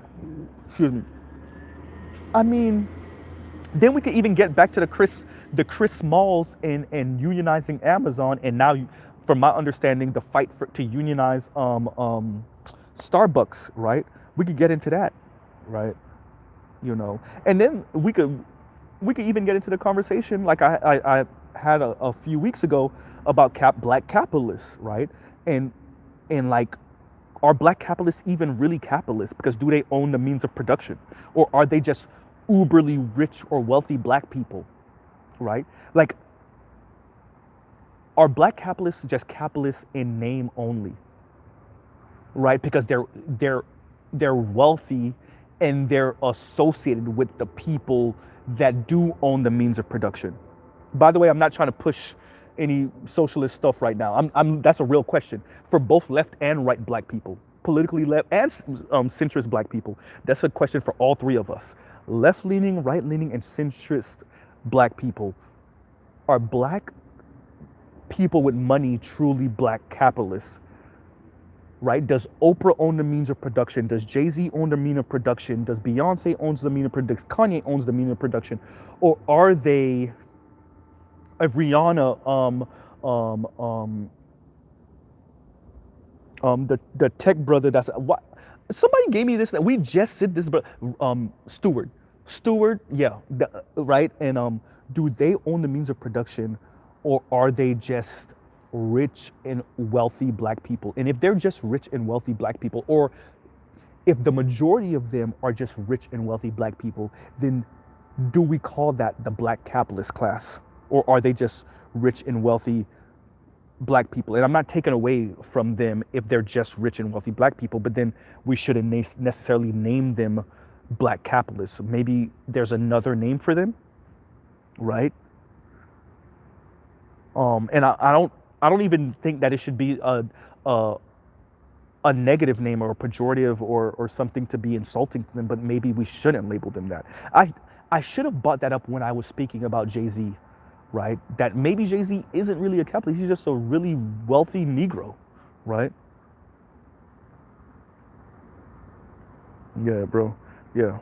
Excuse me. I mean, then we could even get back to the Chris Smalls and unionizing Amazon, and now, from my understanding, the fight to unionize Starbucks, right? We could get into that, right? And then we could even get into the conversation like I had a few weeks ago about black capitalists, right? And like, are black capitalists even really capitalists? Because do they own the means of production, or are they just uberly rich or wealthy black people, right? Like, are black capitalists just capitalists in name only, right? Because they're wealthy and they're associated with the people that do own the means of production. By the way, I'm not trying to push any socialist stuff right now. That's a real question for both left and right black people, politically left and centrist black people. That's a question for all three of us. Left-leaning, right-leaning, and centrist black people. Are black people with money truly black capitalists? Right? Does Oprah own the means of production? Does Jay-Z own the means of production? Does Beyonce owns the means of production? Kanye owns the means of production? Or are they a Rihanna, the tech brother that's what? Somebody gave me this. We just said this, but Stewart, yeah, right. And do they own the means of production, or are they just rich and wealthy black people? And if they're just rich and wealthy black people, or if the majority of them are just rich and wealthy black people, then do we call that the black capitalist class? Or are they just rich and wealthy black people? And I'm not taking away from them if they're just rich and wealthy black people, but then we shouldn't necessarily name them black capitalists. Maybe there's another name for them, right? And I don't even think that it should be a negative name or a pejorative or something to be insulting to them, but maybe we shouldn't label them that. I should have brought that up when I was speaking about Jay-Z, right? That maybe Jay-Z isn't really a capitalist, he's just a really wealthy Negro, right? Yeah, bro. Yeah.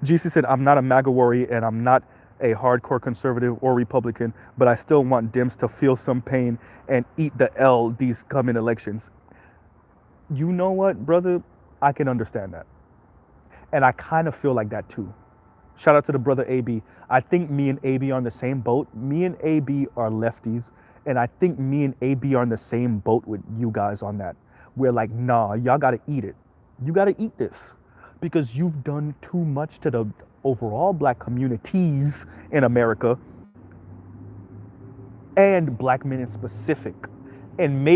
GC said, I'm not a MAGA worry and I'm not a hardcore conservative or Republican, but I still want Dems to feel some pain and eat the L these coming elections. You know what, brother? I can understand that. And I kind of feel like that too. Shout out to the brother AB. I think me and AB are on the same boat. Me and AB are lefties. And I think me and AB are on the same boat with you guys on that. We're like, nah, y'all got to eat it. You got to eat this because you've done too much to the overall black communities in America and black men in specific. And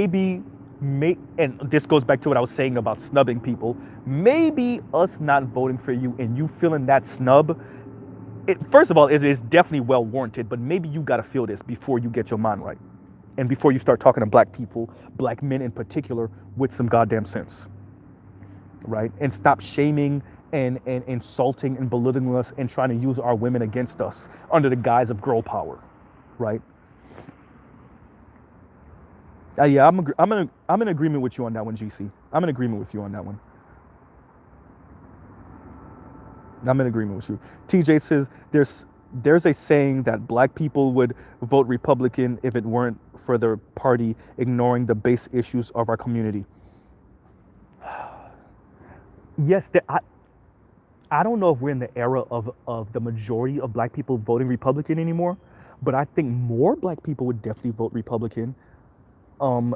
and this goes back to what I was saying about snubbing people. Maybe us not voting for you and you feeling that snub, first of all, it is definitely well warranted, but maybe you got to feel this before you get your mind right. And before you start talking to black people, black men in particular, with some goddamn sense, right? And stop shaming and insulting and belittling us and trying to use our women against us under the guise of girl power, right? Yeah, I'm in agreement with you on that one, GC. I'm in agreement with you on that one. I'm in agreement with you. TJ says there's a saying that black people would vote Republican if it weren't for their party ignoring the base issues of our community. Yes, I don't know if we're in the era of the majority of black people voting Republican anymore, but I think more black people would definitely vote Republican. And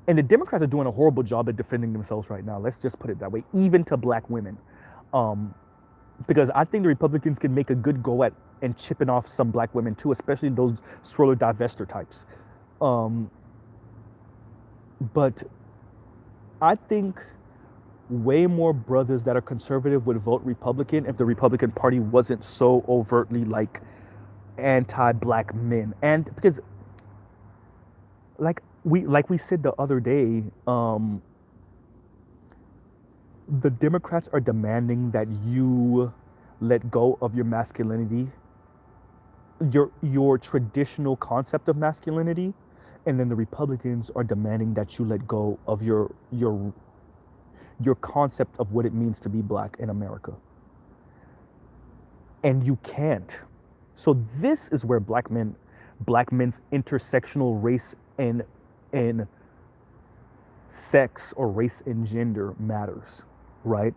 the Democrats are doing a horrible job at defending themselves right now. Let's just put it that way, even to black women. Because I think the Republicans can make a good go at and chipping off some black women too, especially those stroller divester types. But I think way more brothers that are conservative would vote Republican if the Republican Party wasn't so overtly like anti-black men. And because like we said the other day, the Democrats are demanding that you let go of your masculinity, your traditional concept of masculinity, and then the Republicans are demanding that you let go of your concept of what it means to be black in America. And you can't. So this is where black men's intersectional race and sex or race and gender matters, right?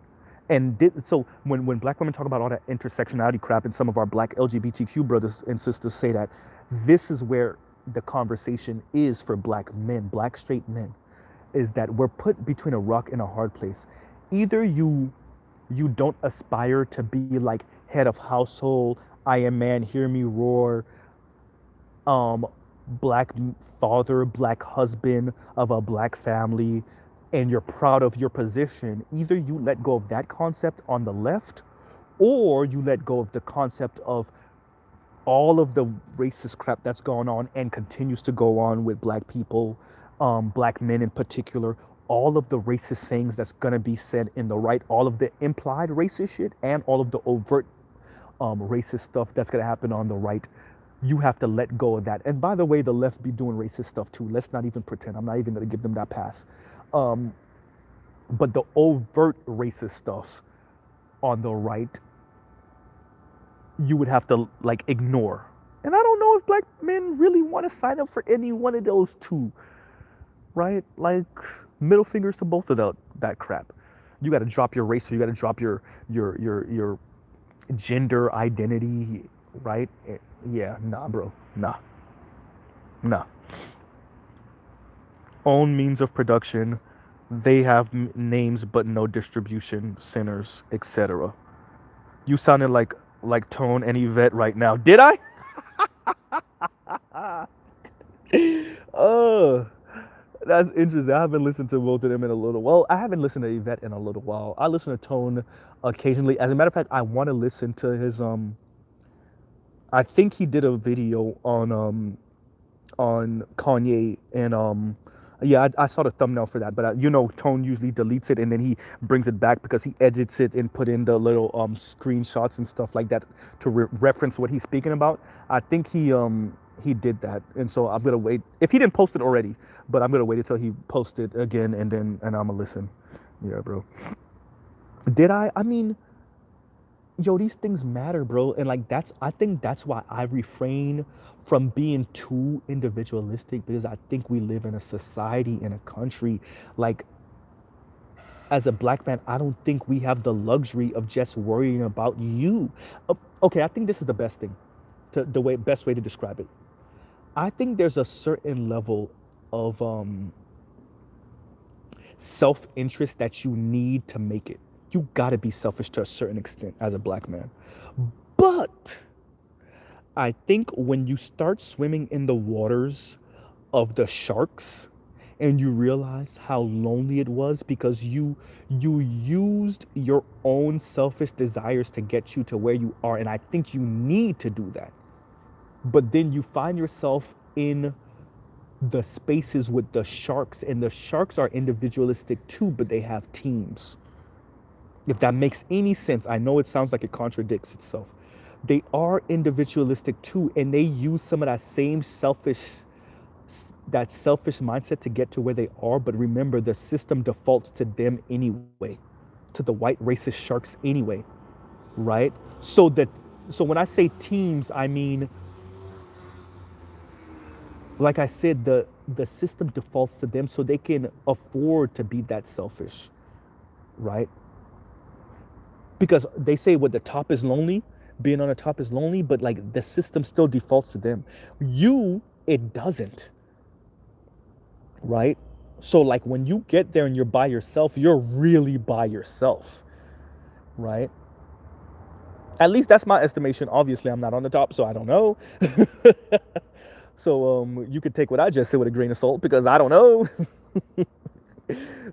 And so when black women talk about all that intersectionality crap, and some of our black LGBTQ brothers and sisters say that, this is where the conversation is for black men, black straight men, is that we're put between a rock and a hard place. Either you don't aspire to be like head of household, I am man, hear me roar, black father, black husband of a black family, and you're proud of your position. Either you let go of that concept on the left, or you let go of the concept of all of the racist crap that's going on and continues to go on with black people, black men in particular, all of the racist sayings that's gonna be said in the right, all of the implied racist shit, and all of the overt racist stuff that's gonna happen on the right. You have to let go of that. And by the way, the left be doing racist stuff too. Let's not even pretend. I'm not even gonna give them that pass. But the overt racist stuff on the right, you would have to like ignore. And I don't know if black men really want to sign up for any one of those two, right? Like, middle fingers to both of that crap. You got to drop your race, or you got to drop your gender identity, right? Yeah, nah, bro, nah. Own means of production. They have names but no distribution centers, etc. You sounded like Tone and Yvette right now. Did I? Oh, that's interesting. I haven't listened to both of them in a little. Well, I haven't listened to Yvette in a little while. I listen to Tone occasionally. As a matter of fact, I want to listen to his I think he did a video on Kanye, and yeah, I saw the thumbnail for that. But Tone usually deletes it and then he brings it back because he edits it and put in the little screenshots and stuff like that to reference what he's speaking about. I think he did that, and so I'm gonna wait if he didn't post it already. But I'm gonna wait until he posts it again, and I'm gonna listen. Yeah, bro. Did I? I mean, yo, these things matter, bro. And like I think that's why I refrain from being too individualistic, because I think we live in a society, in a country, like, as a black man, I don't think we have the luxury of just worrying about you. Okay, I think this is the best thing, best way to describe it. I think there's a certain level of self-interest that you need to make it. You gotta be selfish to a certain extent as a black man. But I think when you start swimming in the waters of the sharks and you realize how lonely it was because you used your own selfish desires to get you to where you are, and I think you need to do that. But then you find yourself in the spaces with the sharks, and the sharks are individualistic too, but they have teams. If that makes any sense. I know it sounds like it contradicts itself. They are individualistic too, and they use some of that same selfish mindset to get to where they are. But remember, the system defaults to them anyway, to the white racist sharks anyway, right? So when I say teams, I mean, like I said, the system defaults to them so they can afford to be that selfish, right? Because they say what the top is lonely, being on the top is lonely, but like the system still defaults to them. It doesn't, right? So like when you get there and you're by yourself, you're really by yourself, right? At least that's my estimation. Obviously, I'm not on the top, so I don't know. So you could take what I just said with a grain of salt, because I don't know.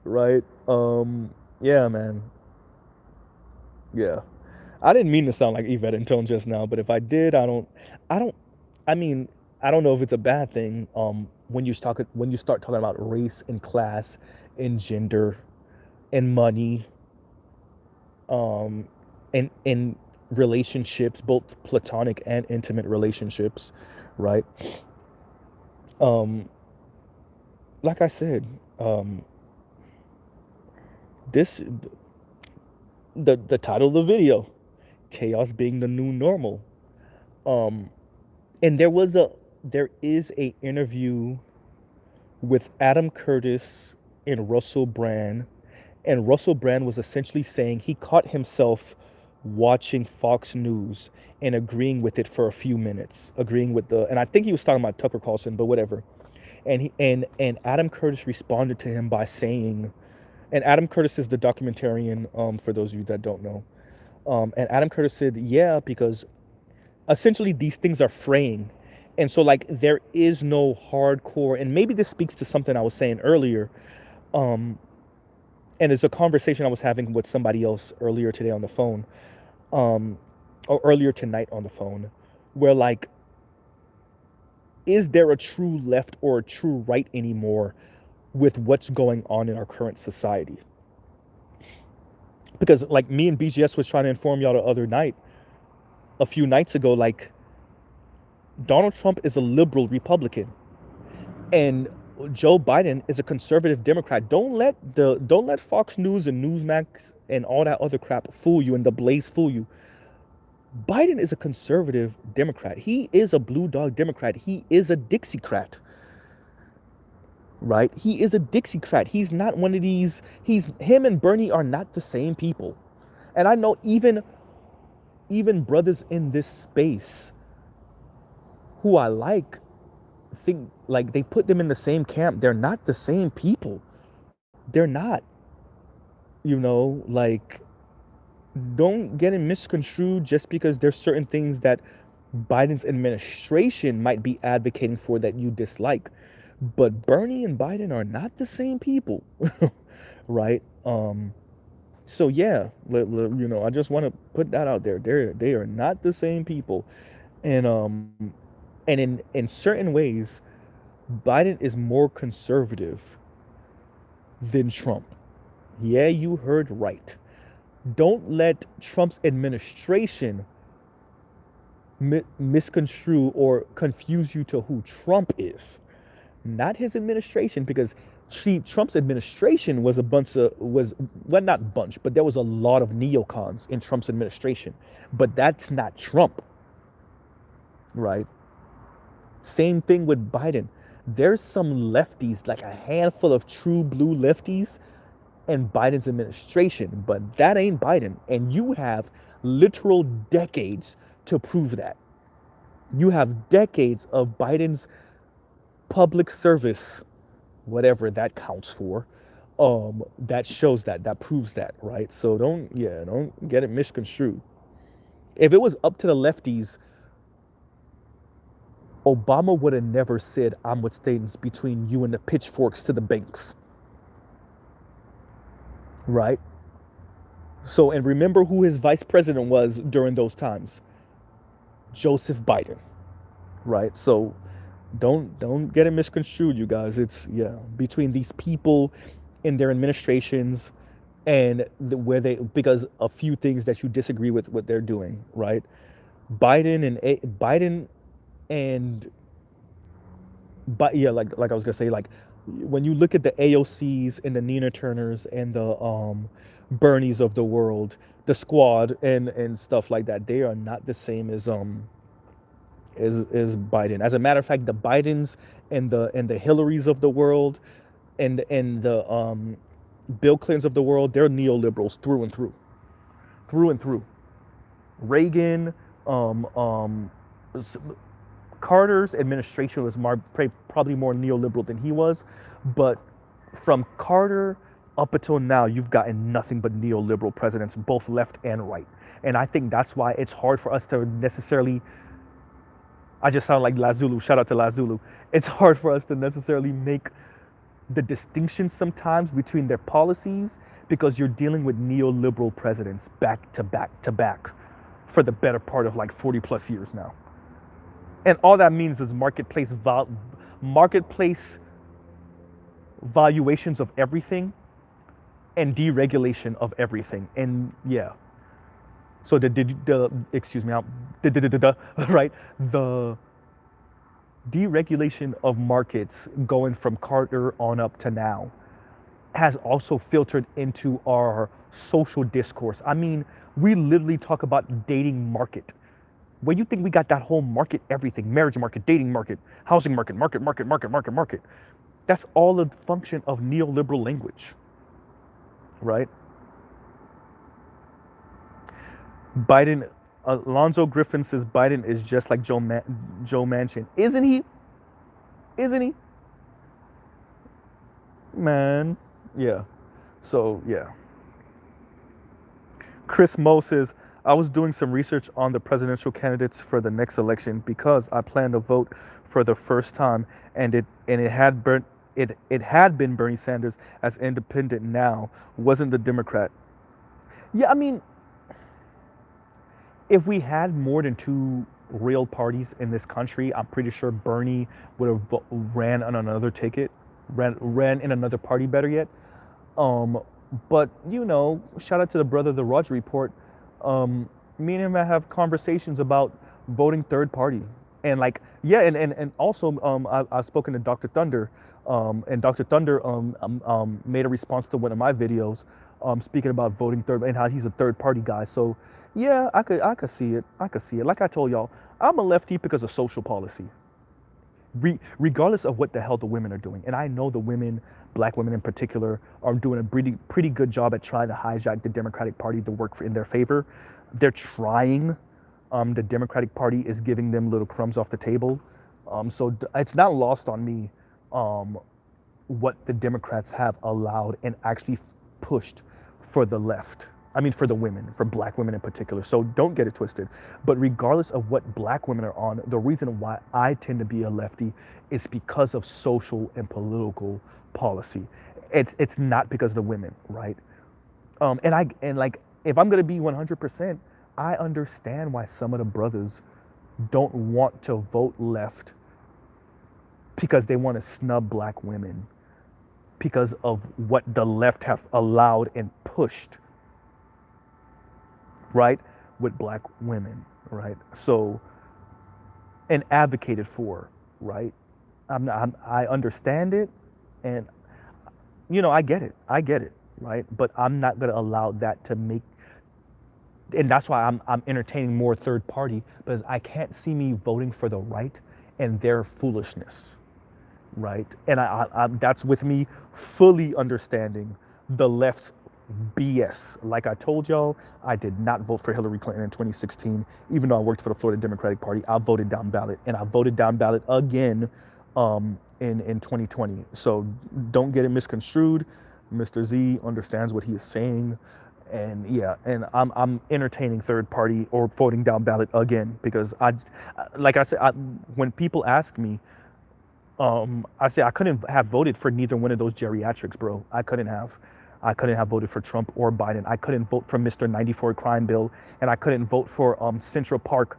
Right? Yeah, man. Yeah. I didn't mean to sound like Yvette and Tone just now, but if I did, I don't, I mean, I don't know if it's a bad thing. When you start talking about race and class and gender and money, um, and relationships, both platonic and intimate relationships, right? Um, like I said, um, this the title of the video, chaos being the new normal. Um, and there is a interview with Adam Curtis and Russell Brand, and Russell Brand was essentially saying he caught himself watching Fox News and agreeing with it for a few minutes, agreeing with and I think he was talking about Tucker Carlson, but whatever. And Adam Curtis responded to him by saying, and Adam Curtis is the documentarian, for those of you that don't know. And Adam Curtis said, yeah, because essentially these things are fraying. And so like there is no hardcore, and maybe this speaks to something I was saying earlier. Um, and it's a conversation I was having with somebody else earlier today on the phone, um, or earlier tonight on the phone, where like, is there a true left or a true right anymore with what's going on in our current society? Because like me and BGS was trying to inform y'all the other night, a few nights ago, like Donald Trump is a liberal Republican and Joe Biden is a conservative Democrat. Don't let Fox News and Newsmax and all that other crap fool you and the Blaze fool you. Biden is a conservative Democrat. He is a blue dog Democrat. He is a Dixiecrat. Right? He is a Dixiecrat. He's not one of these. Him and Bernie are not the same people. And I know even brothers in this space who I like think like they put them in the same camp. They're not the same people. They're not. Like don't get it misconstrued just because there's certain things that Biden's administration might be advocating for that you dislike. But Bernie and Biden are not the same people. Right? So yeah, I just want to put that out there. They are not the same people. And in certain ways, Biden is more conservative than Trump. Yeah, you heard right. Don't let Trump's administration misconstrue or confuse you to who Trump is. Not his administration, because Trump's administration was well, not bunch, but there was a lot of neocons in Trump's administration. But that's not Trump, right? Same thing with Biden. There's some lefties, like a handful of true blue lefties in Biden's administration, but that ain't Biden. And you have literal decades to prove that. You have decades of Biden's public service, whatever that counts for, that shows that proves that, right? So don't get it misconstrued. If it was up to the lefties, Obama would have never said, I'm what stands between you and the pitchforks to the banks. Right? So, and remember who his vice president was during those times. Joseph Biden. Right? So don't get it misconstrued, you guys. It's between these people in their administrations and because a few things that you disagree with what they're doing, right? Biden and but yeah, like I was gonna say, like when you look at the AOCs and the Nina Turners and the Bernies of the world, the squad and stuff like that, they are not the same as Biden. As a matter of fact, the Bidens and the Hillarys of the world and the Bill Clintons of the world, they're neoliberals through and through, through and through. Reagan, Carter's administration was probably more neoliberal than he was, but from Carter up until now, you've gotten nothing but neoliberal presidents, both left and right. And I think that's why it's hard for us to necessarily, I just sound like Lazulu, shout out to Lazulu. It's hard for us to necessarily make the distinction sometimes between their policies because you're dealing with neoliberal presidents back to back to back for the better part of like 40 plus years now. And all that means is marketplace valuations of everything and deregulation of everything. And yeah, so the excuse me, right, the deregulation of markets going from Carter on up to now has also filtered into our social discourse. I mean, we literally talk about dating market. Where you think we got that whole market, everything, marriage market, dating market, housing market, market. That's all a function of neoliberal language, right? Biden, Alonzo Griffin says Biden is just like Joe Manchin. Isn't he? Isn't he? Man, yeah. So, yeah. Chris Moe says, I was doing some research on the presidential candidates for the next election because I plan to vote for the first time, and it had been Bernie Sanders as independent now, wasn't the Democrat. Yeah, I mean, if we had more than two real parties in this country, I'm pretty sure Bernie would have ran on another ticket, ran in another party, better yet. But you know, shout out to the brother, the Roger Report. Me and him have conversations about voting third party, and like, yeah, and also, I've spoken to Dr. Thunder, and Dr. Thunder made a response to one of my videos, speaking about voting third and how he's a third party guy. So yeah, I could see it. I could see it. Like I told y'all, I'm a lefty because of social policy. Regardless of what the hell the women are doing. And I know the women, black women in particular, are doing a pretty good job at trying to hijack the Democratic Party to work in their favor. They're trying. The Democratic Party is giving them little crumbs off the table. So it's not lost on me what the Democrats have allowed and actually pushed for the left. I mean, for the women, for black women in particular. So don't get it twisted. But regardless of what black women are on, the reason why I tend to be a lefty is because of social and political policy. It's not because of the women, right? And like, if I'm gonna be 100%, I understand why some of the brothers don't want to vote left because they want to snub black women because of what the left have allowed and pushed, right, with black women, right? So, and advocated for, right? I understand it, and you know, I get it, right? But I'm not gonna allow that to make, and that's why I'm entertaining more third party, because I can't see me voting for the right and their foolishness, right? And I that's with me fully understanding the left's BS. Like I told y'all, I did not vote for Hillary Clinton in 2016, even though I worked for the Florida Democratic Party. I voted down ballot, and I voted down ballot again in 2020. So don't get it misconstrued. Mr. Z understands what he is saying, and yeah, and I'm entertaining third party or voting down ballot again because like I said, when people ask me, I say I couldn't have voted for neither one of those geriatrics, bro. I couldn't have voted for Trump or Biden. I couldn't vote for Mr. 94 crime bill, and I couldn't vote for Central Park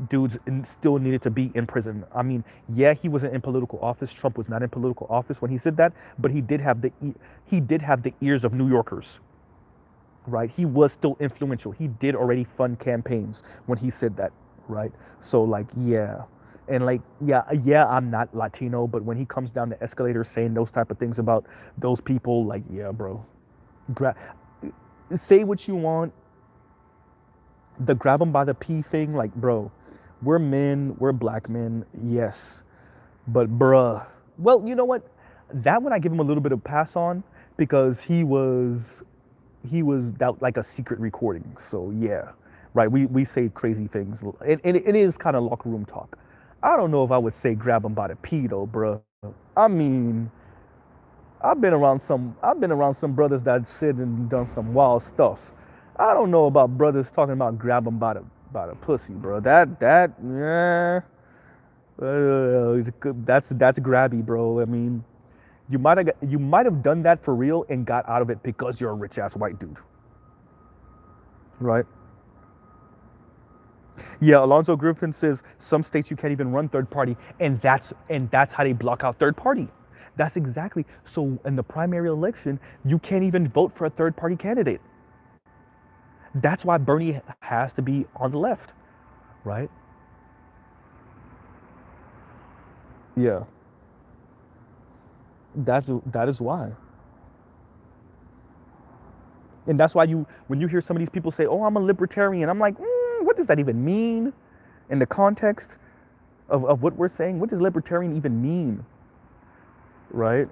dudes still needed to be in prison. I mean, yeah, he wasn't in political office. Trump was not in political office when he said that, but he did have the ears of New Yorkers, right? He was still influential. He did already fund campaigns when he said that, right? So like, yeah. And like, yeah, I'm not Latino, but when he comes down the escalator saying those type of things about those people, like, yeah, bro, say what you want. The grab them by the pee thing, like, bro, we're men, we're black men, yes, but bruh, well, you know what? That one I give him a little bit of pass on because he was that like a secret recording. So yeah, right. We say crazy things, and it is kind of locker room talk. I don't know if I would say grab him by the pee though, bruh. I mean, I've been around some brothers that said and done some wild stuff. I don't know about brothers talking about grab them by the pussy, bro. Yeah, that's grabby, bro. I mean, You might have done that for real and got out of it because you're a rich ass white dude, right? Yeah, Alonzo Griffin says some states you can't even run third party, and that's how they block out third party. That's exactly so. In the primary election, you can't even vote for a third party candidate. That's why Bernie has to be on the left, right? Yeah, that is why, and that's why you when you hear some of these people say, "Oh, I'm a libertarian," I'm like, what does that even mean in the context of what we're saying? What does libertarian even mean, right?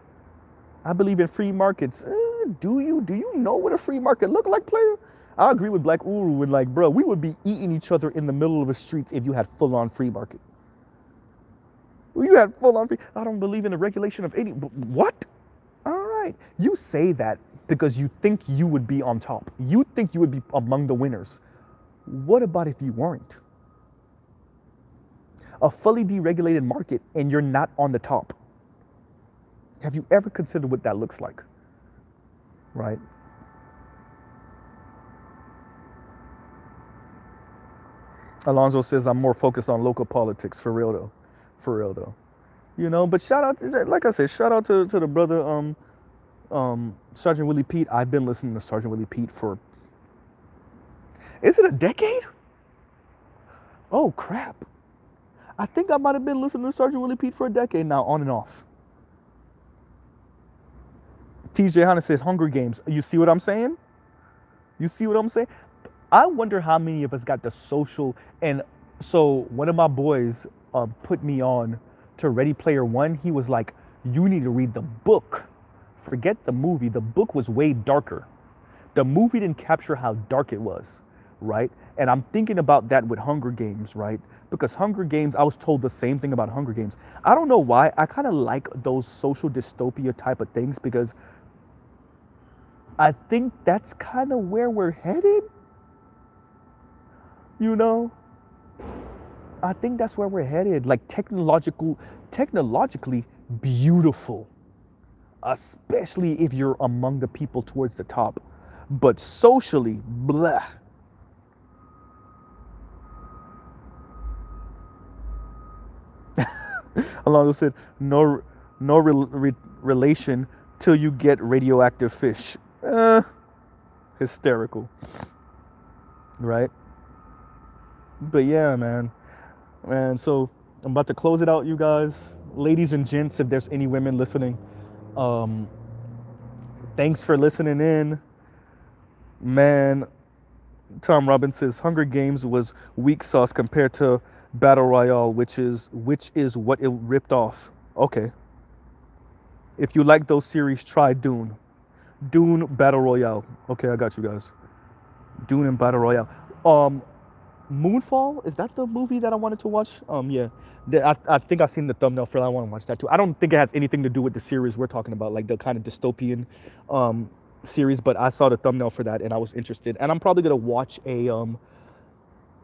I believe in free markets. Do you? Do you know what a free market look like, player? I agree with Black Uru and like, bro, we would be eating each other in the middle of the streets if you had full on free market. You had full on free. I don't believe in the regulation of any. What? All right. You say that because you think you would be on top. You think you would be among the winners. What about if you weren't? A fully deregulated market and you're not on the top. Have you ever considered what that looks like? Right? Alonzo says I'm more focused on local politics, for real though. For real though. But shout out to, like I said, shout out to the brother Sergeant Willie Pete. I've been listening to Sergeant Willie Pete for, is it a decade? Oh crap. I think I might have been listening to Sergeant Willie Pete for a decade now, on and off. TJ Hanna says Hunger Games. You see what I'm saying? You see what I'm saying? I wonder how many of us got the social. And so one of my boys put me on to Ready Player One. He was like, you need to read the book. Forget the movie. The book was way darker. The movie didn't capture how dark it was, right? And I'm thinking about that with Hunger Games, right? Because Hunger Games, I was told the same thing about Hunger Games. I don't know why. I kind of like those social dystopia type of things because I think that's kind of where we're headed. I think that's where we're headed. Like technologically beautiful, especially if you're among the people towards the top. But socially, blah. Alonso said, no relation till you get radioactive fish. Hysterical. Right? But yeah, man. And so I'm about to close it out, you guys. Ladies and gents, if there's any women listening, thanks for listening in. Man, Tom Robbins says Hunger Games was weak sauce compared to Battle Royale, which is what it ripped off. Okay. If you like those series, try Dune. Dune Battle Royale. Okay, I got you guys. Dune and Battle Royale. Moonfall, is that the movie that I wanted to watch? Yeah. I think I've seen the thumbnail for that. I want to watch that too. I don't think it has anything to do with the series we're talking about, like the kind of dystopian series, but I saw the thumbnail for that and I was interested. And I'm probably gonna watch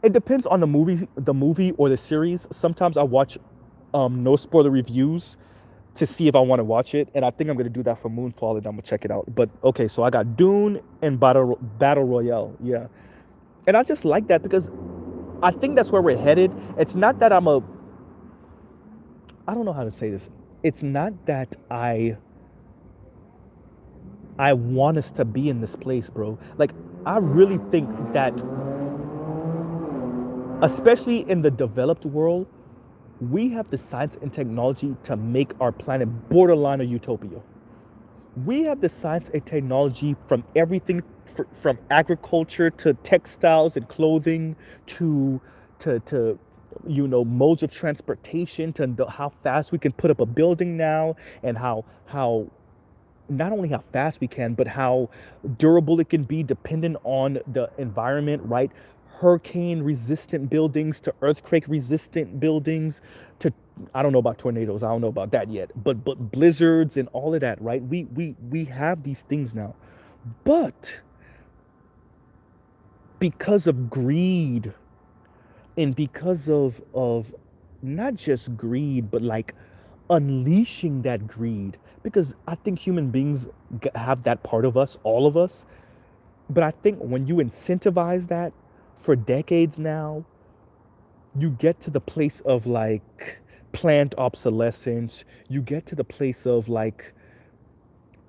it depends on the movie or the series. Sometimes I watch no spoiler reviews to see if I want to watch it, and I think I'm gonna do that for Moonfall and I'm gonna check it out. But okay, so I got Dune and Battle Royale, yeah. And I just like that because I think that's where we're headed. It's not that I don't know how to say this. It's not that I want us to be in this place, bro. Like, I really think that, especially in the developed world, we have the science and technology to make our planet borderline a utopia. We have the science and technology from everything from agriculture to textiles and clothing to modes of transportation to how fast we can put up a building now, and how not only how fast we can, but how durable it can be dependent on the environment, right? Hurricane resistant buildings to earthquake resistant buildings to, I don't know about tornadoes, I don't know about that yet, but blizzards and all of that, right? We have these things now. But because of greed and because of not just greed, but like unleashing that greed, because I think human beings have that part of us, all of us. But I think when you incentivize that for decades now, you get to the place of like planned obsolescence. You get to the place of like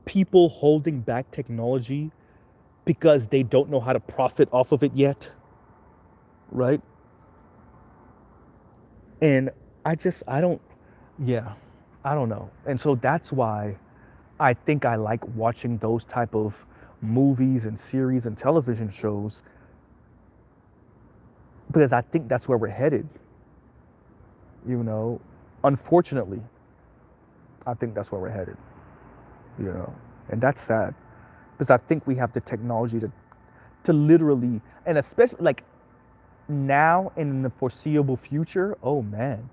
people holding back technology because they don't know how to profit off of it yet, right? And I don't, yeah, I don't know. And so that's why I think I like watching those type of movies and series and television shows, because I think that's where we're headed, you know. Unfortunately, I think that's where we're headed, you know. And that's sad, because I think we have the technology to literally, and especially like now and in the foreseeable future, oh man.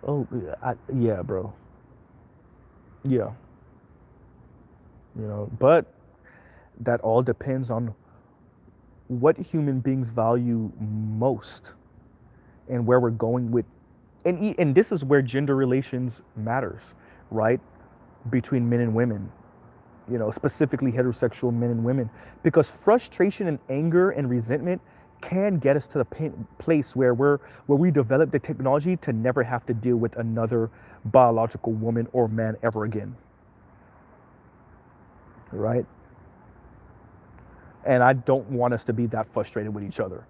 Oh, yeah, bro. Yeah, you know, but that all depends on what human beings value most and where we're going with, and this is where gender relations matters, right? Between men and women, you know, specifically heterosexual men and women, because frustration and anger and resentment can get us to the place where we develop the technology to never have to deal with another biological woman or man ever again, right? And I don't want us to be that frustrated with each other.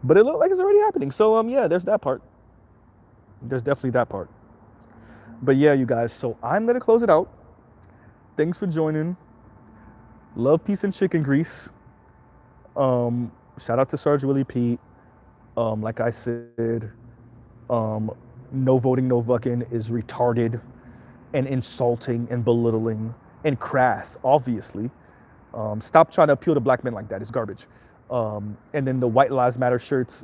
But it looks like it's already happening. So yeah, there's that part. There's definitely that part. But yeah, you guys, so I'm gonna close it out. Thanks for joining. Love, peace, and chicken grease. Shout out to Sarge Willie Pete. Like I said, no voting, no fucking is retarded and insulting and belittling and crass, obviously. Stop trying to appeal to black men like that. It's garbage. And then the White Lives Matter shirts,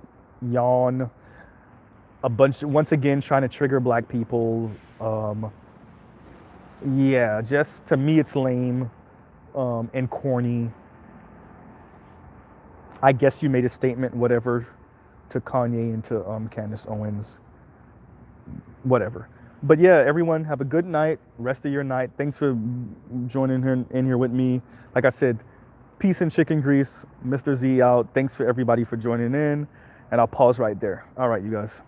yawn. A bunch, once again, trying to trigger black people. Yeah, just to me, it's lame and corny. I guess you made a statement, whatever, to Kanye and to Candace Owens, whatever. But yeah, everyone have a good night, rest of your night. Thanks for joining in here with me. Like I said, peace and chicken grease. Mr. Z out. Thanks for everybody for joining in. And I'll pause right there. All right, you guys.